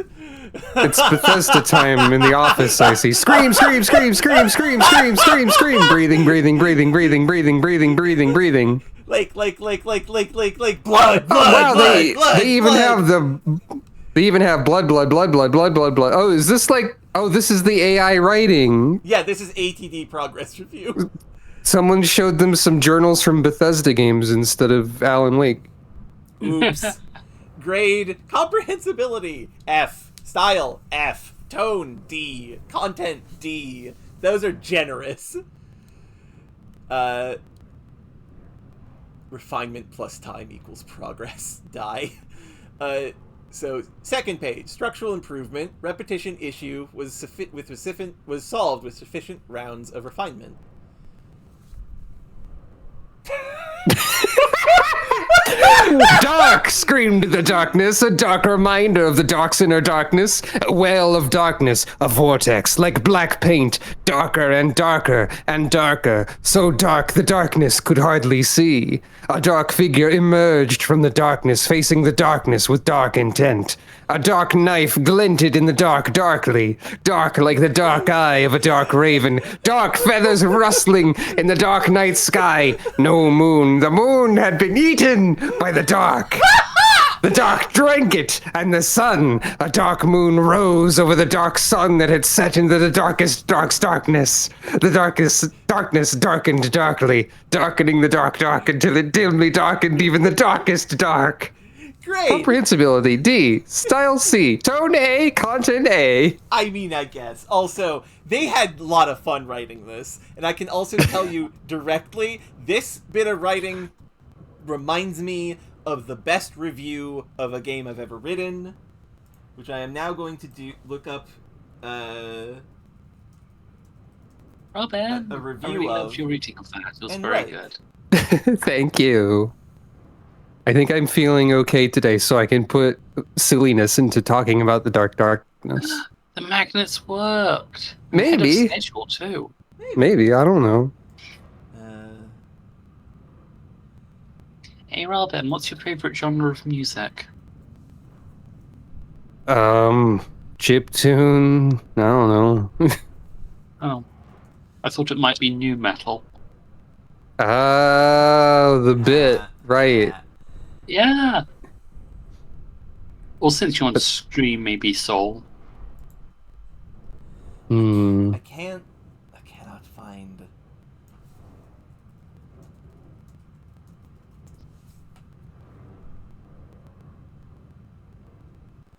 It's Bethesda time in the office, I see. Scream, breathing. Like, blood, They even have blood. Oh, is this like... Oh, this is the AI writing. Yeah, this is ATD progress review. Someone showed them some journals from Bethesda games instead of Alan Wake. Oops. Grade, comprehensibility, F. Style, F. Tone, D. Content, D. Those are generous. Refinement plus time equals progress. Die. So, second page, structural improvement, repetition issue was solved with sufficient rounds of refinement. Dark! Screamed the darkness, a dark reminder of the dark's inner darkness, a well of darkness, a vortex, like black paint, darker and darker and darker, so dark the darkness could hardly see. A dark figure emerged from the darkness, facing the darkness with dark intent. A dark knife glinted in the dark darkly, dark like the dark eye of a dark raven, dark feathers rustling in the dark night sky. No moon, the moon had been eaten by the dark. The dark drank it, and the sun, a dark moon rose over the dark sun that had set into the darkest darkness. The darkest darkness darkened darkly, darkening the dark until it dimly darkened even the darkest dark. Great. Comprehensibility, D. Style, C. Tone, A. Content, A. I mean, I guess. Also, they had a lot of fun writing this, and I can also tell you directly, this bit of writing reminds me of the best review of a game I've ever written, which I am now going to look up Robin, a review I really of. loved your reading of that. It was and very right. good. Thank you. I think I'm feeling okay today, so I can put silliness into talking about the darkness. The magnets worked. Maybe. Ahead of schedule too. Maybe, I don't know. Hey Robin, what's your favorite genre of music? Chiptune. I don't know. Oh, I thought it might be new metal. Oh, the bit. Right. Yeah. Well, since you want to scream, maybe Soul. Hmm. I cannot find.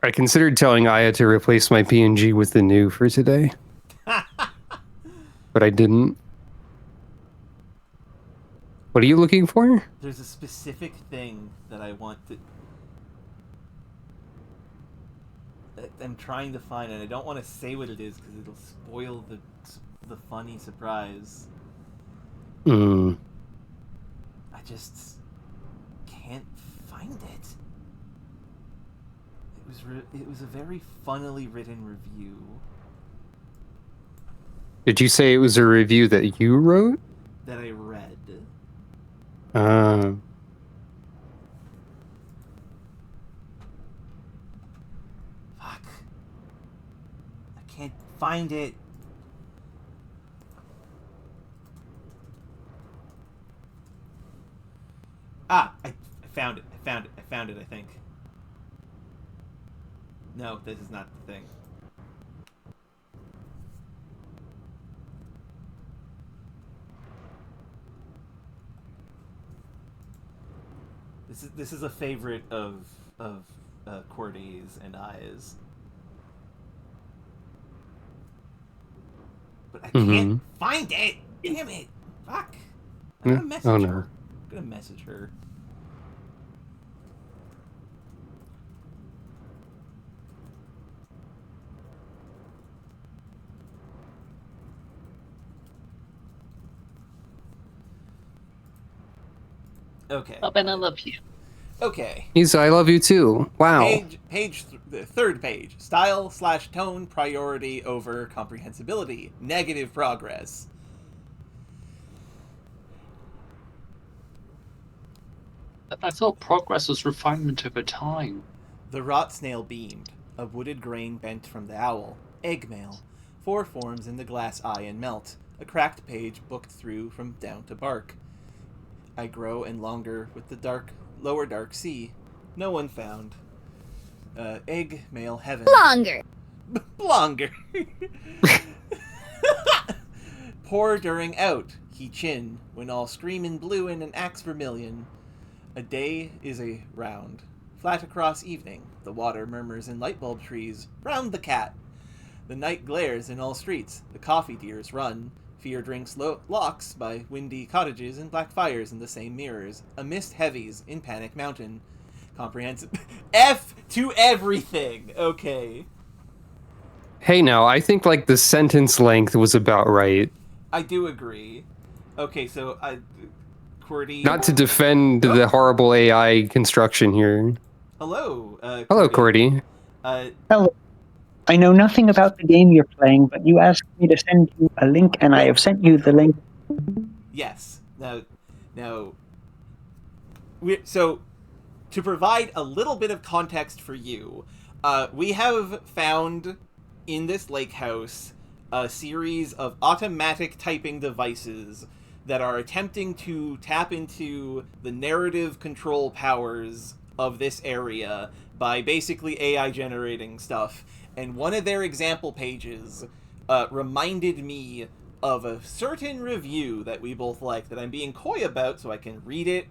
I considered telling Aya to replace my PNG with the new for today. But I didn't. What are you looking for? There's a specific thing that I want to. That I'm trying to find, and I don't want to say what it is because it'll spoil the funny surprise. Hmm. I just can't find it. It was a very funnily written review. Did you say it was a review that you wrote? That I read. Fuck. I can't find it. Ah, I found it. I found it, I think. No, this is not the thing. This is a favorite of Cordy's and I's. But I can't find it. Damn it! Fuck. I'm gonna message her. I'm gonna message her. Okay. Oh, Ben, I love you. Okay. He's I love you too. Wow. The third page. Style/tone priority over comprehensibility. Negative progress. I thought progress was refinement over time. The rot snail beamed. A wooded grain bent from the owl. Eggmail. 4 forms in the glass eye and melt. A cracked page booked through from down to bark. I grow and longer with the lower dark sea. No one found. Egg male heaven. Longer. Longer. Pour during out. He chin. When all screamin' blue in an axe vermilion. A day is a round. Flat across evening. The water murmurs in light bulb trees. Round the cat. The night glares in all streets. The coffee deers run. Fear drinks locks by windy cottages and black fires in the same mirrors. A mist heavies in Panic Mountain. Comprehensive. F to everything. Okay. Hey, now I think like the sentence length was about right. I do agree. Okay, so Cordy. Not to defend the horrible AI construction here. Hello. Hello, Cordy. Hello. I know nothing about the game you're playing, but you asked me to send you a link, and I have sent you the link. Yes. Now, so to provide a little bit of context for you, we have found in this lake house a series of automatic typing devices that are attempting to tap into the narrative control powers of this area by basically AI generating stuff. And one of their example pages reminded me of a certain review that we both like that I'm being coy about, so I can read it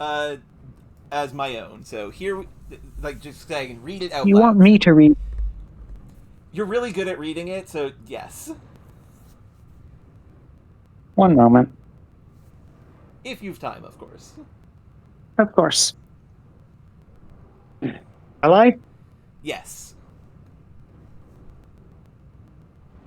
as my own. So here, just so I can read it out loud. You want me to read? You're really good at reading it, so yes. One moment. If you've time, of course. Of course. Shall I? Yes.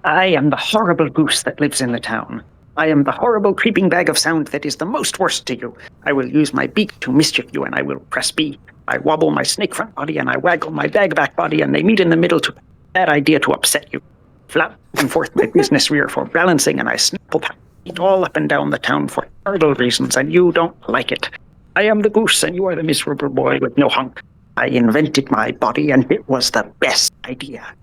I am the horrible goose that lives in the town. I am the horrible creeping bag of sound that is the most worst to you. I will use my beak to mischief you, and I will press B. I wobble my snake front body, and I waggle my bag back body, and they meet in the middle to bad idea to upset you. Flap and forth my business rear for balancing, and I snapple it all up and down the town for terrible reasons, and you don't like it. I am the goose, and you are the miserable boy with no hunk. I invented my body, and it was the best idea.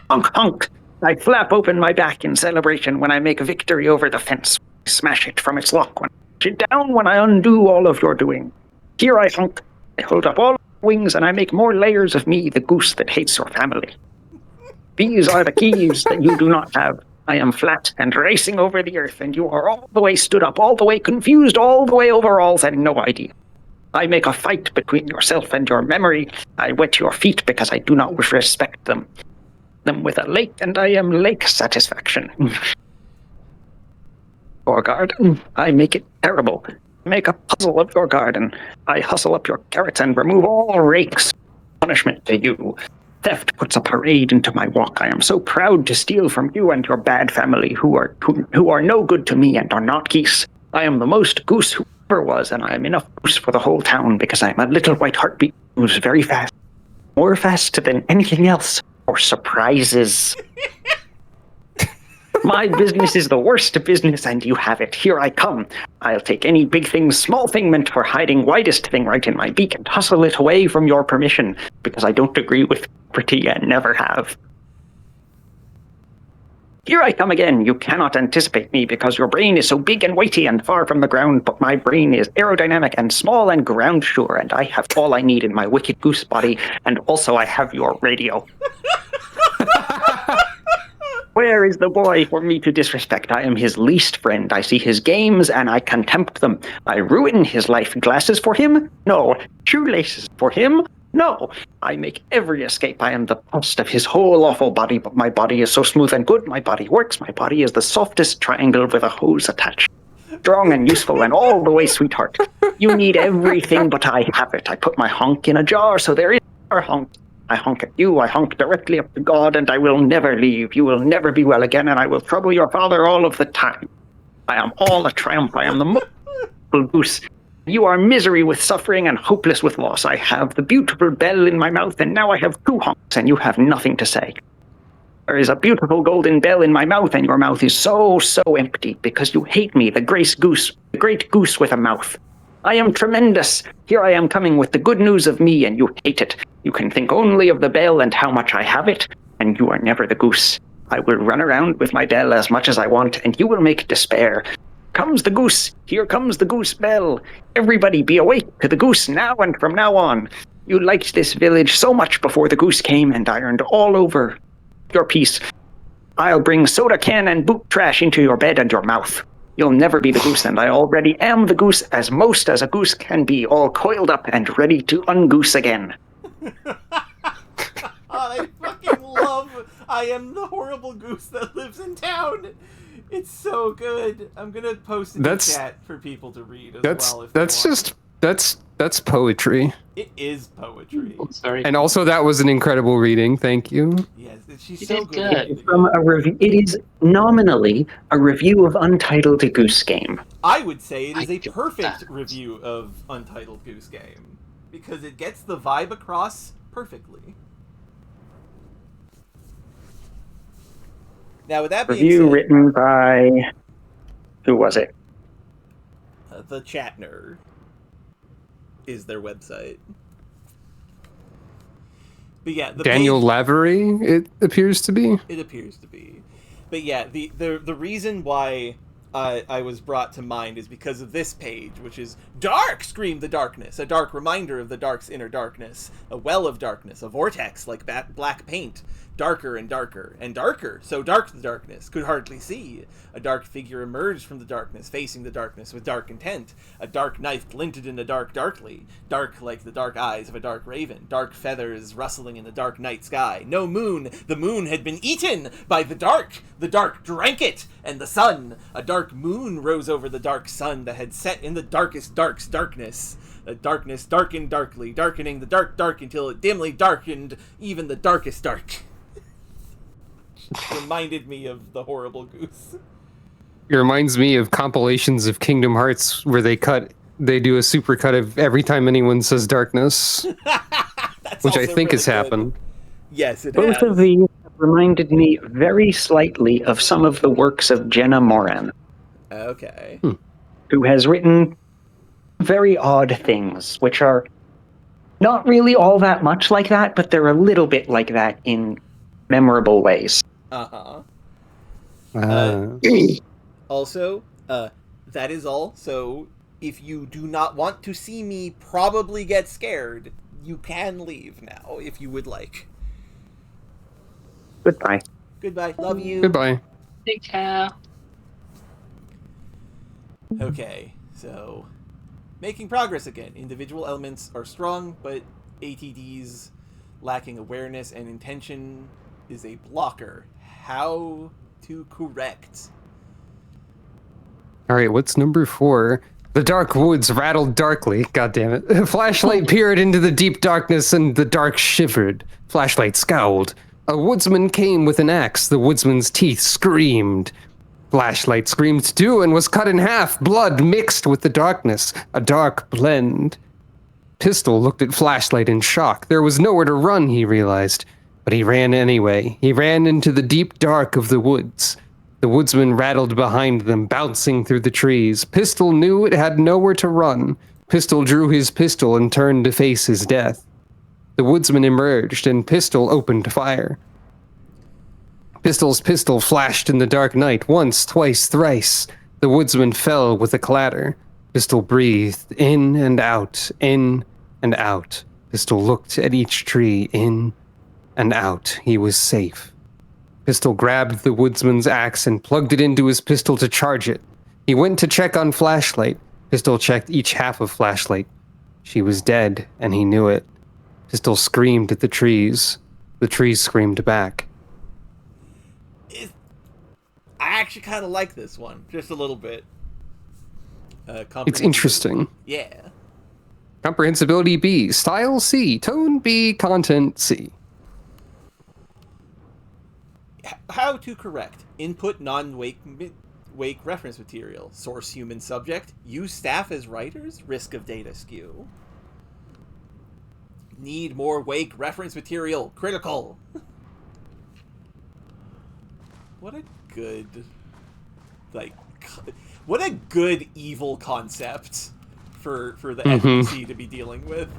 Hunk, hunk. I flap open my back in celebration when I make victory over the fence. I smash it from its lock when I it down when I undo all of your doing. Here I hunk. I hold up all wings and I make more layers of me, the goose that hates your family. These are the keys that you do not have. I am flat and racing over the earth, and you are all the way stood up, all the way confused, all the way overalls, and no idea. I make a fight between yourself and your memory. I wet your feet because I do not respect them with a lake, and I am lake satisfaction. Your garden, I make it terrible. Make a puzzle of your garden. I hustle up your carrots and remove all rakes. Punishment to you. Theft puts a parade into my walk. I am so proud to steal from you and your bad family who are no good to me and are not geese. I am the most goose who ever was, and I am enough goose for the whole town because I am a little white heartbeat who moves very fast. More fast than anything else. For surprises. My business is the worst business, and you have it. Here I come. I'll take any big thing, small thing meant for hiding, widest thing right in my beak and hustle it away from your permission, because I don't agree with pretty and never have. Here I come again. You cannot anticipate me because your brain is so big and weighty and far from the ground, but my brain is aerodynamic and small and ground sure, and I have all I need in my wicked goose body, and also I have your radio. Where is the boy for me to disrespect? I am his least friend. I see his games and I contempt them. I ruin his life. Glasses for him? No. Shoelaces for him? No. I make every escape. I am the pulse of his whole awful body, but my body is so smooth and good. My body works. My body is the softest triangle with a hose attached. Strong and useful and all the way, sweetheart. You need everything, but I have it. I put my honk in a jar, so there is our honk. I honk at you, I honk directly up to God, and I will never leave. You will never be well again, and I will trouble your father all of the time. I am all a triumph. I am the most goose. You are misery with suffering and hopeless with loss. I have the beautiful bell in my mouth, and now I have 2 honks, and you have nothing to say. There is a beautiful golden bell in my mouth, and your mouth is so empty, because you hate me, the great goose with a mouth. I am tremendous. Here I am coming with the good news of me, and you hate it. You can think only of the bell and how much I have it, and you are never the goose. I will run around with my bell as much as I want, and you will make despair. Comes the goose. Here comes the goose bell. Everybody be awake to the goose now and from now on. You liked this village so much before the goose came and ironed all over your piece. I'll bring soda can and boot trash into your bed and your mouth. You'll never be the goose, and I already am the goose as most as a goose can be, all coiled up and ready to ungoose again. I fucking love I am the horrible goose that lives in town. It's so good. I'm gonna post it in the chat for people to read as well. That's poetry. It is poetry. And also, that was an incredible reading. Thank you. Yes, she's so good. From a review, it is nominally a review of Untitled Goose Game. I would say it is a perfect review of Untitled Goose Game because it gets the vibe across perfectly. Now, with that being review said, written by who was it? The Chatner is their website. But yeah, Daniel Lavery, it appears to be. It appears to be. But yeah, the reason why I was brought to mind is because of this page, which is Dark! Screamed the darkness, a dark reminder of the dark's inner darkness, a well of darkness, a vortex like black paint, darker and darker, so dark the darkness could hardly see. A dark figure emerged from the darkness, facing the darkness with dark intent. A dark knife glinted in the dark darkly, dark like the dark eyes of a dark raven, dark feathers rustling in the dark night sky. No moon, the moon had been eaten by the dark drank it, and the sun, a dark moon rose over the dark sun that had set in the darkest darkness. The darkness darkened darkly, darkening the dark until it dimly darkened even the darkest dark. Reminded me of the horrible goose. It reminds me of compilations of Kingdom Hearts where they do a super cut of every time anyone says darkness, which I think has happened. Yes, it Both has. of these reminded me very slightly of some of the works of Jenna Moran. Okay. Who has written very odd things, which are not really all that much like that, but they're a little bit like that in memorable ways. Also, that is all. So if you do not want to see me probably get scared, you can leave now if you would like. Goodbye. Goodbye. Love you. Goodbye. Take care. Okay, so making progress again. Individual elements are strong, but ATD's lacking awareness and intention is a blocker. How to correct? All right, what's number 4? The dark woods rattled darkly. God damn it. Flashlight peered into the deep darkness and the dark shivered. Flashlight scowled. A woodsman came with an axe. The woodsman's teeth screamed. Flashlight screamed too and was cut in half. Blood mixed with the darkness. A dark blend. Pistol looked at Flashlight in shock. There was nowhere to run, he realized. But he ran anyway. He ran into the deep dark of the woods. The woodsman rattled behind them, bouncing through the trees. Pistol knew it had nowhere to run. Pistol drew his pistol and turned to face his death. The woodsman emerged, and Pistol opened fire. Pistol's pistol flashed in the dark night, once, twice, thrice. The woodsman fell with a clatter. Pistol breathed, in and out, in and out. Pistol looked at each tree, in and out. He was safe. Pistol grabbed the woodsman's axe and plugged it into his pistol to charge it. He went to check on Flashlight. Pistol checked each half of Flashlight. She was dead, and he knew it. Pistol screamed at the trees. The trees screamed back. I actually kind of like this one, just a little bit. It's interesting. Yeah. Comprehensibility B, style C, tone B, content C. How to correct. Input non-wake reference material. Source human subject. Use staff as writers. Risk of data skew. Need more wake reference material. Critical. What a good, what a good evil concept for the NPC to be dealing with.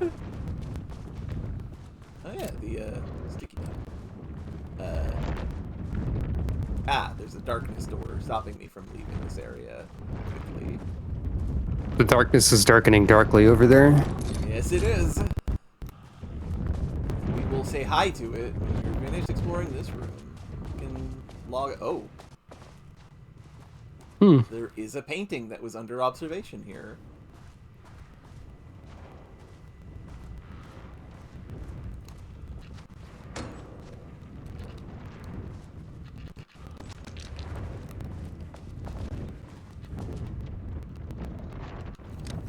Oh yeah, the sticky note. There's a darkness door stopping me from leaving this area quickly. The darkness is darkening darkly over there. Yes, it is. We will say hi to it when you're finished exploring this room. You can log. Oh. There is a painting that was under observation here.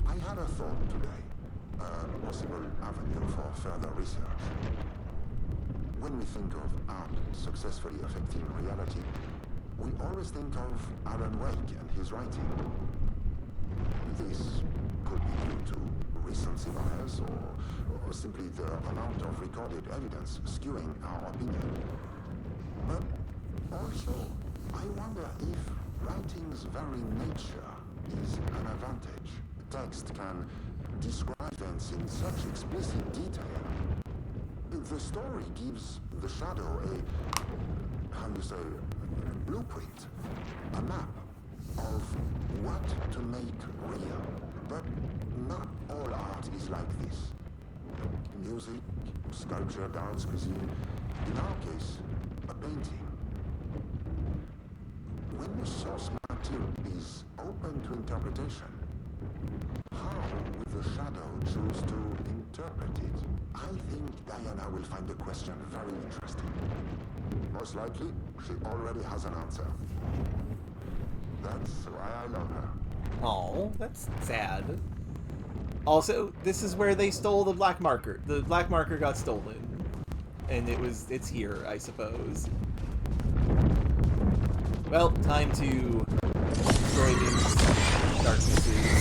I had a thought today, a possible avenue for further research. When we think of art successfully affecting reality, we always think of Alan Wake and his writing. This could be due to recency bias or simply the amount of recorded evidence skewing our opinion. But also, I wonder if writing's very nature is an advantage. Text can describe events in such explicit detail. The story gives the shadow a blueprint, a map of what to make real. But not all art is like this. Music, sculpture, dance, cuisine, in our case, a painting. When the source material is open to interpretation, how will the shadow choose to interpret it? I think Diana will find the question very interesting. Most likely, she already has an answer. That's why I love her. Oh, that's sad. Also, this is where they stole the black marker. The black marker got stolen. And it's here, I suppose. Well, time to destroy these darknesses.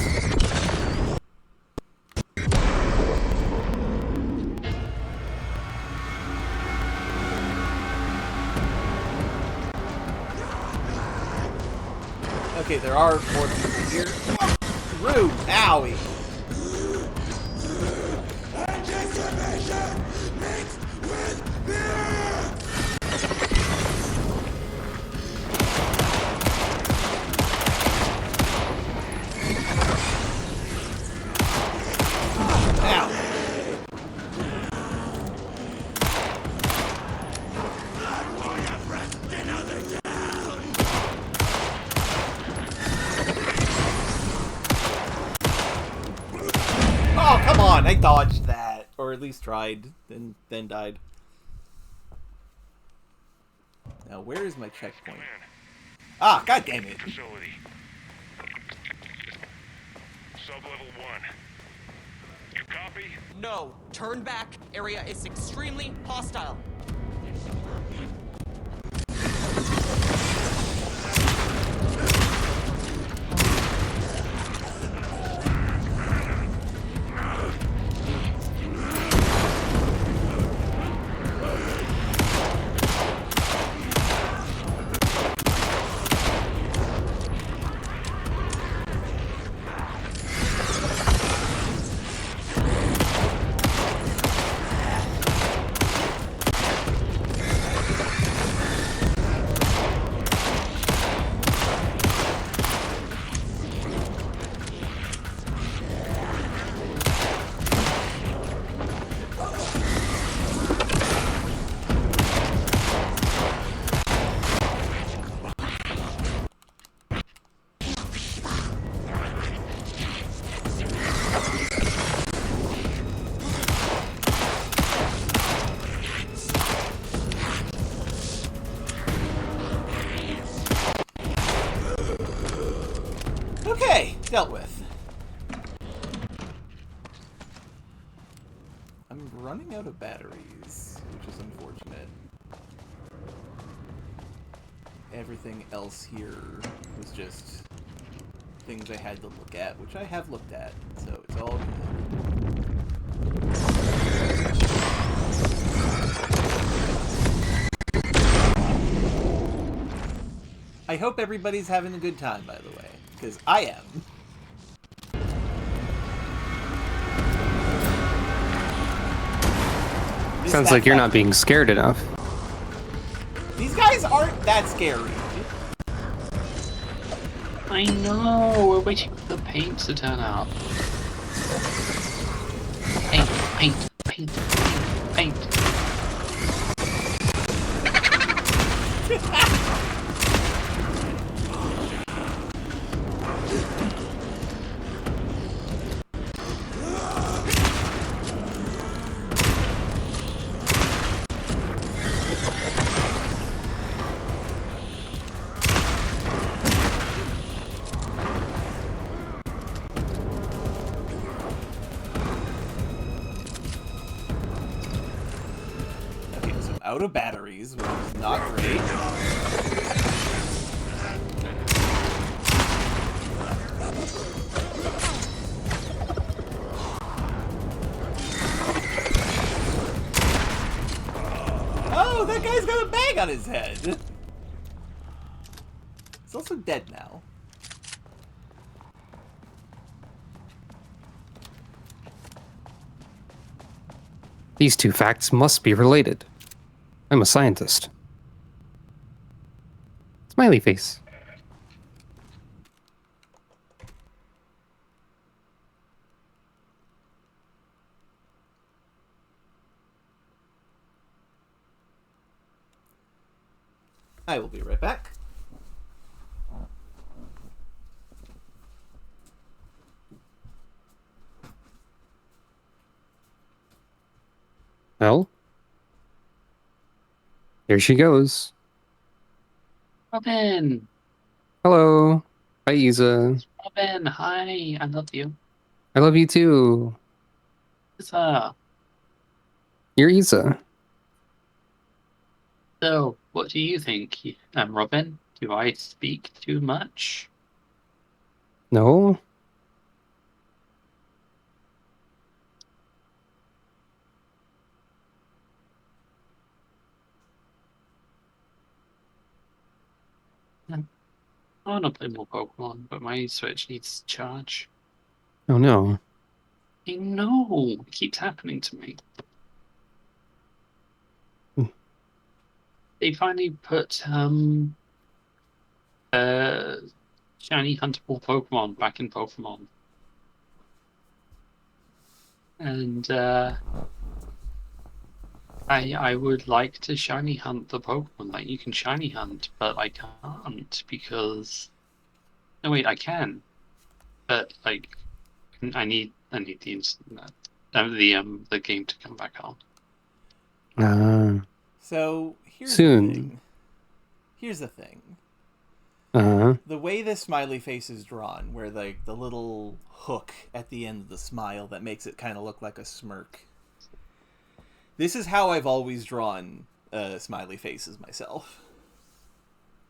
Okay, there are more people here. Rude! Owie! dodged that, or at least tried, then died. Now, where is my checkpoint? Ah, god damn it! Facility. Sub-level 1. You copy? No, turn back. Area is extremely hostile. Okay, dealt with. I'm running out of batteries, which is unfortunate. Everything else here was just things I had to look at, which I have looked at, so it's all good. I hope everybody's having a good time, by the way, because I am. Sounds like you're not being scared enough. These guys aren't that scary. I know, we're waiting for the paint to turn up. Paint, paint, paint, paint, paint. Out of batteries, which is not great. Oh, that guy's got a bag on his head. He's also dead now. These two facts must be related. I'm a scientist. Smiley face. I will be right back. Well, here she goes. Robin! Hello. Hi, Isa. Robin, hi, I love you. I love you too. Isa. You're Isa. So, what do you think, Robin? Do I speak too much? No? I want to play more Pokemon, but my Switch needs to charge. Oh no. I know, it keeps happening to me. They finally put shiny huntable Pokemon back in Pokemon. And I would like to shiny hunt the Pokemon. Like, you can shiny hunt, but I can't because... No, wait, I can. But, like, I need the internet. the game to come back on. So here's Soon. the thing. Here's the thing. Uh-huh. The way this smiley face is drawn, where like the little hook at the end of the smile that makes it kind of look like a smirk. This is how I've always drawn smiley faces myself.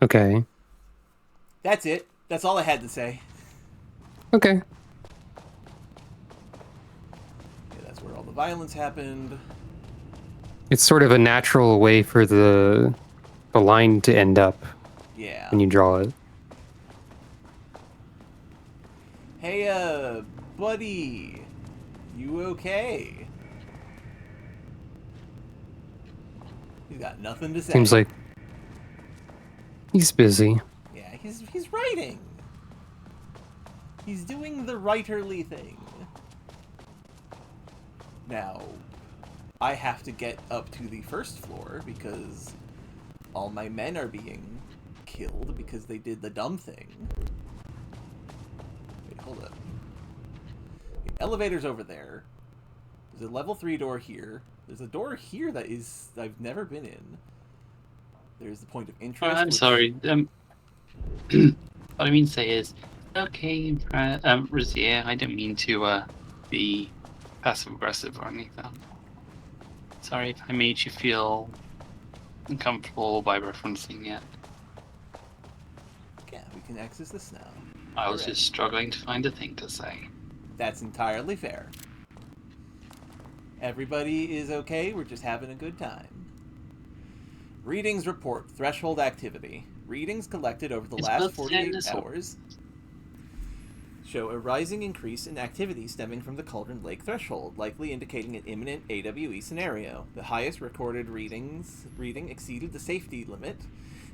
Okay. That's it. That's all I had to say. Okay. Yeah, that's where all the violence happened. It's sort of a natural way for the line to end up. Yeah. When you draw it. Hey, buddy. You okay? He's got nothing to say. Seems like he's busy. Yeah, he's writing. He's doing the writerly thing. Now, I have to get up to the first floor because all my men are being killed because they did the dumb thing. Wait, hold up. The elevator's over there. There's a level 3 door here. There's a door here that I've never been in. There's the point of interest. I'm sorry. What I mean to say is, okay, Razier, I don't mean to be passive aggressive or anything. Sorry if I made you feel uncomfortable by referencing it. Yeah, we can access this now. I was just struggling to find a thing to say. That's entirely fair. Everybody is okay, we're just having a good time. Readings report threshold activity. Readings collected over the last 48 hours show a rising increase in activity stemming from the Cauldron Lake threshold, likely indicating an imminent AWE scenario. The highest recorded reading exceeded the safety limit,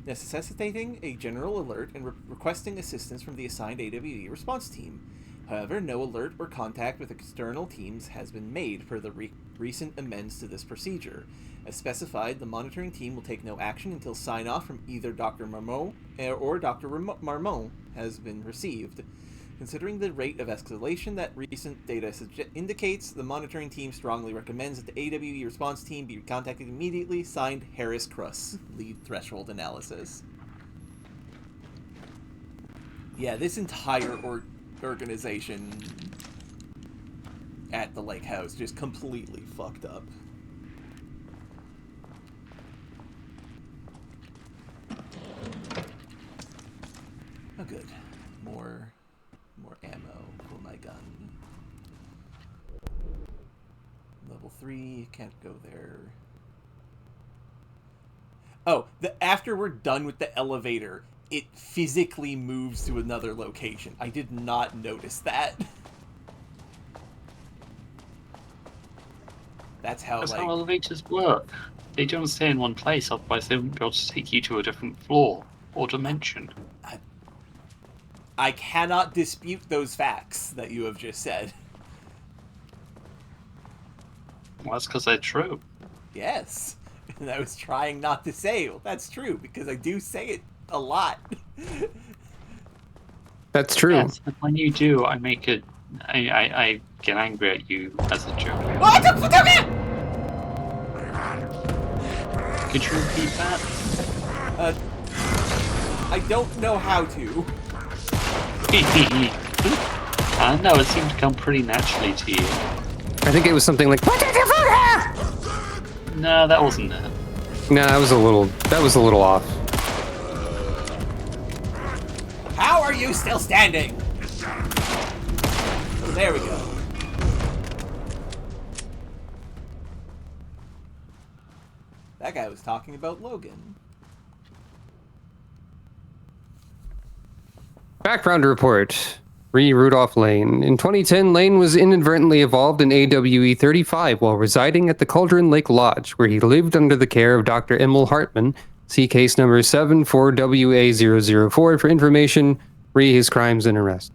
necessitating a general alert and requesting assistance from the assigned AWE response team. However, no alert or contact with external teams has been made per the recent amends to this procedure. As specified, the monitoring team will take no action until sign-off from either Dr. Marmont or Dr. Marmont has been received. Considering the rate of escalation that recent data indicates, the monitoring team strongly recommends that the AWE response team be contacted immediately. Signed, Harris Kruss, lead threshold analysis. Yeah, this entire organization at the lake house just completely fucked up. Oh, good. More ammo for my gun. Level 3, can't go there. Oh, after we're done with the elevator, it physically moves to another location. I did not notice that. That's how elevators work. They don't stay in one place, otherwise they wouldn't be able to take you to a different floor or dimension. I cannot dispute those facts that you have just said. Well, that's because they're true. Yes. And I was trying not to say, well, that's true, because I do say it a lot. That's true. Yes, and when you do, I get angry at you as a joke. What the fuck? Could you repeat that? I don't know how to. I know, it seemed to come pretty naturally to you. I think it was something like, "What did you put here?" No, that wasn't it. No, that was a little off. How are you still standing? Oh, there we go. That guy was talking about Logan. Background report. Rudolph Lane. In 2010, Lane was inadvertently evolved in AWE 35 while residing at the Cauldron Lake Lodge, where he lived under the care of Dr. Emil Hartman. See case number 74WA004 for information. His crimes and arrest.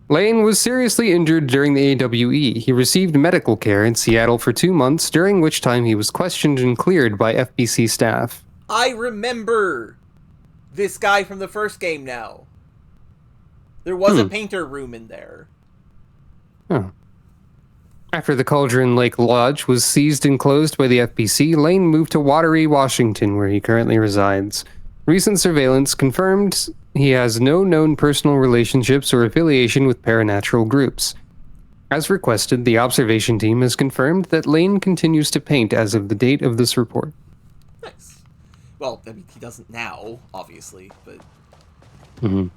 Lane was seriously injured during the AWE. He received medical care in Seattle for 2 months, during which time he was questioned and cleared by FBC staff. I remember this guy from the first game now. There was a painter room in there. Oh. After the Cauldron Lake Lodge was seized and closed by the FBC, Lane moved to Wateree, Washington, where he currently resides. Recent surveillance confirmed he has no known personal relationships or affiliation with paranatural groups. As requested, the observation team has confirmed that Lane continues to paint as of the date of this report. Nice. Well, I mean, he doesn't now, obviously, but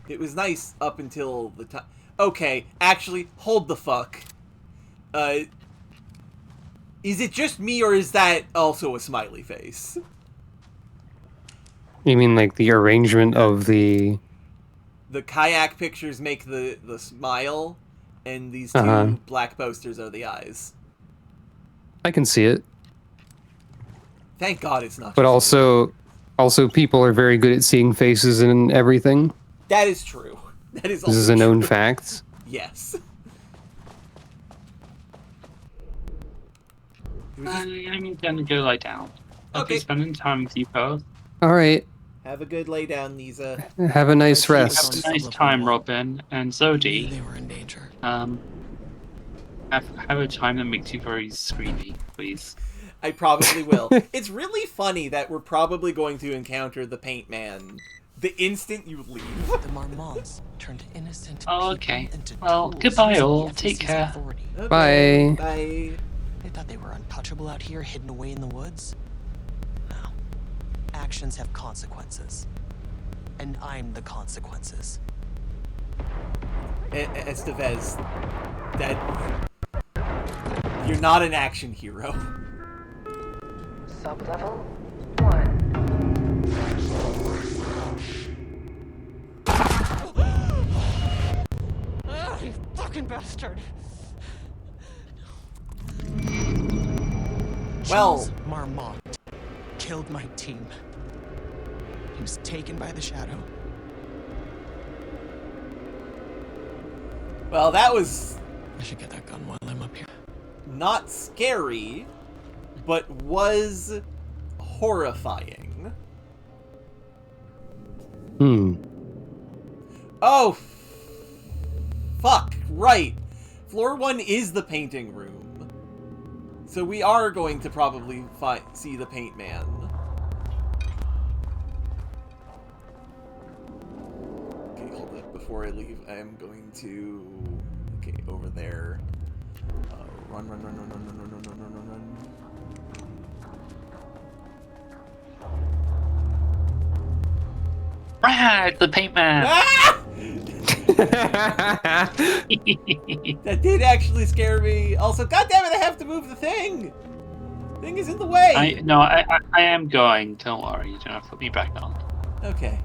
it was nice up until the time. Okay, actually, hold the fuck. Is it just me, or is that also a smiley face? You mean like the arrangement of the... The kayak pictures make the smile, and these two black posters are the eyes. I can see it. Thank God it's not. But also people are very good at seeing faces and everything. That is true. That is. This is a known fact. Yes. I'm gonna go lie down. I'll be spending time with you both. All right. Have a good lay down, Nisa. Have a nice rest. Have a nice time, Robin and Zodi. They were in danger. Have a time that makes you very screamy, please. I probably will. It's really funny that we're probably going to encounter the Paint Man the instant you leave. The Marmonts turned innocent Oh, okay. people into Well, tools goodbye for all. the Take FCC's care. authority. Okay. Bye. Bye. They thought they were untouchable out here, hidden away in the woods. No. Actions have consequences. And I'm the consequences. Estevez, that you're not an action hero. Sublevel 1. You fucking bastard! Well, Charles Marmont killed my team. He was taken by the Shadow. Well, that was I should get that gun while I'm up here. not scary, but was horrifying. Oh, fuck, right. Floor 1 is the painting room. So we are going to probably see the Paint Man. Okay, hold it. Before I leave, I am going to... Okay, over there. Run. Brad, the Paint Man! Ah! That did actually scare me. Also, goddammit, I have to move the thing! Thing is in the way! I am going. Don't worry, you don't have to put me back on. Okay.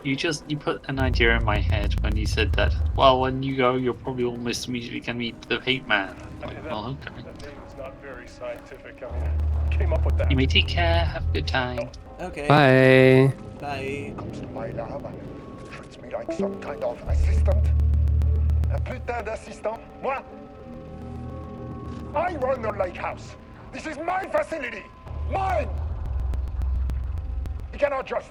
You put an idea in my head when you said that, well, when you go, you'll probably almost immediately gonna meet the Paint Man. Like, well, okay. That name is not very scientific. I mean, I came up with that. You may take care, have a good time. Okay. Bye. Bye. Comes to my lab and treats me like some kind of assistant. Un putain d'assistant? Moi? I run the lake house. This is my facility. Mine! You cannot just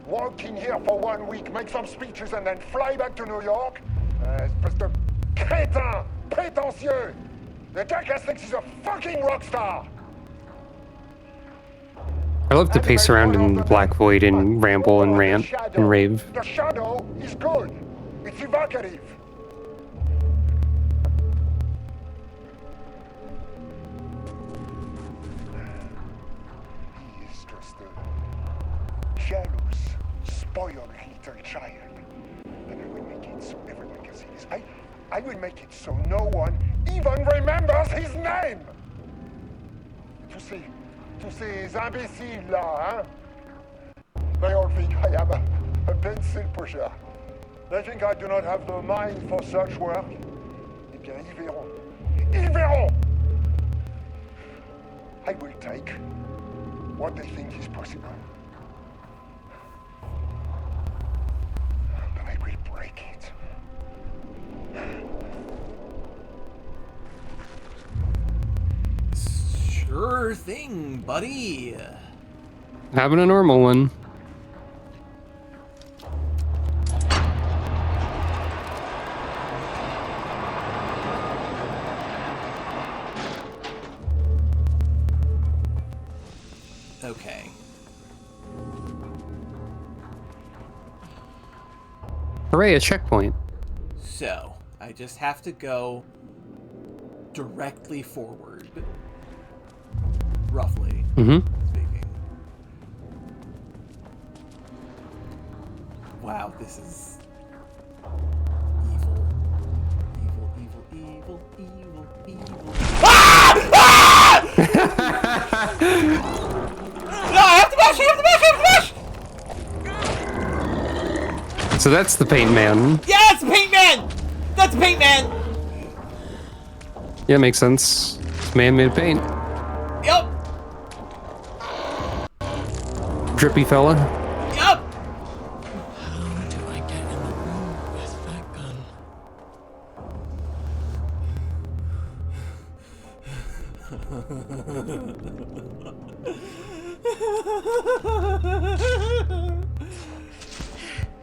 walk in here for 1 week, make some speeches, and then fly back to New York. Espèce de crétin, prétentieux. The jackass thinks he's a fucking rock star. I love to pace around in the Black Void and ramble and rant and rave. The shadow is good. It's evocative. He is just a jealous, spoiled little child. And I will make it so everyone can see this. I will make it so no one even remembers his name. Tous ces imbéciles là, hein? They all think I am a pencil pusher. They think I do not have the mind for such work. Eh bien, ils verront. Ils verront! I will take what they think is possible. But I will break it. Sure thing, buddy. Having a normal one. Hooray, a checkpoint. So, I just have to go directly forward. Roughly speaking. Wow, this is evil. Evil, evil, evil, evil, evil. Ah! Ah! No, I have to mash! I have to mash! I have to mash! So that's the Paint Man. Yeah, it's the Paint Man! That's the Paint Man! Yeah, makes sense. It's man-made paint. Yup! Drippy fella. Yup! How do I get in the room with that gun?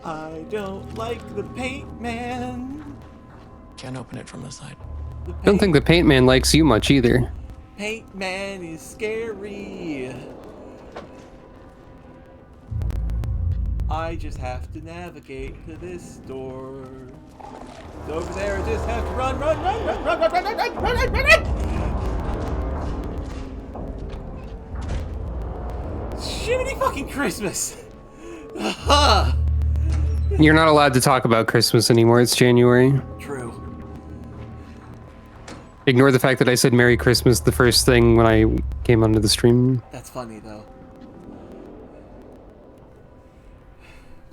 I don't like the Paint Man. Can't open it from the side. Don't think the Paint Man likes you much either. Paint Man is scary. I just have to navigate to this door. It's over there, I just have to run, run, run, run, run, run, run, run, run, run, run, run, run. Shiminy fucking Christmas. You're not allowed to talk about Christmas anymore. It's January. True. Ignore the fact that I said Merry Christmas the first thing when I came onto the stream. That's funny, though.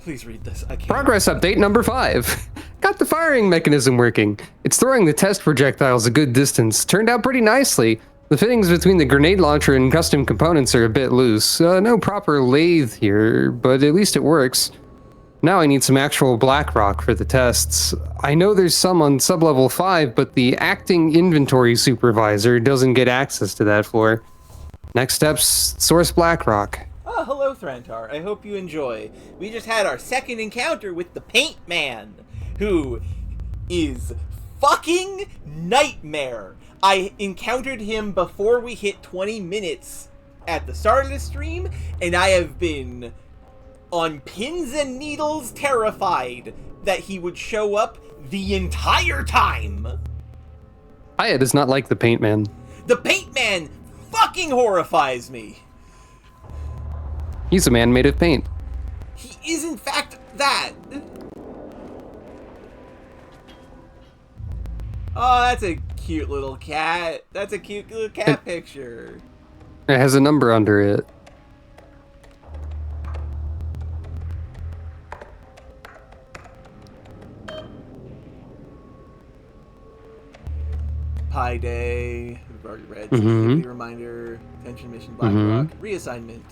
Please read this. I can't. Progress update number 5. Got the firing mechanism working. It's throwing the test projectiles a good distance. Turned out pretty nicely. The fittings between the grenade launcher and custom components are a bit loose. No proper lathe here, but at least it works. Now I need some actual black rock for the tests. I know there's some on sublevel 5, but the acting inventory supervisor doesn't get access to that floor. Next steps, source black rock. Oh, hello, Thrantar. I hope you enjoy. We just had our second encounter with the Paint Man, who is fucking nightmare. I encountered him before we hit 20 minutes at the start of the stream, and I have been on pins and needles terrified that he would show up the entire time. Aya does not like the Paint Man. The Paint Man fucking horrifies me. He's a man made of paint. He is in fact that. Oh, that's a cute little cat. That's a cute little cat picture. It has a number under it. Pi Day. We've already read. Sensitivity reminder. Attention mission. Black Rock. Reassignment.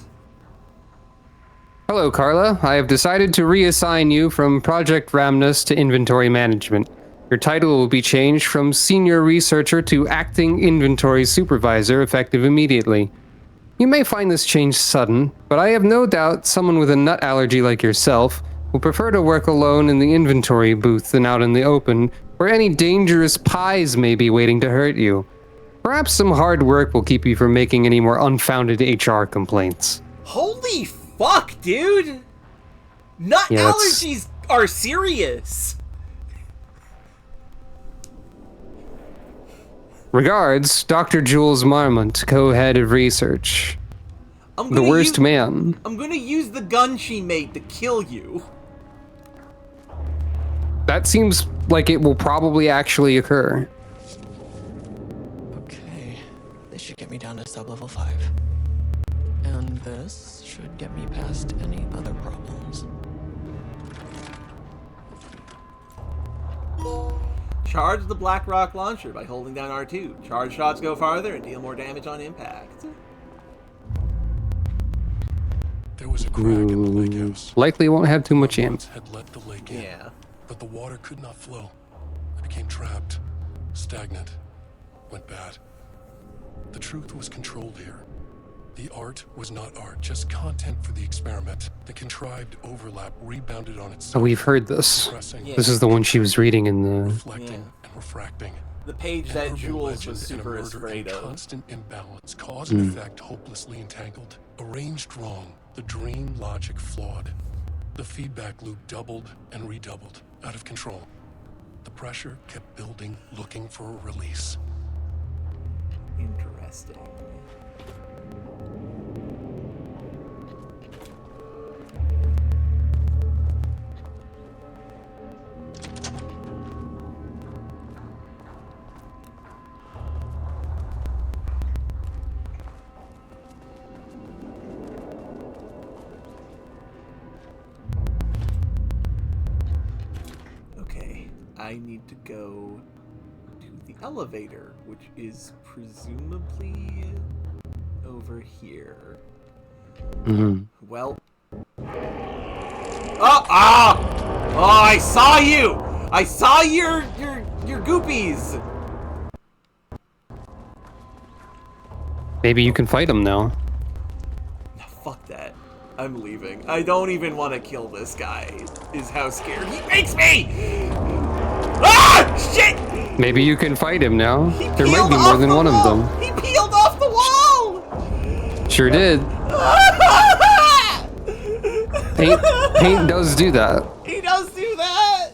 Hello, Carla. I have decided to reassign you from Project Ramnus to Inventory Management. Your title will be changed from Senior Researcher to Acting Inventory Supervisor, effective immediately. You may find this change sudden, but I have no doubt someone with a nut allergy like yourself will prefer to work alone in the inventory booth than out in the open, where any dangerous pies may be waiting to hurt you. Perhaps some hard work will keep you from making any more unfounded HR complaints. Holy fuck, dude! Nut allergies are serious. Regards, Dr. Jules Marmont, co-head of research. The worst man. I'm gonna use the gun she made to kill you. That seems like it will probably actually occur. Okay, this should get me down to sublevel 5. And this should get me past any other problems. Charge the Black Rock launcher by holding down R2. Charge shots go farther and deal more damage on impact. There was a crack in the lake house. Likely won't have too much amp. Had let the lake in. Yeah. But the water could not flow. I became trapped, stagnant, went bad. The truth was controlled here. The art was not art, just content for the experiment. The contrived overlap rebounded on itself. Oh, we've heard this. This is the one she was reading in the... Reflecting and refracting. The page An that urban Jules legend was and a super murder afraid in of. Constant imbalance, cause and effect hopelessly entangled. Arranged wrong, the dream logic flawed. The feedback loop doubled and redoubled. out of control. The pressure kept building, looking for a release. Interesting. Okay, I need to go to the elevator, which is presumably over here. Mm-hmm. Well. Oh! Ah! Oh, I saw you! I saw your goopies! Maybe you can fight him now. No, fuck that. I'm leaving. I don't even want to kill this guy, is how scared he makes me! Ah! Shit! Maybe you can fight him now. He There might be peeled more off than the one of wall! them. He peeled off the wall! Sure did. Paint does do that. He does do that!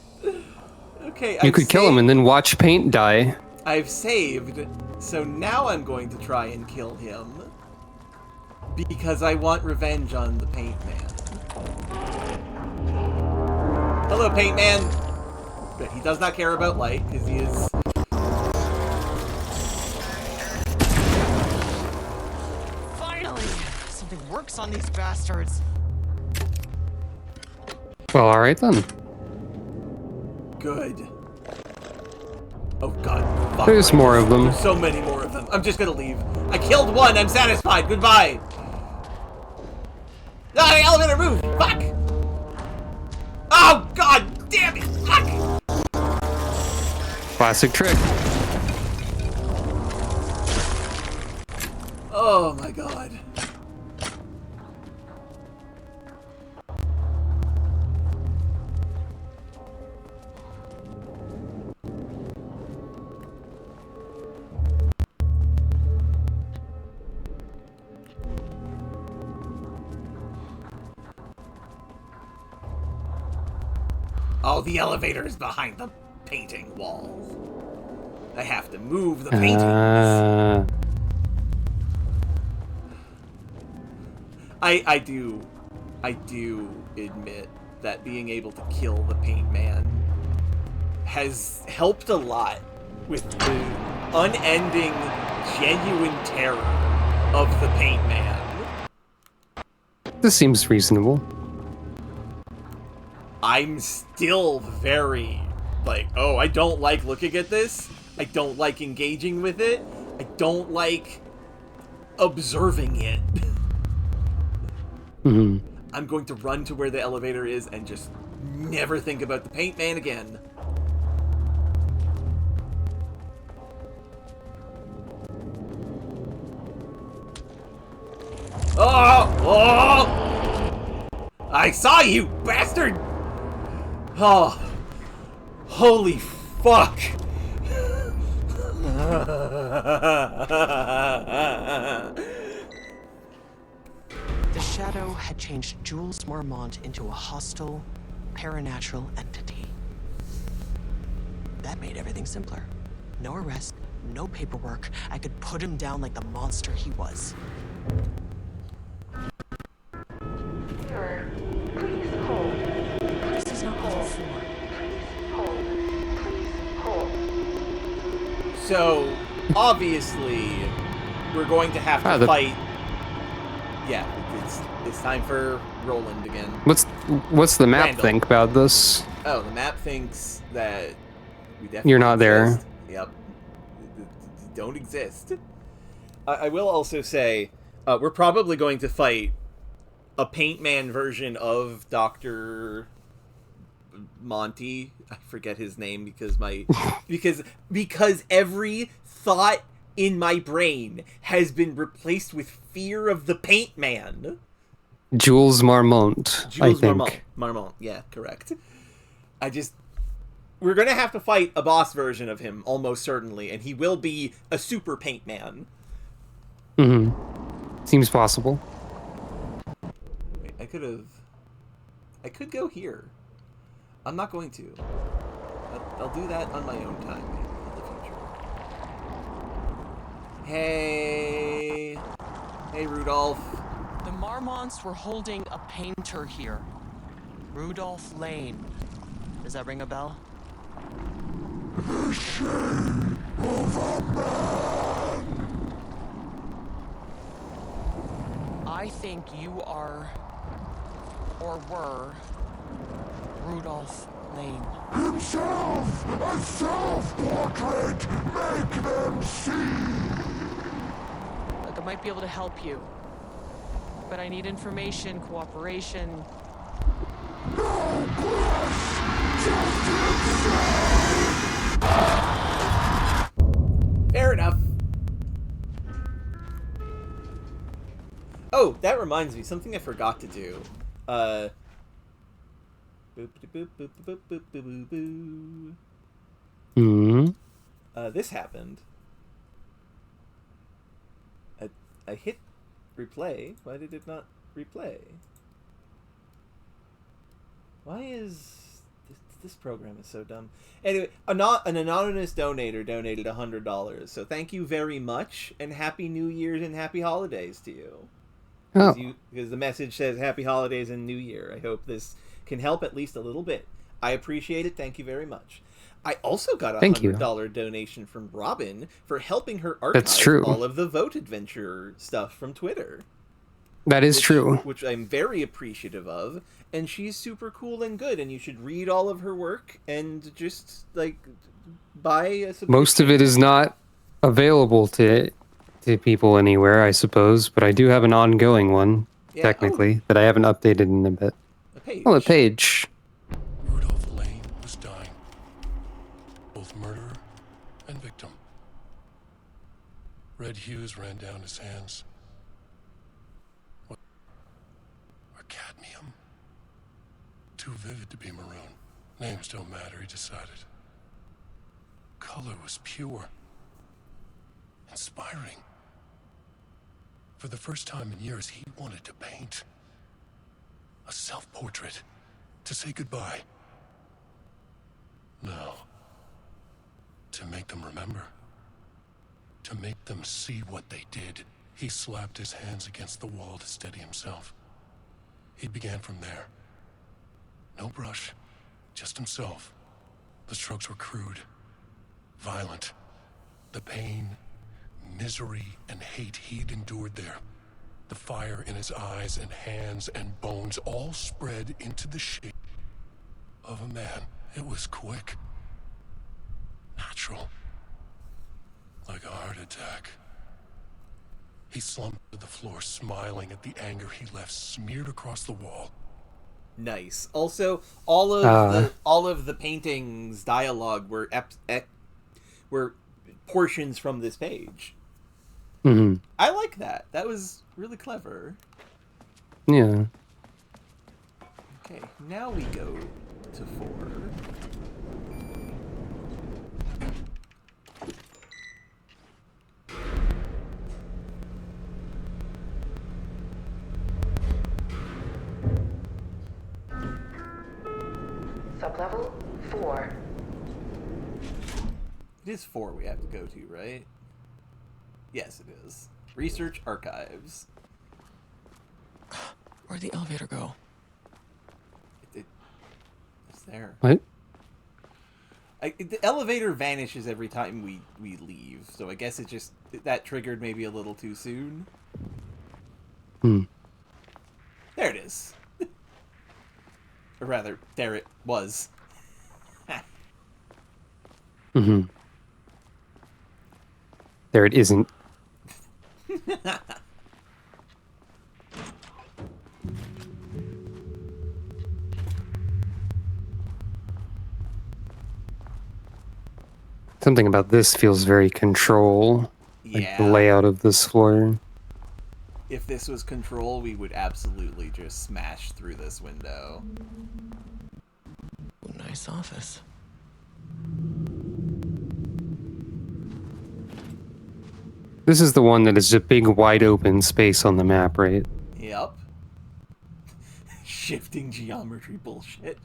Okay, You could kill him and then watch Paint die. I've saved, so now I'm going to try and kill him. Because I want revenge on the Paint Man. Hello, Paint Man! But he does not care about light, because he is... Finally! Something works on these bastards. Well, alright then. Good. Oh god. Fuck. There's more of them. There's so many more of them. I'm just gonna leave. I killed one, I'm satisfied. Goodbye. Ah, the elevator moved! Fuck! Oh god damn it! Fuck! Classic trick. Oh my god. Oh, the elevator is behind the painting walls. I have to move the paintings. I do admit that being able to kill the Paint Man has helped a lot with the unending, genuine terror of the Paint Man. This seems reasonable. I'm still very, like, oh, I don't like looking at this. I don't like engaging with it. I don't like observing it. Mm-hmm. I'm going to run to where the elevator is and just never think about the Paint Man again. Oh! Oh! I saw you, bastard! Oh. Holy fuck! The Shadow had changed Jules Marmont into a hostile, paranatural entity. That made everything simpler. No arrest, no paperwork. I could put him down like the monster he was. Sir, please hold. This is not level 4. Hold. Please hold. So, obviously, we're going to have to fight. Yeah, it's time for Roland again. What's the map Randall. think about this? Oh, the map thinks that we definitely You're not there. exist. Yep. Don't exist. I will also say, we're probably going to fight a Paint Man version of Dr. Monty. I forget his name because because every thought in my brain has been replaced with fear of the Paint Man. Jules Marmont, I think. Marmont, yeah, correct. We're gonna have to fight a boss version of him, almost certainly, and he will be a super Paint Man. Mm-hmm. Seems possible. Wait, I could go here. I'm not going to. I'll do that on my own time, maybe, in the future. Hey. Hey, Rudolph. The Marmonts were holding a painter here. Rudolph Lane. Does that ring a bell? The shame of a man. I think you are, or were, Rudolph Lane. Himself, a self-portrait. Make them see. Look, I might be able to help you. But I need information, cooperation. No bless, just himself. Fair enough. Oh, that reminds me, something I forgot to do. Boop, boop, boop, boop, boop, boop, boop, boop. Hmm. This happened. I hit replay. Why did it not replay? Why is this program is so dumb? Anyway, an anonymous donator donated $100. So thank you very much, and Happy New Year's and Happy Holidays to you. Oh. Because the message says Happy Holidays and New Year. I hope this can help at least a little bit. I appreciate it. Thank you very much. I also got a $100 donation from Robin for helping her archive all of the Vote Adventure stuff from Twitter. That is true. Which I'm very appreciative of. And she's super cool and good. And you should read all of her work and just, like, buy a subscription. Most of it is not available to people anywhere, I suppose. But I do have an ongoing one, technically, that I haven't updated in a bit. A page. Oh, a page. Rudolph Lane was dying. Both murderer and victim. Red hues ran down his hands. What? Or cadmium? Too vivid to be maroon. Names don't matter, he decided. Color was pure. Inspiring. For the first time in years, he wanted to paint. A self-portrait. To say goodbye. No. To make them remember. To make them see what they did. He slapped his hands against the wall to steady himself. He began from there. No brush. Just himself. The strokes were crude. Violent. The pain, misery, and hate he'd endured there. The fire in his eyes and hands and bones all spread into the shape of a man. It was quick. Natural. Like a heart attack. He slumped to the floor, smiling at the anger he left smeared across the wall. Nice. Also, all of the paintings dialogue were portions from this page. Mm-hmm. I like that. That was really clever. Yeah. Okay, now we go to 4. Sublevel 4. It is 4 we have to go to, right? Yes, it is. Research Archives. Where'd the elevator go? It's there. What? The elevator vanishes every time we leave, so I guess it just... That triggered maybe a little too soon. Hmm. There it is. Or rather, there it was. Mm-hmm. There it isn't. Something about this feels very Control. Yeah. Like the layout of this floor. If this was Control, we would absolutely just smash through this window. Ooh, nice office. This is the one that is a big wide open space on the map, right? Yep. Shifting geometry bullshit.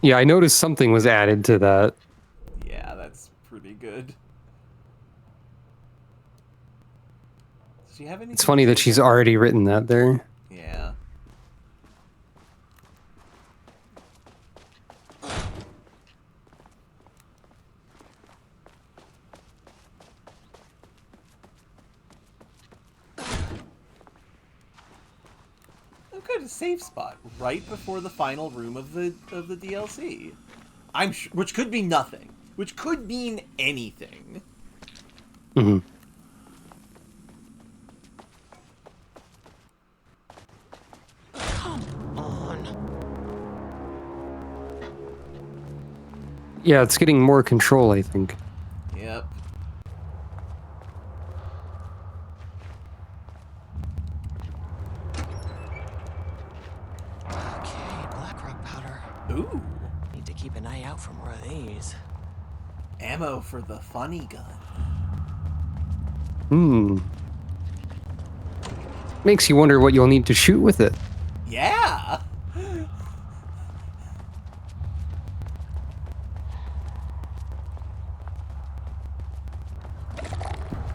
Yeah, I noticed something was added to that. Yeah, that's pretty good. Does she have anything? It's funny that she's already written that there. Yeah. A safe spot right before the final room of the DLC. I'm sure, which could be nothing, which could mean anything. Mm-hmm. Come on. Yeah, it's getting more control, I think. Yep. Ooh. Need to keep an eye out for more of these. Ammo for the funny gun. Makes you wonder what you'll need to shoot with it. Yeah.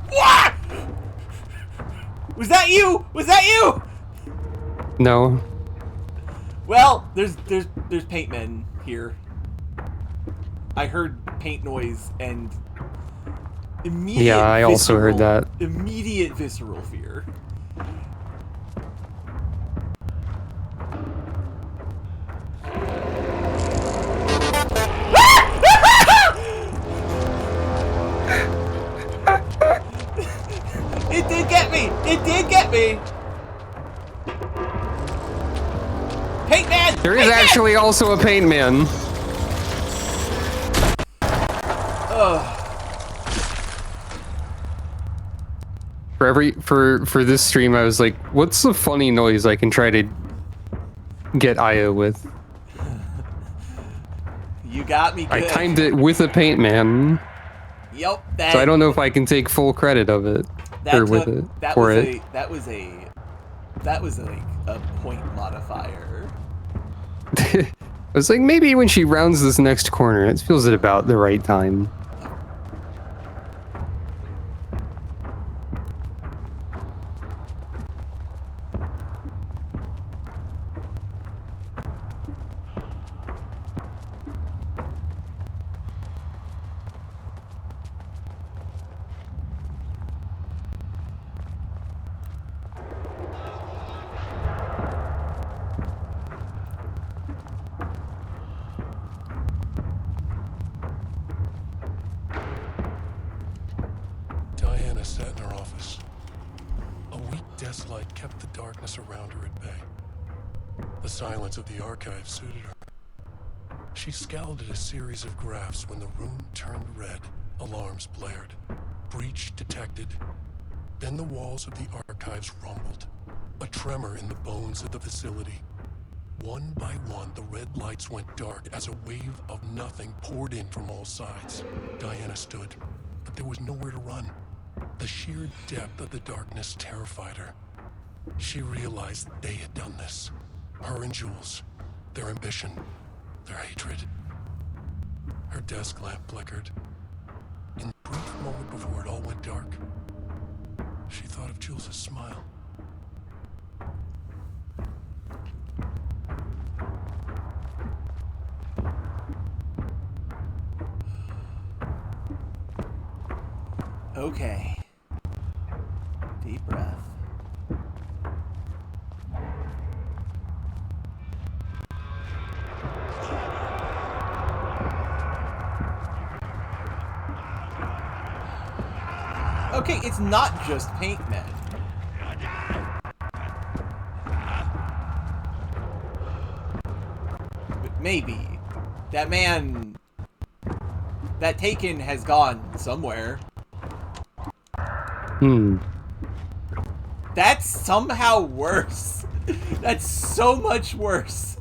What? Was that you? Was that you? No. Well, there's paint men here. I heard paint noise and immediate. Yeah, I also heard that. Immediate visceral fear. It did get me. It did get me. Paint man! There is actually also a paint man. For this stream, I was like, what's the funny noise I can try to get Aya with? You got me good. I timed it with a paint man. Yep. So I don't know if I can take full credit of it. That was like a point modifier. I was like, maybe when she rounds this next corner, it feels at about the right time. Diana sat in her office. A weak desk light kept the darkness around her at bay. The silence of the archive suited her. She scowled at a series of graphs when the room turned red. Alarms blared. Breach detected. Then the walls of the archives rumbled. A tremor in the bones of the facility. One by one, the red lights went dark as a wave of nothing poured in from all sides. Diana stood, but there was nowhere to run. The sheer depth of the darkness terrified her. She realized they had done this. Her and Jules. Their ambition. Their hatred. Her desk lamp flickered. In the brief moment before it all went dark, she thought of Jules' smile. Okay. Deep breath. Okay, it's not just paint men. But maybe. That man... That Taken has gone somewhere. That's somehow worse. That's so much worse.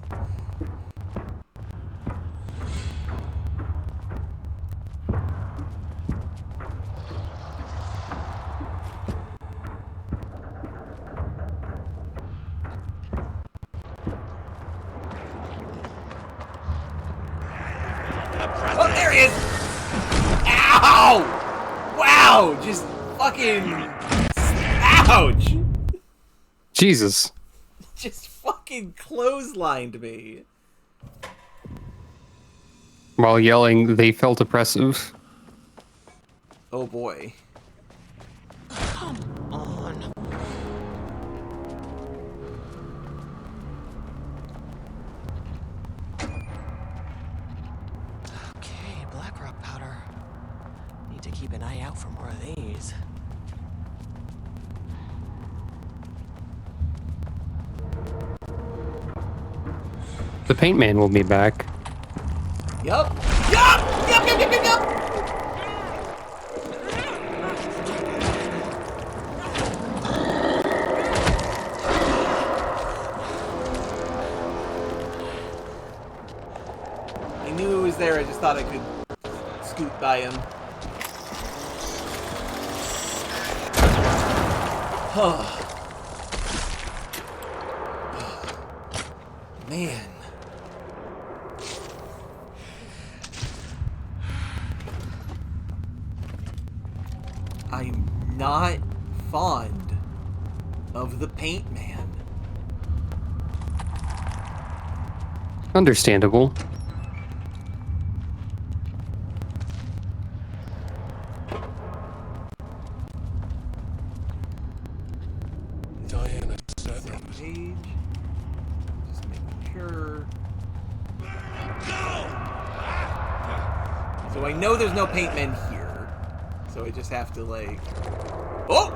There he is! Ow! Wow! Just fucking... Ouch! Jesus. Just fucking clotheslined me. While yelling, they felt oppressive. Oh boy. Come on. Okay, black rock powder. Need to keep an eye out for more of these. The paint man will be back. Yup. Yup! Yup, yup, yup, yup, yup! I knew it was there, I just thought I could scoot by him. Man. I'm not fond of the paint man. Understandable. Diana said Same page. Just making sure. So I know there's no paint men here. So I just have to like... Oh!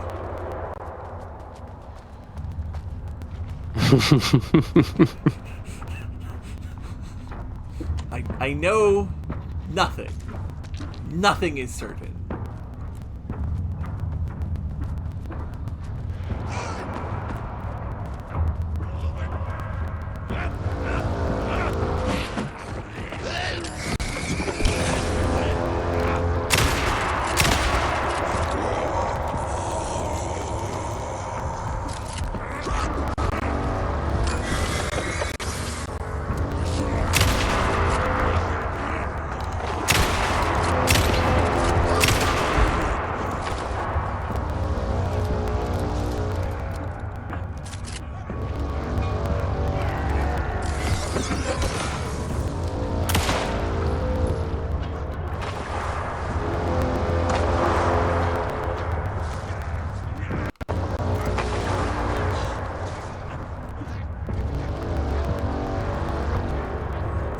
I know nothing. Nothing is certain.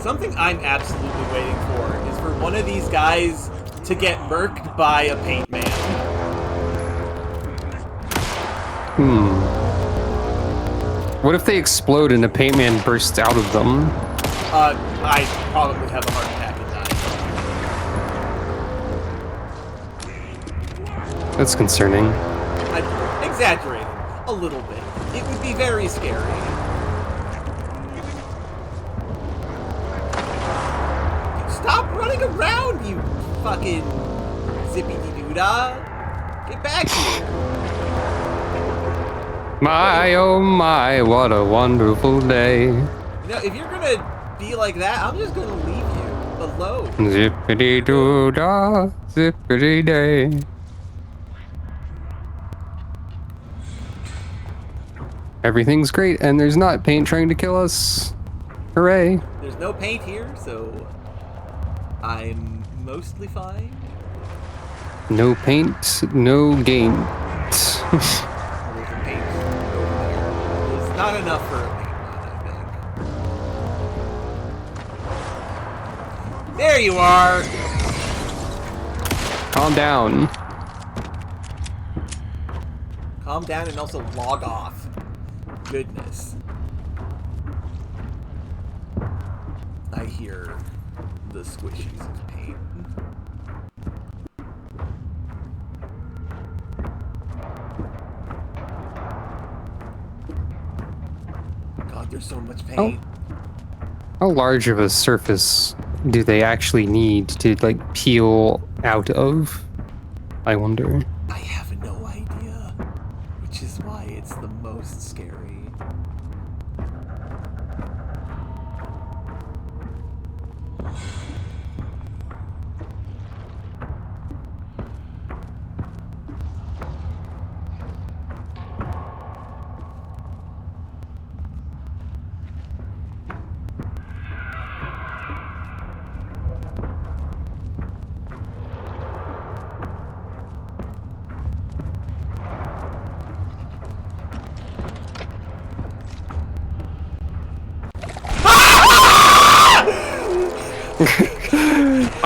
Something I'm absolutely waiting for is for one of these guys to get murked by a paint man. What if they explode and a paint man bursts out of them? I probably have a heart attack and die. That's concerning. I'm exaggerating a little bit. It would be very scary. Stop running around, you fucking zippy-dee-doo-dah. Get back here. My, oh my, what a wonderful day. You know, if you're gonna be like that, I'm just gonna leave you alone. Zippity-doo-dah, zippity-day. Everything's great, and there's not paint trying to kill us. Hooray. There's no paint here, so I'm mostly fine. No paint, no gain. There's a paint over there. There's not enough for a paint man, I think. There you are! Calm down. Calm down and also log off. Goodness. I hear the squishies of paint. God, there's so much paint. How large of a surface do they actually need to, like, peel out of? I wonder. I have no idea, which is why it's the most scary.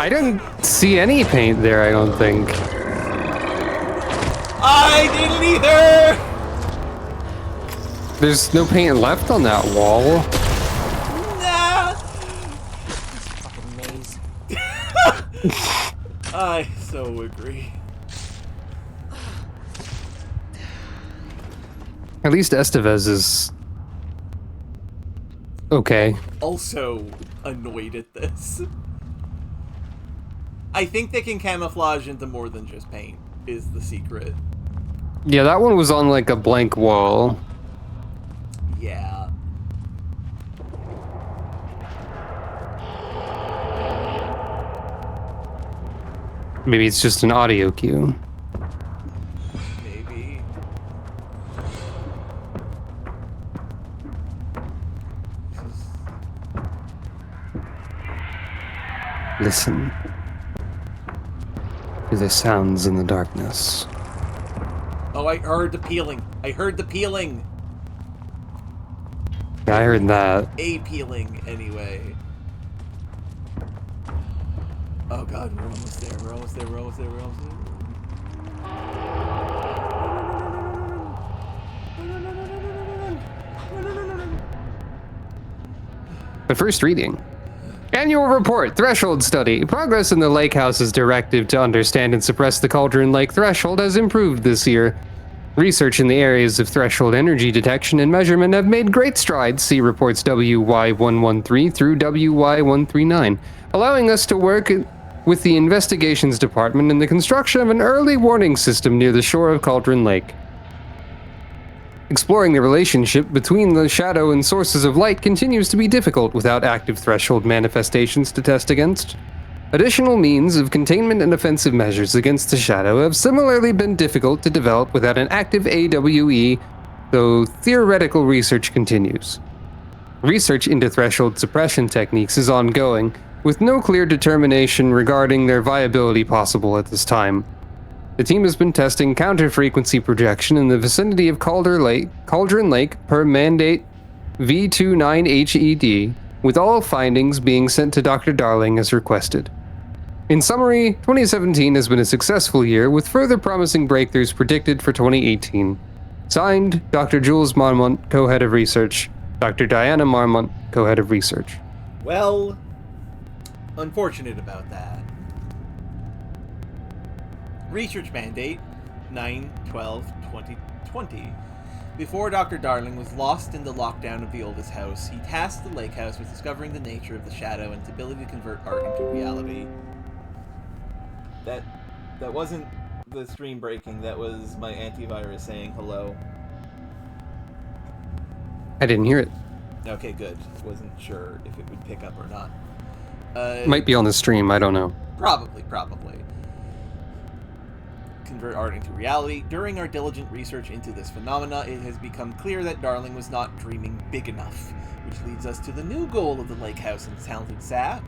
I didn't see any paint there, I don't think. I didn't either! There's no paint left on that wall. Nah! Fucking maze. I so agree. At least Estevez is okay. Also annoyed at this. I think they can camouflage into more than just paint, is the secret. Yeah, that one was on like a blank wall. Yeah. Maybe it's just an audio cue. Maybe. Listen to the sounds in the darkness. Oh, I heard the peeling. I heard the peeling. Yeah, I heard that. A peeling, anyway. Oh god, we're almost there, we're almost there, we're almost there, we're almost there. But first reading. Annual report, threshold study. Progress in the Lake House's directive to understand and suppress the Cauldron Lake threshold has improved this year. Research in the areas of threshold energy detection and measurement have made great strides, see reports WY113 through WY139, allowing us to work with the investigations department in the construction of an early warning system near the shore of Cauldron Lake. Exploring the relationship between the shadow and sources of light continues to be difficult without active threshold manifestations to test against. Additional means of containment and offensive measures against the shadow have similarly been difficult to develop without an active AWE, though theoretical research continues. Research into threshold suppression techniques is ongoing, with no clear determination regarding their viability possible at this time. The team has been testing counter-frequency projection in the vicinity of Cauldron Lake per mandate V29HED, with all findings being sent to Dr. Darling as requested. In summary, 2017 has been a successful year, with further promising breakthroughs predicted for 2018. Signed, Dr. Jules Marmont, co-head of research. Dr. Diana Marmont, co-head of research. Well, unfortunate about that. Research mandate 9/12/2020. Before Dr. Darling was lost in the lockdown of the oldest house, he tasked the Lake House with discovering the nature of the shadow and its ability to convert art into reality. That wasn't the stream breaking, that was my antivirus saying hello. I didn't hear it. Okay, good. Wasn't sure if it would pick up or not. Might be on the stream, I don't know. Probably. Convert art into reality. During our diligent research into this phenomena, it has become clear that Darling was not dreaming big enough, which leads us to the new goal of the Lake House and its talented staff,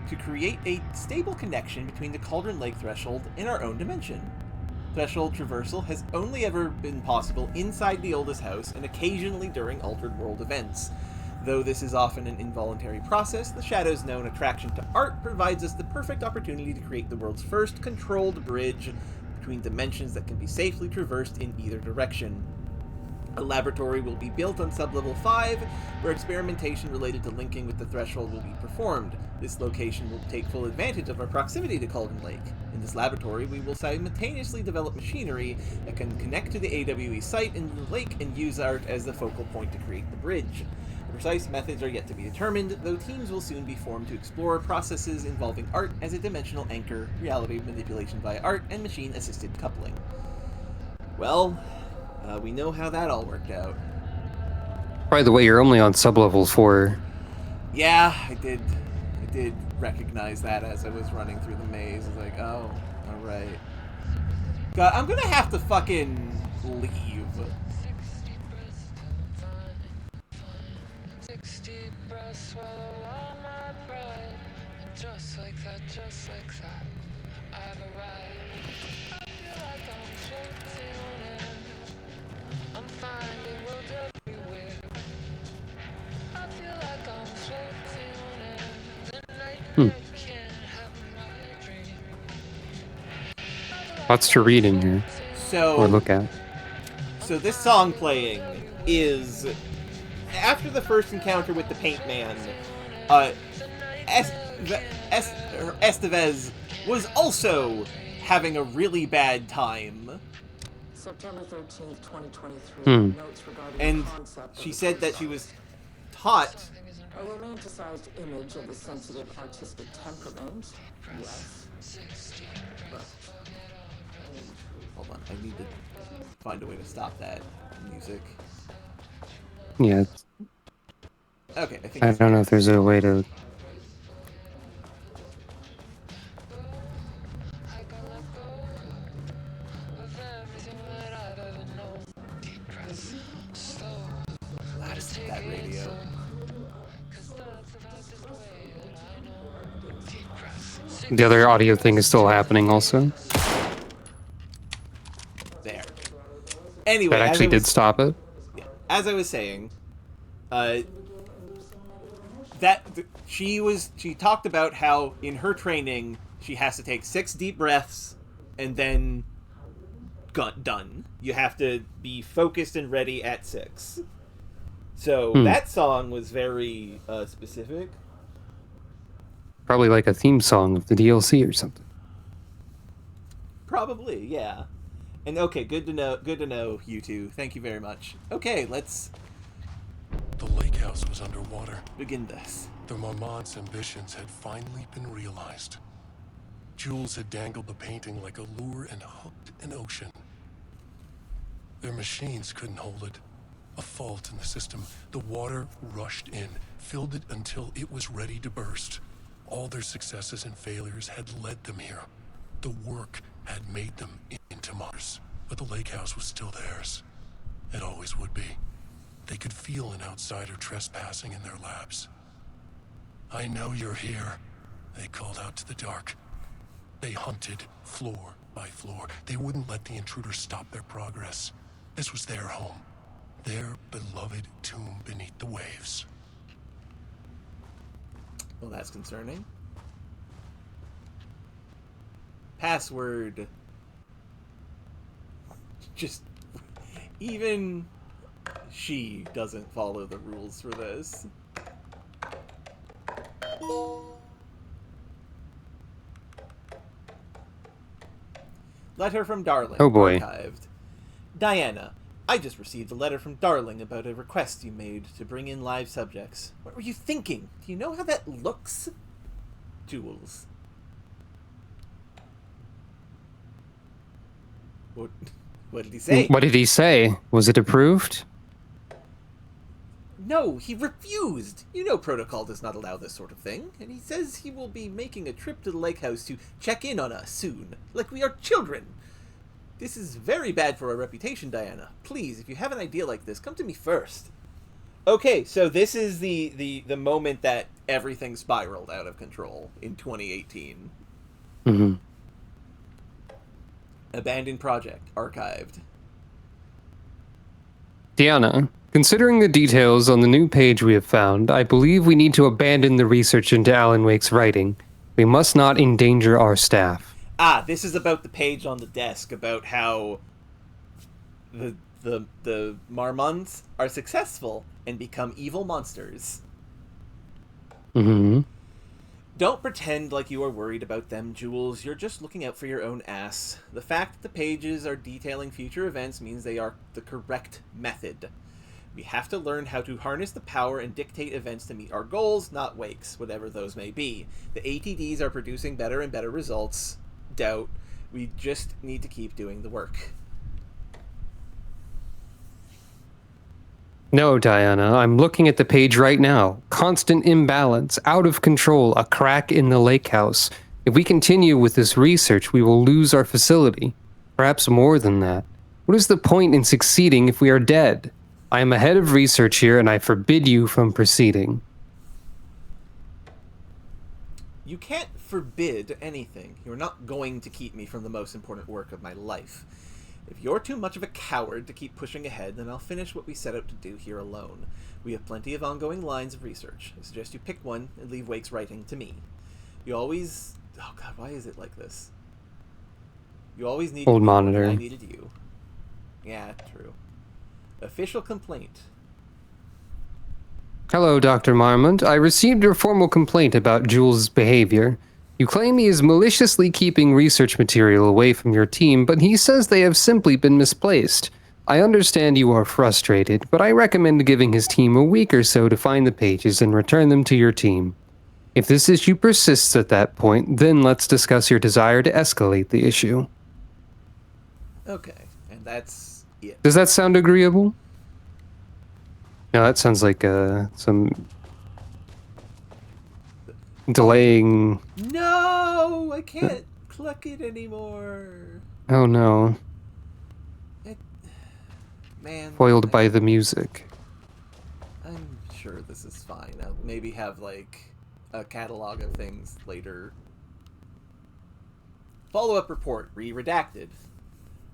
to create a stable connection between the Cauldron Lake threshold and our own dimension. Threshold traversal has only ever been possible inside the oldest house and occasionally during altered world events. Though this is often an involuntary process, the Shadow's known attraction to art provides us the perfect opportunity to create the world's first controlled bridge between dimensions that can be safely traversed in either direction. A laboratory will be built on Sublevel 5, where experimentation related to linking with the threshold will be performed. This location will take full advantage of our proximity to Cauldron Lake. In this laboratory, we will simultaneously develop machinery that can connect to the AWE site in the lake and use art as the focal point to create the bridge. The precise methods are yet to be determined, though teams will soon be formed to explore processes involving art as a dimensional anchor, reality manipulation via art, and machine-assisted coupling. Well, we know how that all worked out. By the way, you're only on sublevel 4. Yeah, I did recognize that as I was running through the maze. I was like, oh, alright. God, I'm gonna have to fucking leave. Just like that, I've arrived. I feel like I'm floating in. I'm finding worlds everywhere. I feel like I'm floating in the night I can't Lots to read in here. So, or look at. So this song playing is after the first encounter with the Paint Man. Estevez was also having a really bad time. September 13th, 2023. Hmm. Notes regarding And the concept of she the said that process. she was taught. A romanticized image of the sensitive artistic temperament. Yes. But hold on, I need to find a way to stop that music. Yeah. Okay, I think I don't know if there's a way to. That radio. The other audio thing is still happening also. There. Anyway, that actually did stop it. Yeah, as I was saying, she talked about how in her training she has to take 6 deep breaths and then done. You have to be focused and ready at 6. So that song was very specific. Probably like a theme song of the DLC or something. Probably, yeah. And okay, good to know, you two. Thank you very much. Okay, let's... The lake house was underwater. Begin this. The Marmont's ambitions had finally been realized. Jules had dangled the painting like a lure and hooked an ocean. Their machines couldn't hold it. A fault in the system. The water rushed in, filled it until it was ready to burst. All their successes and failures had led them here. The work had made them into Mars, but the lake house was still theirs. It always would be. They could feel an outsider trespassing in their labs. I know you're here, they called out to the dark. They hunted floor by floor. They wouldn't let the intruders stop their progress. This was their home, their beloved tomb beneath the waves. Well, that's concerning. Password. Just... even she doesn't follow the rules for this. Letter from Darling. Oh boy. Archived. Diana, I just received a letter from Darling about a request you made to bring in live subjects. What were you thinking? Do you know how that looks? Jules. What did he say? What did he say? Was it approved? No, he refused. You know protocol does not allow this sort of thing. And he says he will be making a trip to the lake house to check in on us soon. Like we are children. This is very bad for our reputation, Diana. Please, if you have an idea like this, come to me first. Okay, so this is the moment that everything spiraled out of control in 2018. Mm-hmm. Abandoned project. Archived. Diana, considering the details on the new page we have found, I believe we need to abandon the research into Alan Wake's writing. We must not endanger our staff. Ah, this is about the page on the desk, about how the Marmonts are successful and become evil monsters. Mm-hmm. Don't pretend like you are worried about them, Jules. You're just looking out for your own ass. The fact that the pages are detailing future events means they are the correct method. We have to learn how to harness the power and dictate events to meet our goals, not Wake's, whatever those may be. The ATDs are producing better and better results. Doubt. We just need to keep doing the work. No, Diana, I'm looking at the page right now. Constant imbalance, out of control, a crack in the lake house. If we continue with this research, we will lose our facility. Perhaps more than that. What is the point in succeeding if we are dead? I am a head of research here, and I forbid you from proceeding. You can't forbid anything. You're not going to keep me from the most important work of my life. If you're too much of a coward to keep pushing ahead, then I'll finish what we set out to do here alone. We have plenty of ongoing lines of research. I suggest you pick one and leave Wake's writing to me. You always... Oh god, why is it like this? You always needed Old me more than monitor. I needed you. Yeah, true. Official complaint. Hello, Dr. Marmont. I received your formal complaint about Jules' behavior. You claim he is maliciously keeping research material away from your team, but he says they have simply been misplaced. I understand you are frustrated, but I recommend giving his team a week or so to find the pages and return them to your team. If this issue persists at that point, then let's discuss your desire to escalate the issue. Okay, and that's it. Does that sound agreeable? No, that sounds like some delaying. No, I can't cluck it anymore. Oh no. Man. Foiled by the music. I'm sure this is fine. I'll maybe have, like, a catalog of things later. Follow-up report, re-redacted.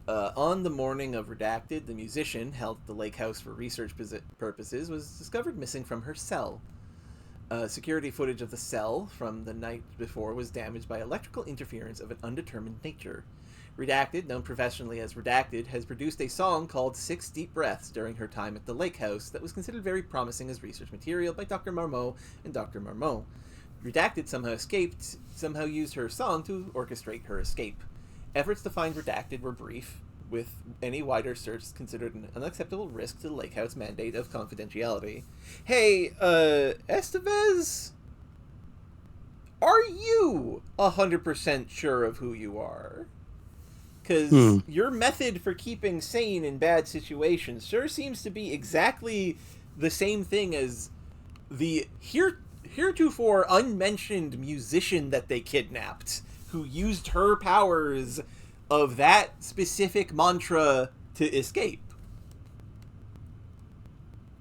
On the morning of Redacted, the musician, held at the lake house for research purposes, was discovered missing from her cell. Security footage of the cell from the night before was damaged by electrical interference of an undetermined nature. Redacted, known professionally as Redacted, has produced a song called 6 Deep Breaths during her time at the lake house that was considered very promising as research material by Dr. Marmont and Dr. Marmont. Redacted somehow used her song to orchestrate her escape. Efforts to find Redacted were brief, with any wider search considered an unacceptable risk to the lake house mandate of confidentiality. Hey, Estevez? Are you 100% sure of who you are? Because your method for keeping sane in bad situations sure seems to be exactly the same thing as the heretofore unmentioned musician that they kidnapped, who used her powers of that specific mantra to escape.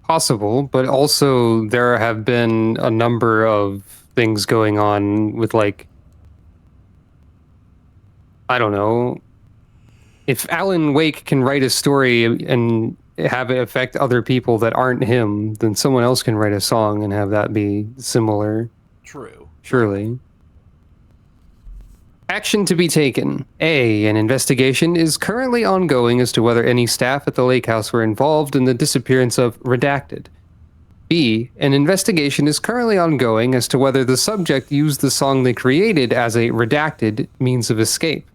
Possible, but also there have been a number of things going on with, like, I don't know. If Alan Wake can write a story and have it affect other people that aren't him, then someone else can write a song and have that be similar. True. Surely. Action to be taken. A. An investigation is currently ongoing as to whether any staff at the lake house were involved in the disappearance of Redacted. B. An investigation is currently ongoing as to whether the subject used the song they created as a redacted means of escape.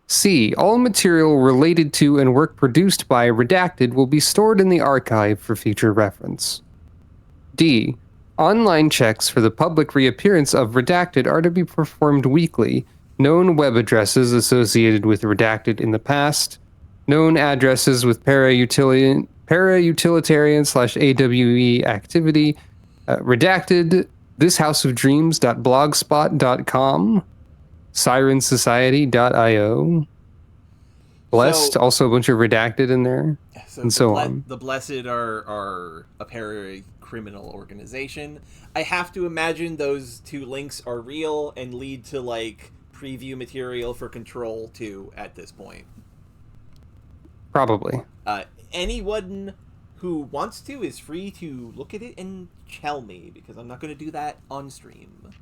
C. All material related to and work produced by Redacted will be stored in the archive for future reference. D. Online checks for the public reappearance of Redacted are to be performed weekly. Known web addresses associated with Redacted in the past. Known addresses with para-utilitarian/AWE activity. Redacted, thishouseofdreams.blogspot.com. Sirensociety.io. Blessed, also a bunch of Redacted in there, and so on. The Blessed are a para-criminal organization. I have to imagine those two links are real and lead to, like, preview material for Control 2 at this point. Probably. Anyone who wants to is free to look at it and tell me, because I'm not going to do that on stream.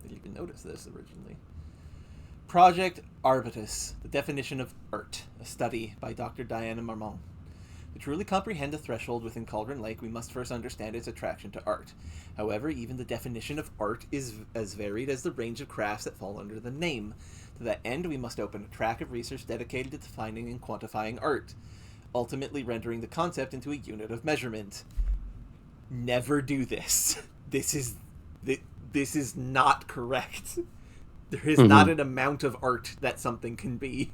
Didn't even notice this originally. Project Arbitus, the definition of art, a study by Dr. Diana Marmont. To truly comprehend the threshold within Cauldron Lake, we must first understand its attraction to art. However, even the definition of art is as varied as the range of crafts that fall under the name. To that end, we must open a track of research dedicated to defining and quantifying art, ultimately rendering the concept into a unit of measurement. Never do this. This is not correct. There is not an amount of art that something can be.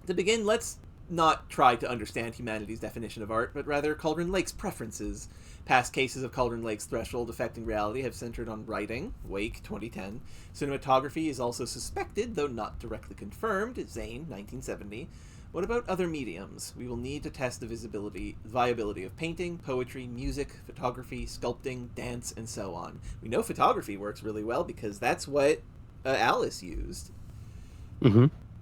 To begin, let's not try to understand humanity's definition of art, but rather Cauldron Lake's preferences. Past cases of Cauldron Lake's threshold affecting reality have centered on writing, Wake, 2010. Cinematography is also suspected, though not directly confirmed, Zane, 1970. What about other mediums? We will need to test the viability of painting, poetry, music, photography, sculpting, dance, and so on. We know photography works really well because that's what Alice used.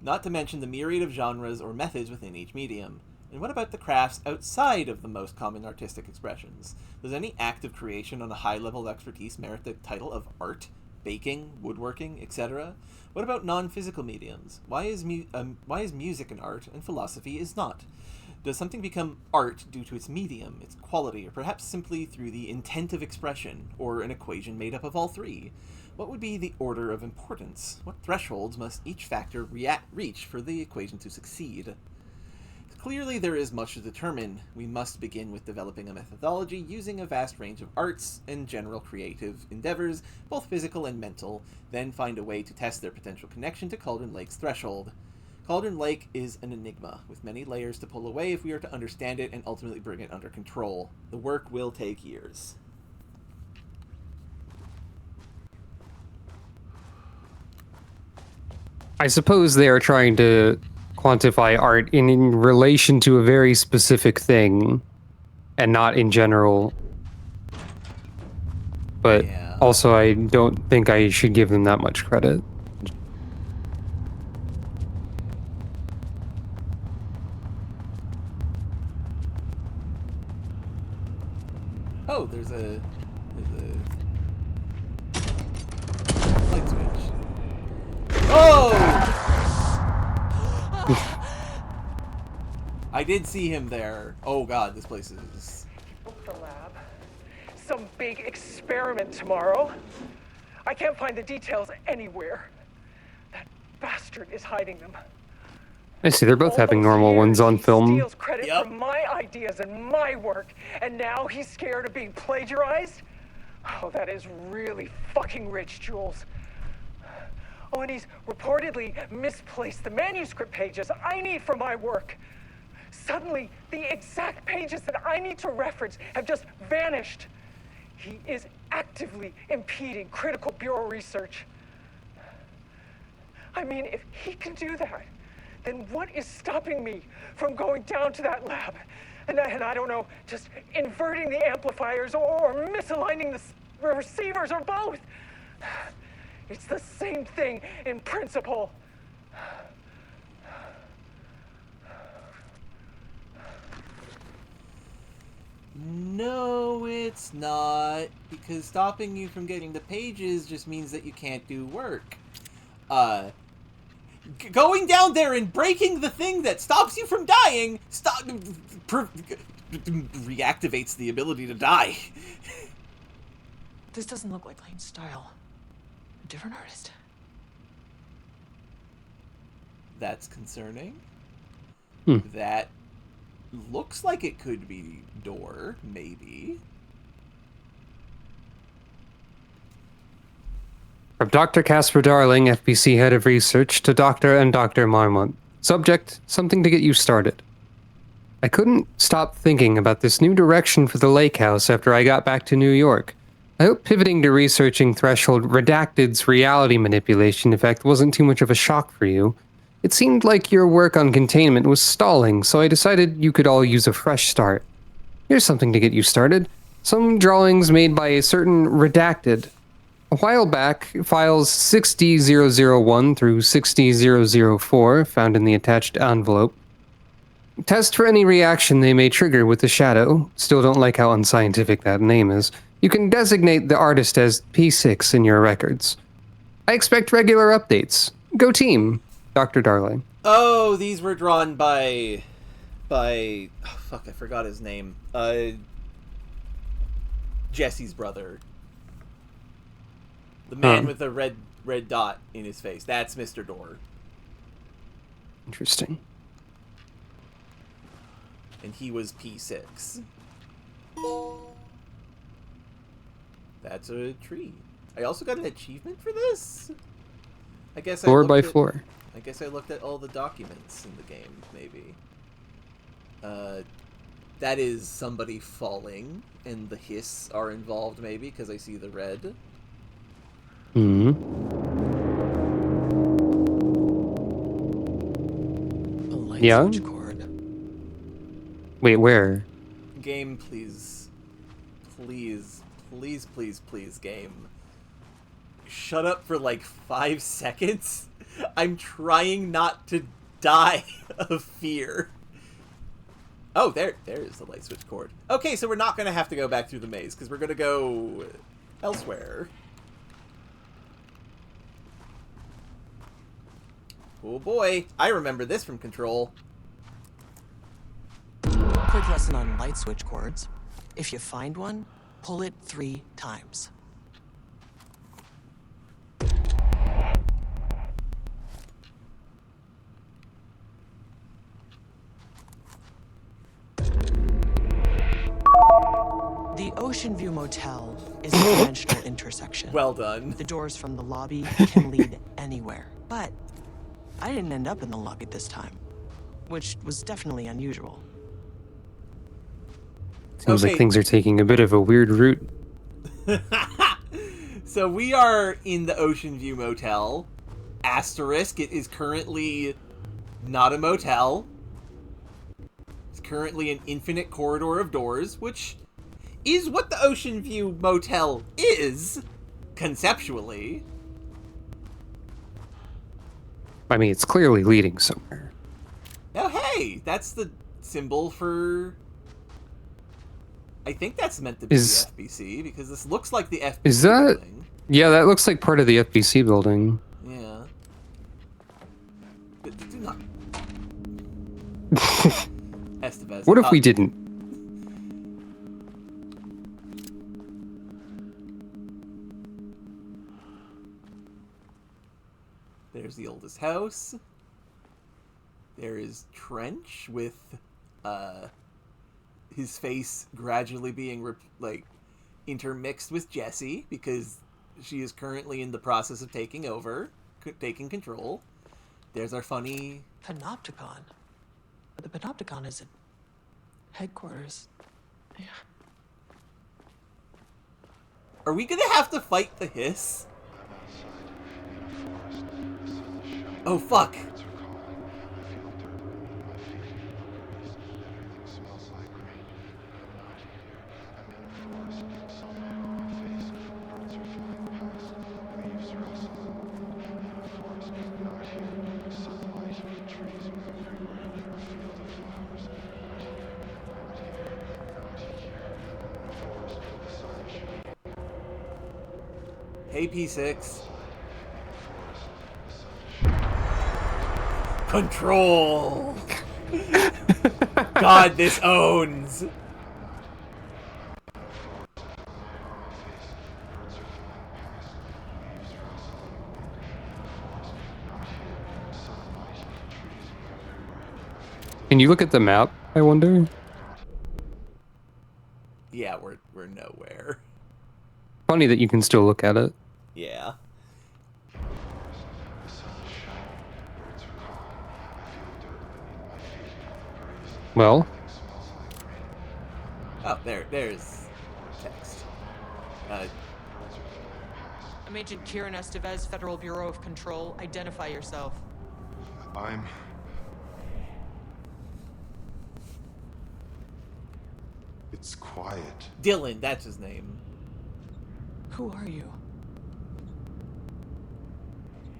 Not to mention the myriad of genres or methods within each medium. And what about the crafts outside of the most common artistic expressions? Does any act of creation on a high level of expertise merit the title of art? baking, woodworking, etc.? What about non-physical mediums? Why is music an art and philosophy is not? Does something become art due to its medium, its quality, or perhaps simply through the intent of expression, or an equation made up of all three? What would be the order of importance? What thresholds must each factor reach for the equation to succeed? Clearly there is much to determine. We must begin with developing a methodology using a vast range of arts and general creative endeavors, both physical and mental, then find a way to test their potential connection to Cauldron Lake's threshold. Cauldron Lake is an enigma, with many layers to pull away if we are to understand it and ultimately bring it under control. The work will take years. I suppose they are trying to quantify art in relation to a very specific thing and not in general. But also, I don't think I should give them that much credit. Oh, there's a light switch. Oh! I did see him there. Oh god, this place is... The lab. Some big experiment tomorrow. I can't find the details anywhere. That bastard is hiding them. I see, they're both having normal ones on film. Steals credit for my ideas and my work, and now he's scared of being plagiarized? Oh, that is really fucking rich, Jules. Oh, and he's reportedly misplaced the manuscript pages I need for my work. Suddenly, the exact pages that I need to reference have just vanished. He is actively impeding critical bureau research. I mean, if he can do that, then what is stopping me from going down to that lab? And I don't know, just inverting the amplifiers or misaligning the receivers or both. It's the same thing in principle. No, it's not, because stopping you from getting the pages just means that you can't do work. Going down there and breaking the thing that stops you from dying reactivates the ability to die. This doesn't look like Lane's style. A different artist. That's concerning. Hmm. That looks like it could be Door, maybe. From Dr. Casper Darling, FBC Head of Research, to Dr. and Dr. Marmont. Subject, something to get you started. I couldn't stop thinking about this new direction for the lake house after I got back to New York. I hope pivoting to researching Threshold Redacted's reality manipulation effect wasn't too much of a shock for you. It seemed like your work on containment was stalling, so I decided you could all use a fresh start. Here's something to get you started. Some drawings made by a certain Redacted. A while back, files 6D001 through 6D004, found in the attached envelope. Test for any reaction they may trigger with the shadow. Still don't like how unscientific that name is. You can designate the artist as P6 in your records. I expect regular updates. Go team, Dr. Darling. Oh, these were drawn by oh, fuck, I forgot his name. Jesse's brother. The man with the red dot in his face. That's Mr. Door. Interesting. And he was P6. That's a tree. I also got an achievement for this? I guess Floor by floor. I guess I looked at all the documents in the game, maybe. That is somebody falling, and the hiss are involved, maybe, because I see the red. Hmm. Yeah? Wait, where? Game, please. Please. Please, please, please, game. Shut up for like 5 seconds. I'm trying not to die of fear. Oh, there's the light switch cord. Okay, so we're not going to have to go back through the maze, because we're going to go elsewhere. Oh boy, I remember this from Control. Quick lesson on light switch cords. If you find one, pull it 3 times. The Ocean View Motel is a dimensional intersection. Well done. The doors from the lobby can lead anywhere. But I didn't end up in the lobby this time, which was definitely unusual. Seems Okay. like things are taking a bit of a weird route. So we are in the Ocean View Motel. Asterisk, it is currently not a motel. It's currently an infinite corridor of doors, which is what the Ocean View Motel is, conceptually. I mean, it's clearly leading somewhere. Oh, hey! That's the symbol for... I think that's meant to be the FBC, because this looks like the FBC Is that... building. Yeah, that looks like part of the FBC building. Yeah. But do not... Estevez. What if we didn't? There's the oldest house. There is Trench with his face gradually being intermixed with Jessie because she is currently in the process of taking control. There's our funny Panopticon. But the Panopticon is at headquarters. Yeah. Are we gonna have to fight the hiss? Oh fuck. Hey, P6. Control! God, this owns! Can you look at the map, I wonder? Yeah, we're nowhere. Funny that you can still look at it. Yeah. Well? Oh, there's text. I'm Agent Kieran Estevez, Federal Bureau of Control. Identify yourself. It's quiet. Dylan, that's his name. Who are you?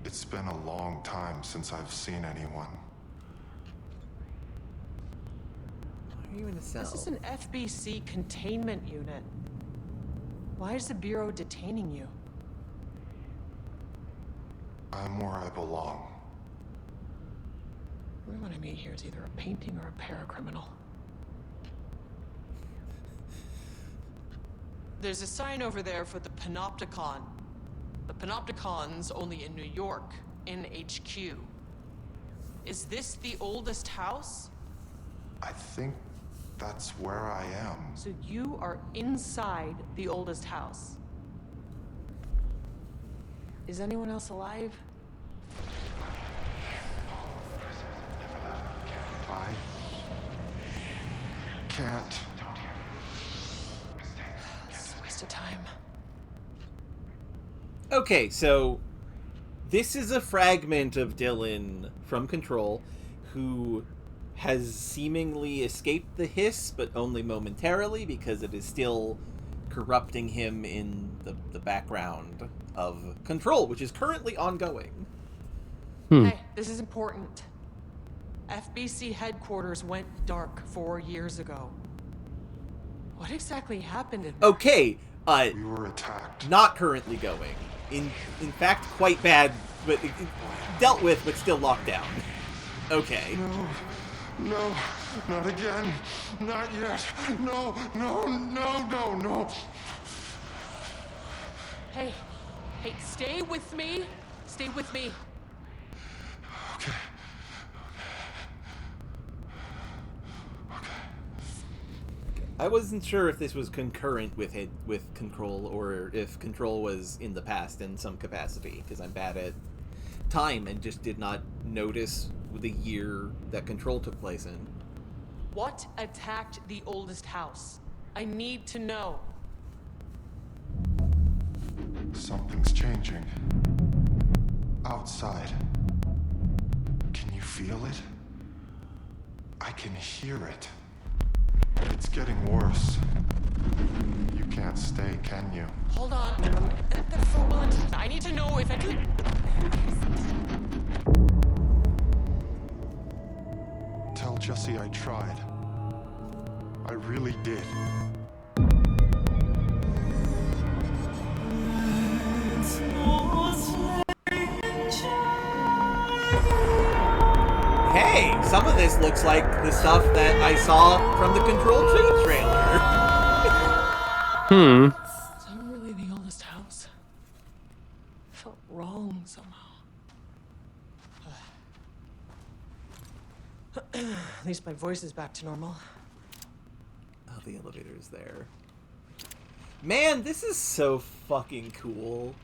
It's been a long time since I've seen anyone. Why are you in a cell? This is an FBC containment unit. Why is the Bureau detaining you? I'm where I belong. Everyone I meet here is either a painting or a paracriminal. There's a sign over there for the Panopticon. The Panopticon's only in New York, in HQ. Is this the oldest house? I think that's where I am. So you are inside the oldest house. Is anyone else alive? I can't. It's a waste of time. Okay, so this is a fragment of Dylan from Control who has seemingly escaped the hiss, but only momentarily because it is still corrupting him in the background of Control, which is currently ongoing. Hey, this is important. FBC headquarters went dark 4 years ago. What exactly happened in Okay, we were attacked. Not currently going. In fact, quite bad but dealt with, but still locked down. Okay. No, not again. Not yet. No. Hey, stay with me. Stay with me. Okay. I wasn't sure if this was concurrent with Control, or if Control was in the past in some capacity, because I'm bad at time and just did not notice the year that Control took place in. What attacked the oldest house? I need to know. Something's changing. Outside. Can you feel it? I can hear it. It's getting worse. You can't stay, can you? Hold on. I need to know if I can... Tell Jesse I tried. I really did. Hey, some of this looks like the stuff that I saw from the Control 2 trailer. Is that really the oldest house? Felt wrong somehow. At least my voice is back to normal. Oh, the elevator is there. Man, this is so fucking cool.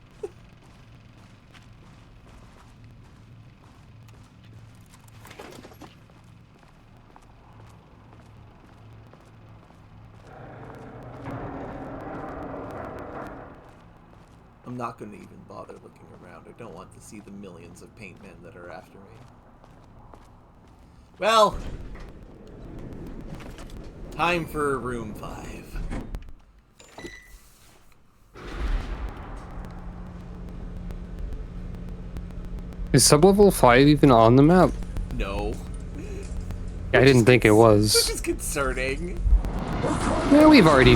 I'm not going to even bother looking around. I don't want to see the millions of paint men that are after me. Well, time for room 5. Is sublevel 5 even on the map? No. I didn't think it was. Which is concerning. Yeah, we've already...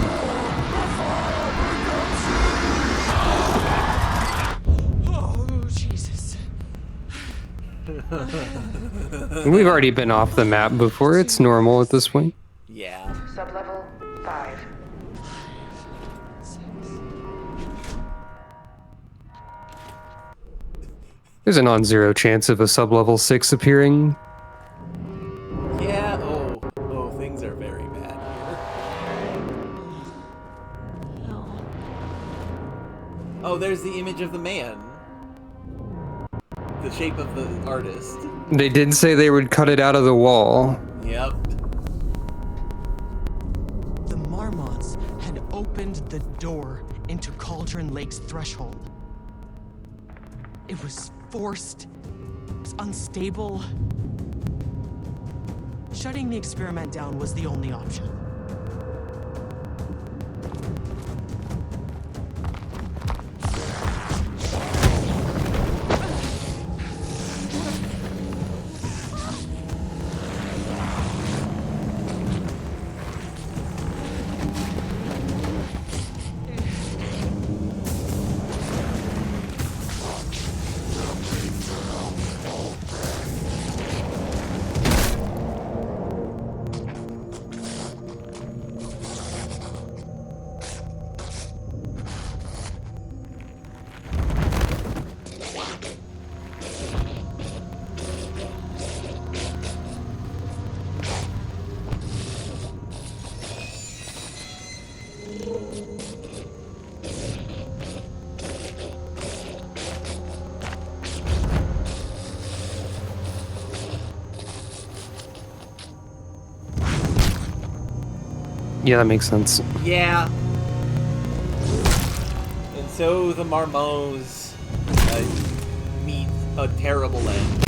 Oh, Jesus. We've already been off the map before. It's normal at this point. Yeah. Sublevel 5. There's a non-zero chance of a sublevel 6 appearing. Yeah, oh, things are very bad here. Oh, there's the image of the man. The shape of the artist. They did say they would cut it out of the wall. Yep. The Marmonts had opened the door into Cauldron Lake's threshold. It was forced. It was unstable. Shutting the experiment down was the only option. Yeah, that makes sense. Yeah. And so the Marmonts meet a terrible end.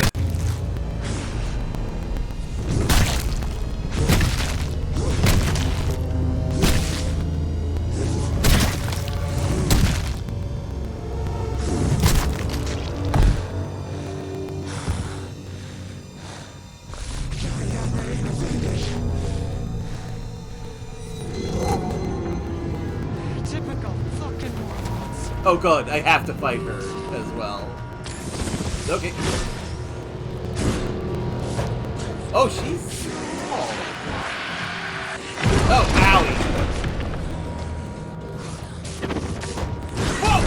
Typical fucking Marmonts. Oh god, I have to fight her as well. Okay. Oh, she's tall. Oh, owie. Whoa!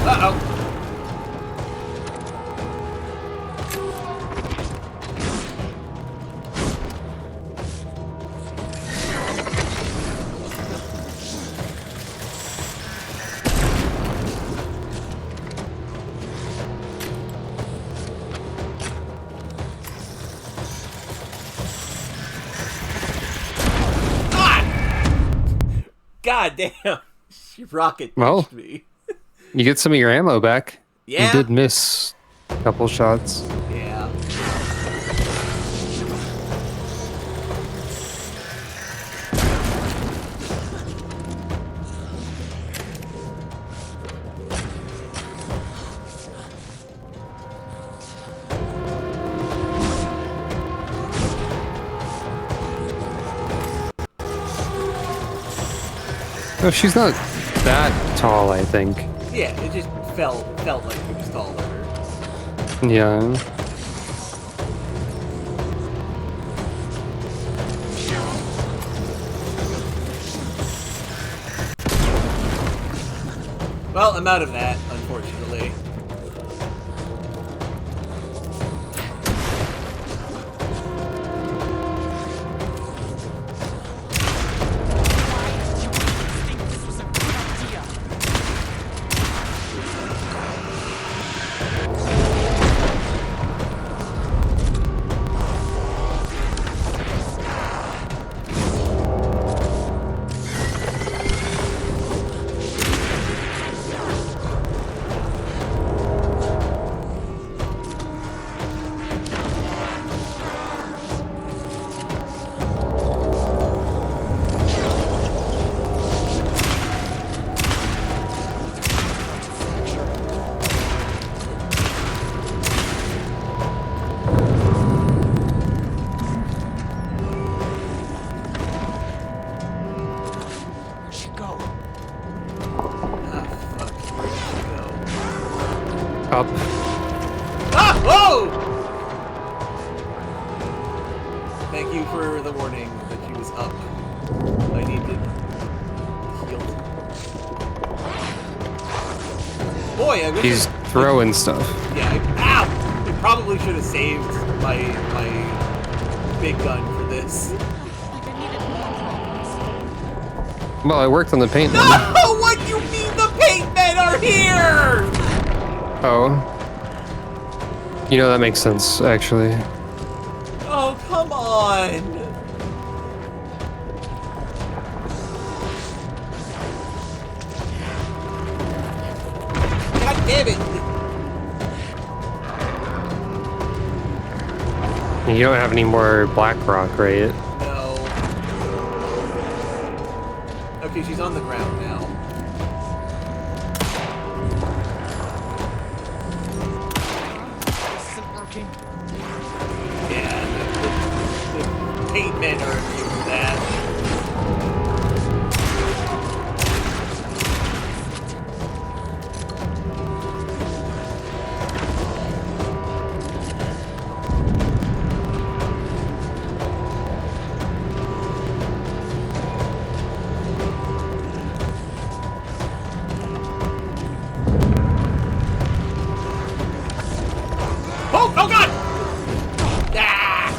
Uh-oh. God damn. She rocket punched me. You get some of your ammo back. Yeah. You did miss a couple shots. Yeah. No, she's not that tall, I think. Yeah, it just felt like it was taller. Yeah. Well, I'm out of that, unfortunately. Up. Ah! Whoa! Thank you for the warning that she was up. I need to heal. Boy, I wish He's throwing stuff. Yeah, ow! I probably should have saved my big gun for this. Well, I worked on the paint. No! What do you mean the paint men are here? Oh. You know, that makes sense, actually. Oh, come on! God damn it! You don't have any more black rock, right? No. Okay, she's on the ground now. Yeah, the paint men are immune to that. Oh God! Ah!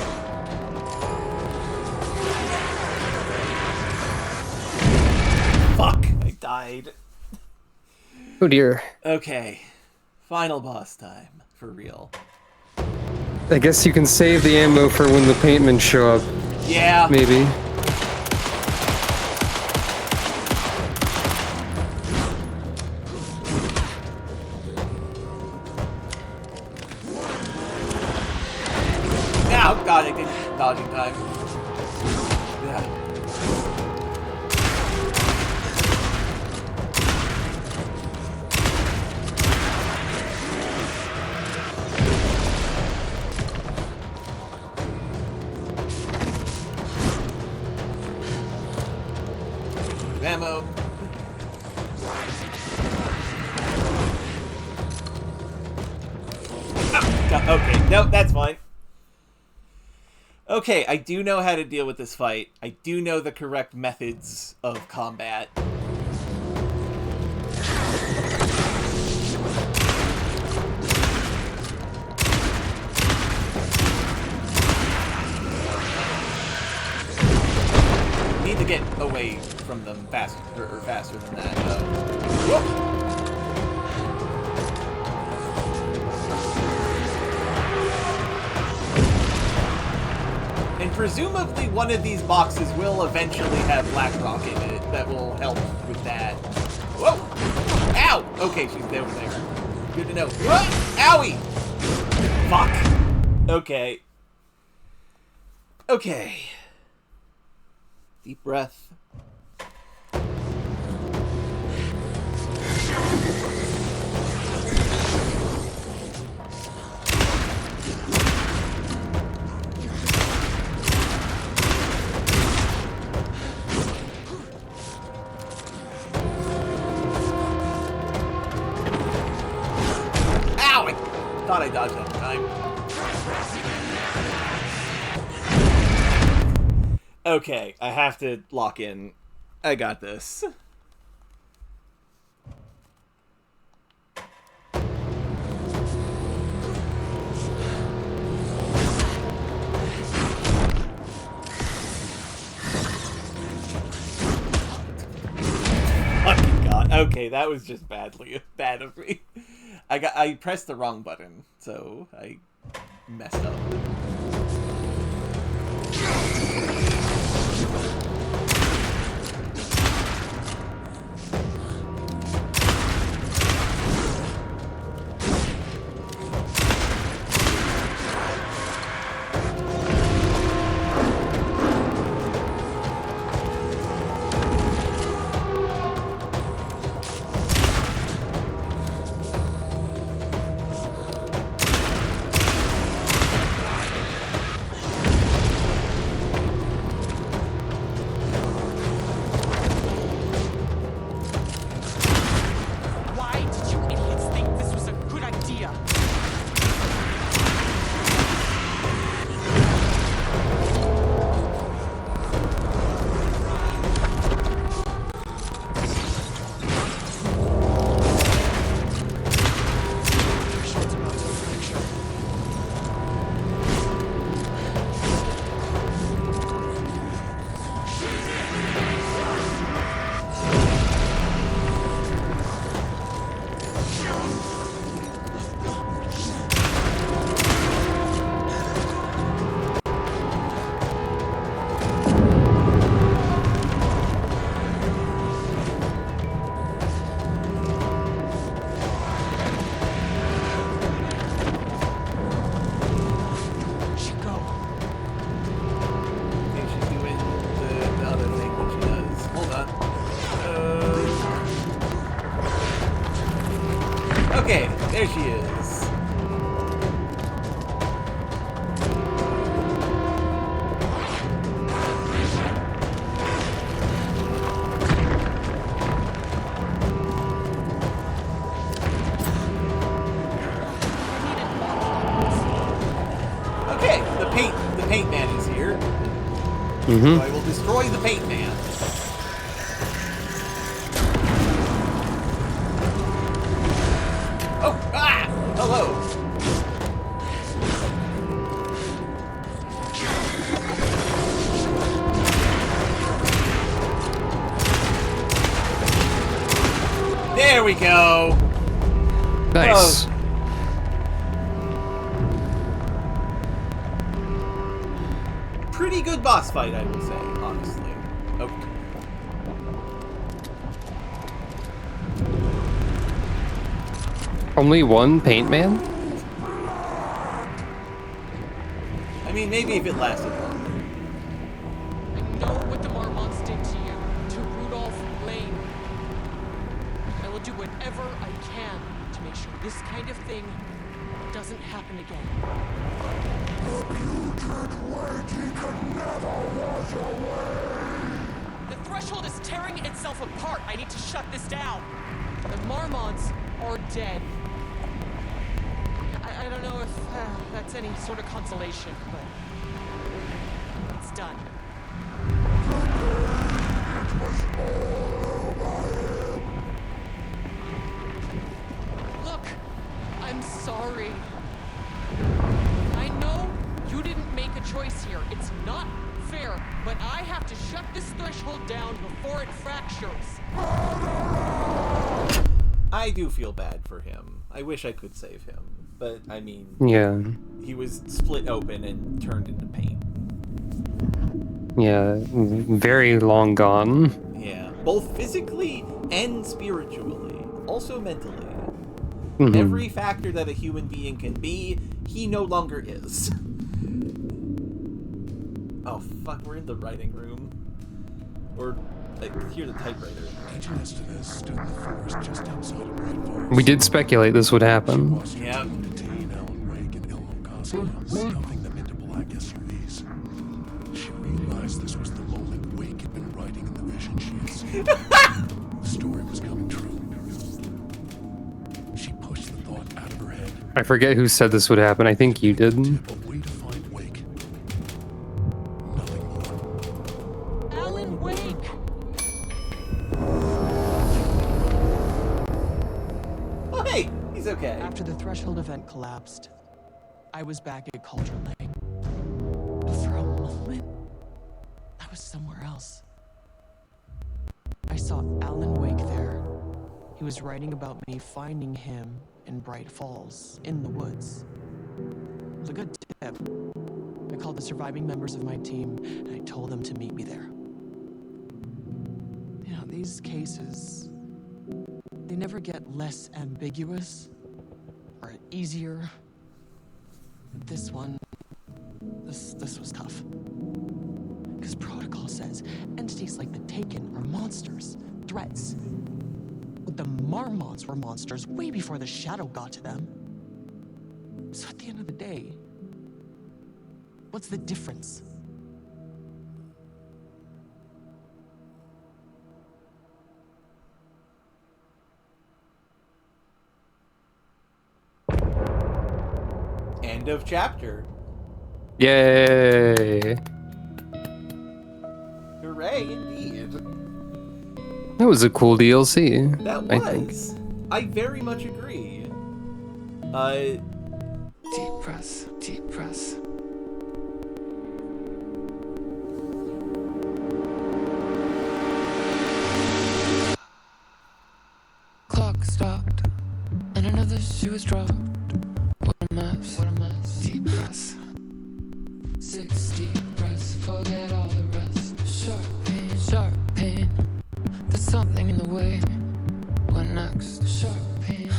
Fuck, I died. Oh dear. Okay, final boss time, for real. I guess you can save the ammo for when the paintmen show up. Yeah. Maybe. Oh God, I didn't dodge in time. Yeah. Ammo. Okay, no, that's fine. Okay, I do know how to deal with this fight. I do know the correct methods of combat. Need to get away from them faster than that. Whoa! And presumably one of these boxes will eventually have Black Rock in it that will help with that. Whoa! Ow! Okay, she's over there. Good to know. Whoa! Owie! Fuck. Okay. Okay. Deep breath. Ow! I thought I dodged that time. Okay, I have to lock in. I got this. Fucking god. Okay, that was just bad of me. I pressed the wrong button, so I messed up. Okay, there she is. Okay, the paint man is here. Mm-hmm. So I will destroy the paint man. Oh, ah! Hello. There we go. Nice. Oh. Pretty good boss fight, I will say, honestly. Okay. Only one paint man? I mean, maybe if it lasted longer. I know what the Marmonts did to you, to Rudolph Lane. I will do whatever I can to make sure this kind of thing doesn't happen again. The threshold is tearing itself apart. I need to shut this down. The Marmonts are dead. I I don't know if that's any sort of consolation, but it's done. Look, I'm sorry. I know you didn't make a choice here. It's not fair, but I have to shut this threshold down before it fractures. I do feel bad for him. I wish I could save him, but I mean, Yeah. he was split open and turned into paint. Yeah, very long gone. Yeah, both physically and spiritually, also mentally. Mhm. Every factor that a human being can be, he no longer is. Oh fuck, we're in the writing room. Or I hear the typewriter. Agent Estevez stood in the forest just outside of Bright Falls. We did speculate this would happen. Yeah. Detain Alan Wake and Elmo Cosby, stuffing them into black SUVs. She realized this was the moment Wake had been writing in the vision sheets. The story was coming true. She pushed the thought out of her head. I forget who said this would happen. I think you did. A way to find Wake. Nothing more. Alan Wake! Oh hey, he's okay. After the threshold event collapsed, I was back at Cauldron Lake. But for a moment, I was somewhere else. I saw Alan Wake there. He was writing about me finding him in Bright Falls, in the woods. It was a good tip. I called the surviving members of my team, and I told them to meet me there. You know, these cases, they never get less ambiguous or easier. This one, this was tough. Because protocol says entities like the Taken are monsters, threats. But the Marmonts were monsters way before the Shadow got to them. So at the end of the day, what's the difference? End of chapter. Yay! Hooray, indeed. That was a cool DLC. That I think. was. I very much agree. Deep press, deep press. Clock stopped, and another shoe was dropped. What a mess, what a mess. Deep press. 6 deep breaths, forget all the rest. Sharp pain, sharp pain. There's something in the way. What next? Sharp pain.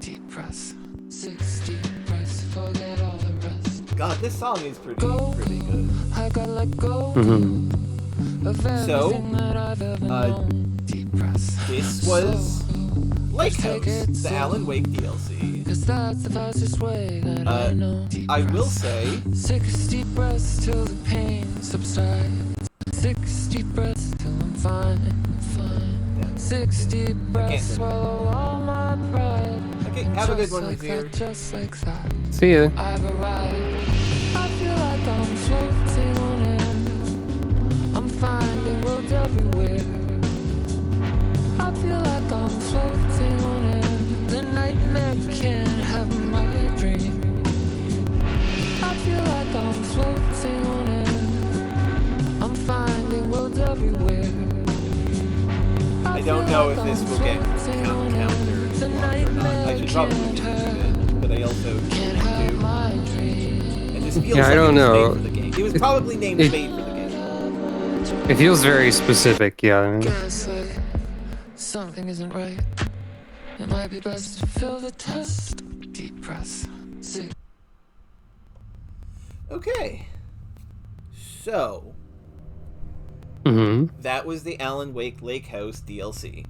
Deep press. 6 deep breaths, forget all the rest. God, this song is pretty good. I gotta let go. So, this was Lake House, the Alan Wake DLC. That's the fastest way that I know. I will say, 6 deep breaths till the pain subsides. 6 deep breaths till I'm fine. 6 deep breaths, swallow all my pride. Okay, have a good one, like Vizier. that, just like that. See ya. I've arrived. I feel like I'm floating on air. I'm finding worlds everywhere. I feel like I'm floating on air. The nightmare can't have my dream. I feel like I'm floating on air. I'm finding worlds everywhere. I don't know if this will get counter or not. I should probably do it, but I also don't want to. And this feels Yeah, I like don't it was know. made for the game. It was probably named made for the game. It feels very specific, yeah. Guess like something isn't right. It might be best to fill the test. Deep press. Okay. So, that was the Alan Wake Lake House DLC.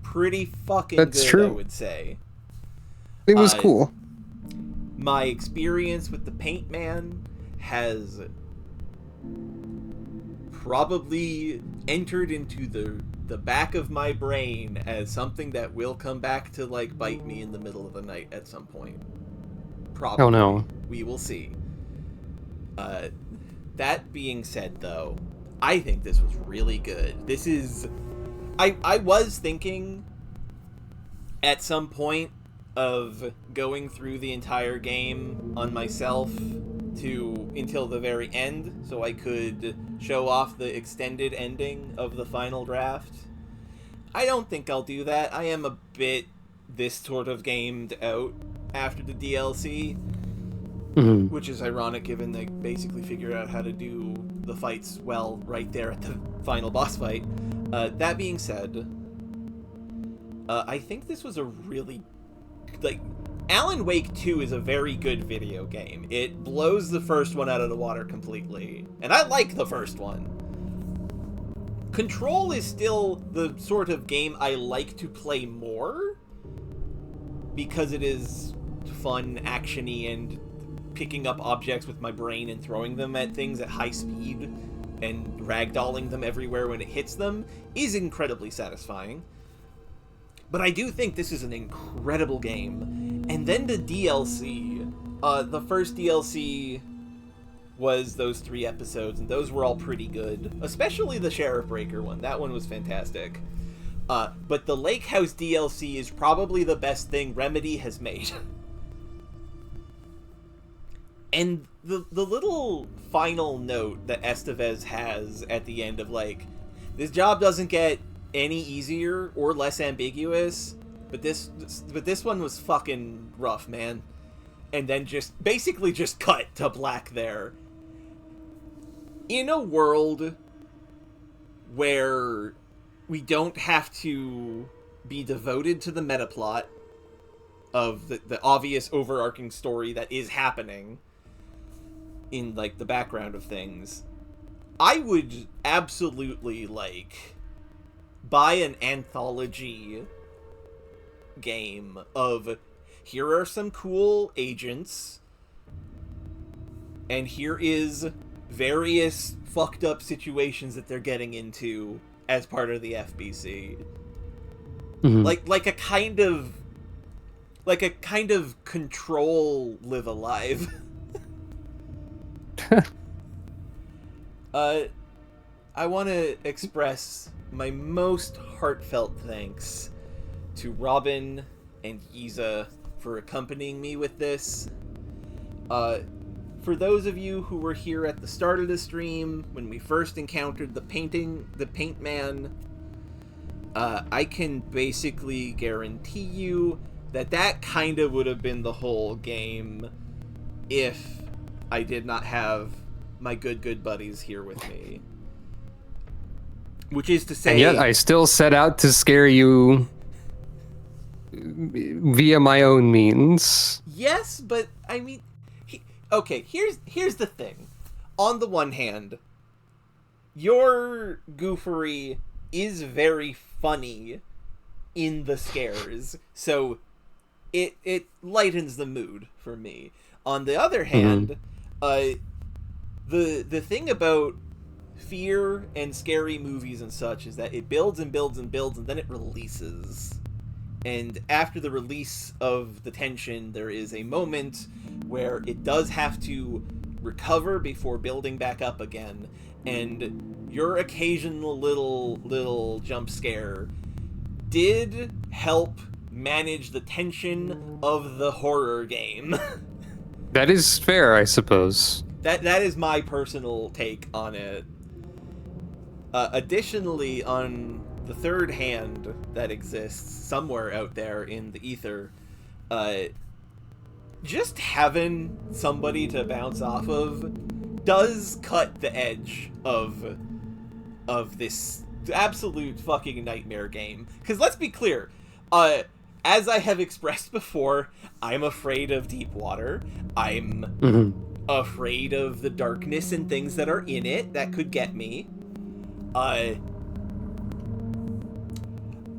Pretty fucking That's good, true. I would say. It was cool. My experience with the Paint Man has probably entered into the back of my brain as something that will come back to like bite me in the middle of the night at some point. Probably. Oh no. We will see. That being said, though, I think this was really good. This is... I was thinking at some point of going through the entire game on myself until the very end, so I could show off the extended ending of the final draft. I don't think I'll do that. I am a bit this sort of gamed out after the DLC, which is ironic given they basically figured out how to do the fights well right there at the final boss fight. That being said, I think this was a really... Alan Wake 2 is a very good video game. It blows the first one out of the water completely. And I like the first one. Control is still the sort of game I like to play more, because it is fun, action-y, and picking up objects with my brain and throwing them at things at high speed and ragdolling them everywhere when it hits them is incredibly satisfying. But I do think this is an incredible game. And then the DLC, the first DLC was those 3 episodes, and those were all pretty good. Especially the Sheriff Breaker one. That one was fantastic. But the Lake House DLC is probably the best thing Remedy has made. And the little final note that Estevez has at the end of, this job doesn't get any easier or less ambiguous, but this one was fucking rough, man. And then basically just cut to black there. In a world where we don't have to be devoted to the meta plot of the obvious overarching story that is happening in, the background of things, I would absolutely, buy an anthology game of, here are some cool agents, and here is various fucked up situations that they're getting into as part of the FBC. Like a kind of Control Live Alive. I want to express my most heartfelt thanks to Robin and Yiza for accompanying me with this. For those of you who were here at the start of the stream, when we first encountered the Paint Man, I can basically guarantee you that kind of would have been the whole game if I did not have my good buddies here with me. Which is to say... And yet I still set out to scare you via my own means. Yes, but I mean... Okay, here's the thing. On the one hand, your goofery is very funny in the scares, so it lightens the mood for me. On the other hand, the thing about fear and scary movies and such is that it builds and builds and builds, and then it releases. And after the release of the tension, there is a moment where it does have to recover before building back up again. And your occasional little jump scare did help manage the tension of the horror game. That is fair, I suppose. That is my personal take on it. Additionally, on the third hand that exists somewhere out there in the ether, just having somebody to bounce off of does cut the edge of this absolute fucking nightmare game. Because let's be clear, as I have expressed before, I'm afraid of deep water. I'm afraid of the darkness and things that are in it that could get me.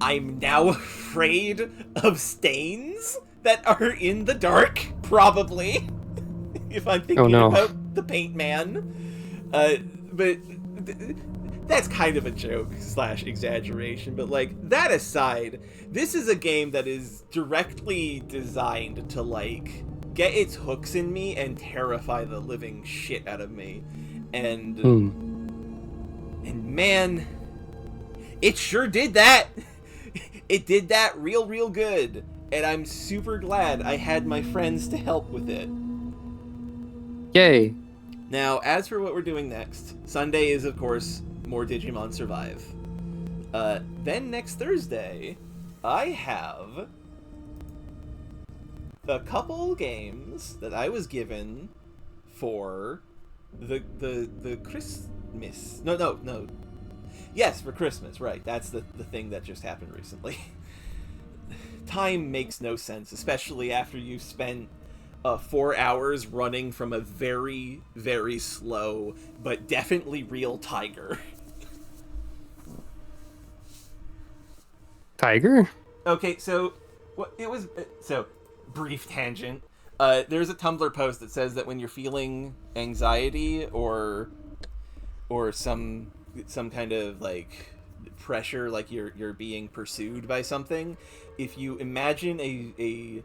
I'm now afraid of stains that are in the dark, probably, if I'm thinking about the Paint Man. But that's kind of a joke / exaggeration, but that aside, this is a game that is directly designed to get its hooks in me and terrify the living shit out of me. And man, it sure did that. It did that real good. And I'm super glad I had my friends to help with it. Yay. Now, as for what we're doing next, Sunday is, of course, more Digimon Survive. Then next Thursday, I have a couple games that I was given for the Christmas. No. Yes, for Christmas, right. That's the thing that just happened recently. Time makes no sense, especially after you've spent 4 hours running from a very, very slow, but definitely real tiger. Tiger? Okay, so what it was. So, brief tangent. There's a Tumblr post that says that when you're feeling anxiety or some kind of like pressure, like you're being pursued by something, if you imagine a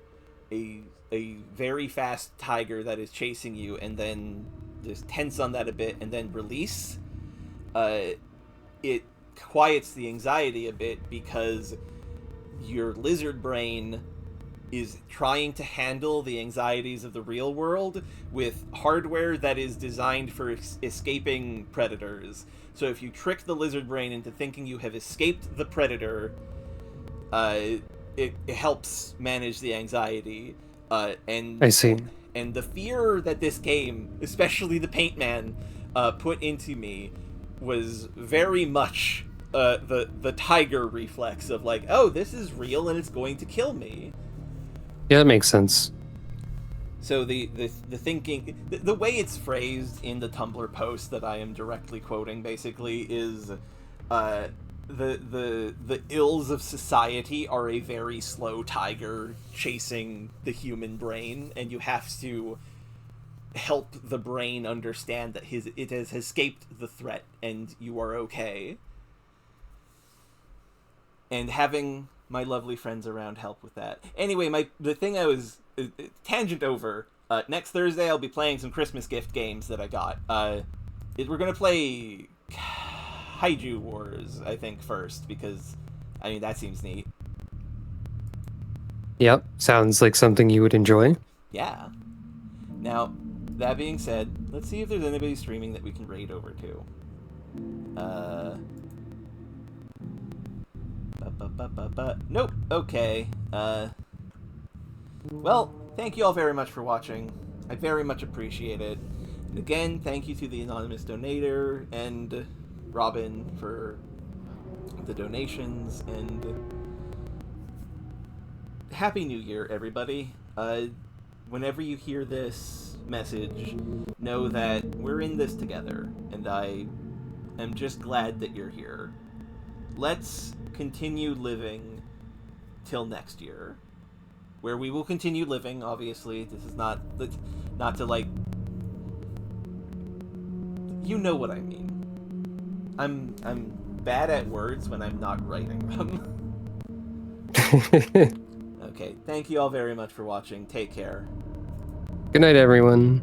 very fast tiger that is chasing you, and then just tense on that a bit, and then release, it quiets the anxiety a bit, because your lizard brain is trying to handle the anxieties of the real world with hardware that is designed for escaping predators. So if you trick the lizard brain into thinking you have escaped the predator, it helps manage the anxiety. And I see. And the fear that this game, especially the Paint Man, put into me was very much the tiger reflex of like, oh, this is real and it's going to kill me. Yeah, that makes sense. So the thinking, the way it's phrased in the Tumblr post that I am directly quoting, basically, is the ills of society are a very slow tiger chasing the human brain, and you have to help the brain understand that it has escaped the threat and you are okay. And having my lovely friends around help with that. Anyway, the thing I was tangent over. Next Thursday, I'll be playing some Christmas gift games that I got. We're gonna play Kaiju Wars, I think, first, because I mean that seems neat. Yep, sounds like something you would enjoy. Yeah. Now, that being said, let's see if there's anybody streaming that we can raid over to. Nope. Okay. Well, thank you all very much for watching. I very much appreciate it. And again, thank you to the anonymous donator and Robin for the donations, and Happy New Year, everybody. Whenever you hear this message, know that we're in this together, and I am just glad that you're here. Let's continue living till next year, where we will continue living. Obviously, this is not to like, you know what I mean. I'm bad at words when I'm not writing them. Okay, thank you all very much for watching. Take care. Good night, everyone.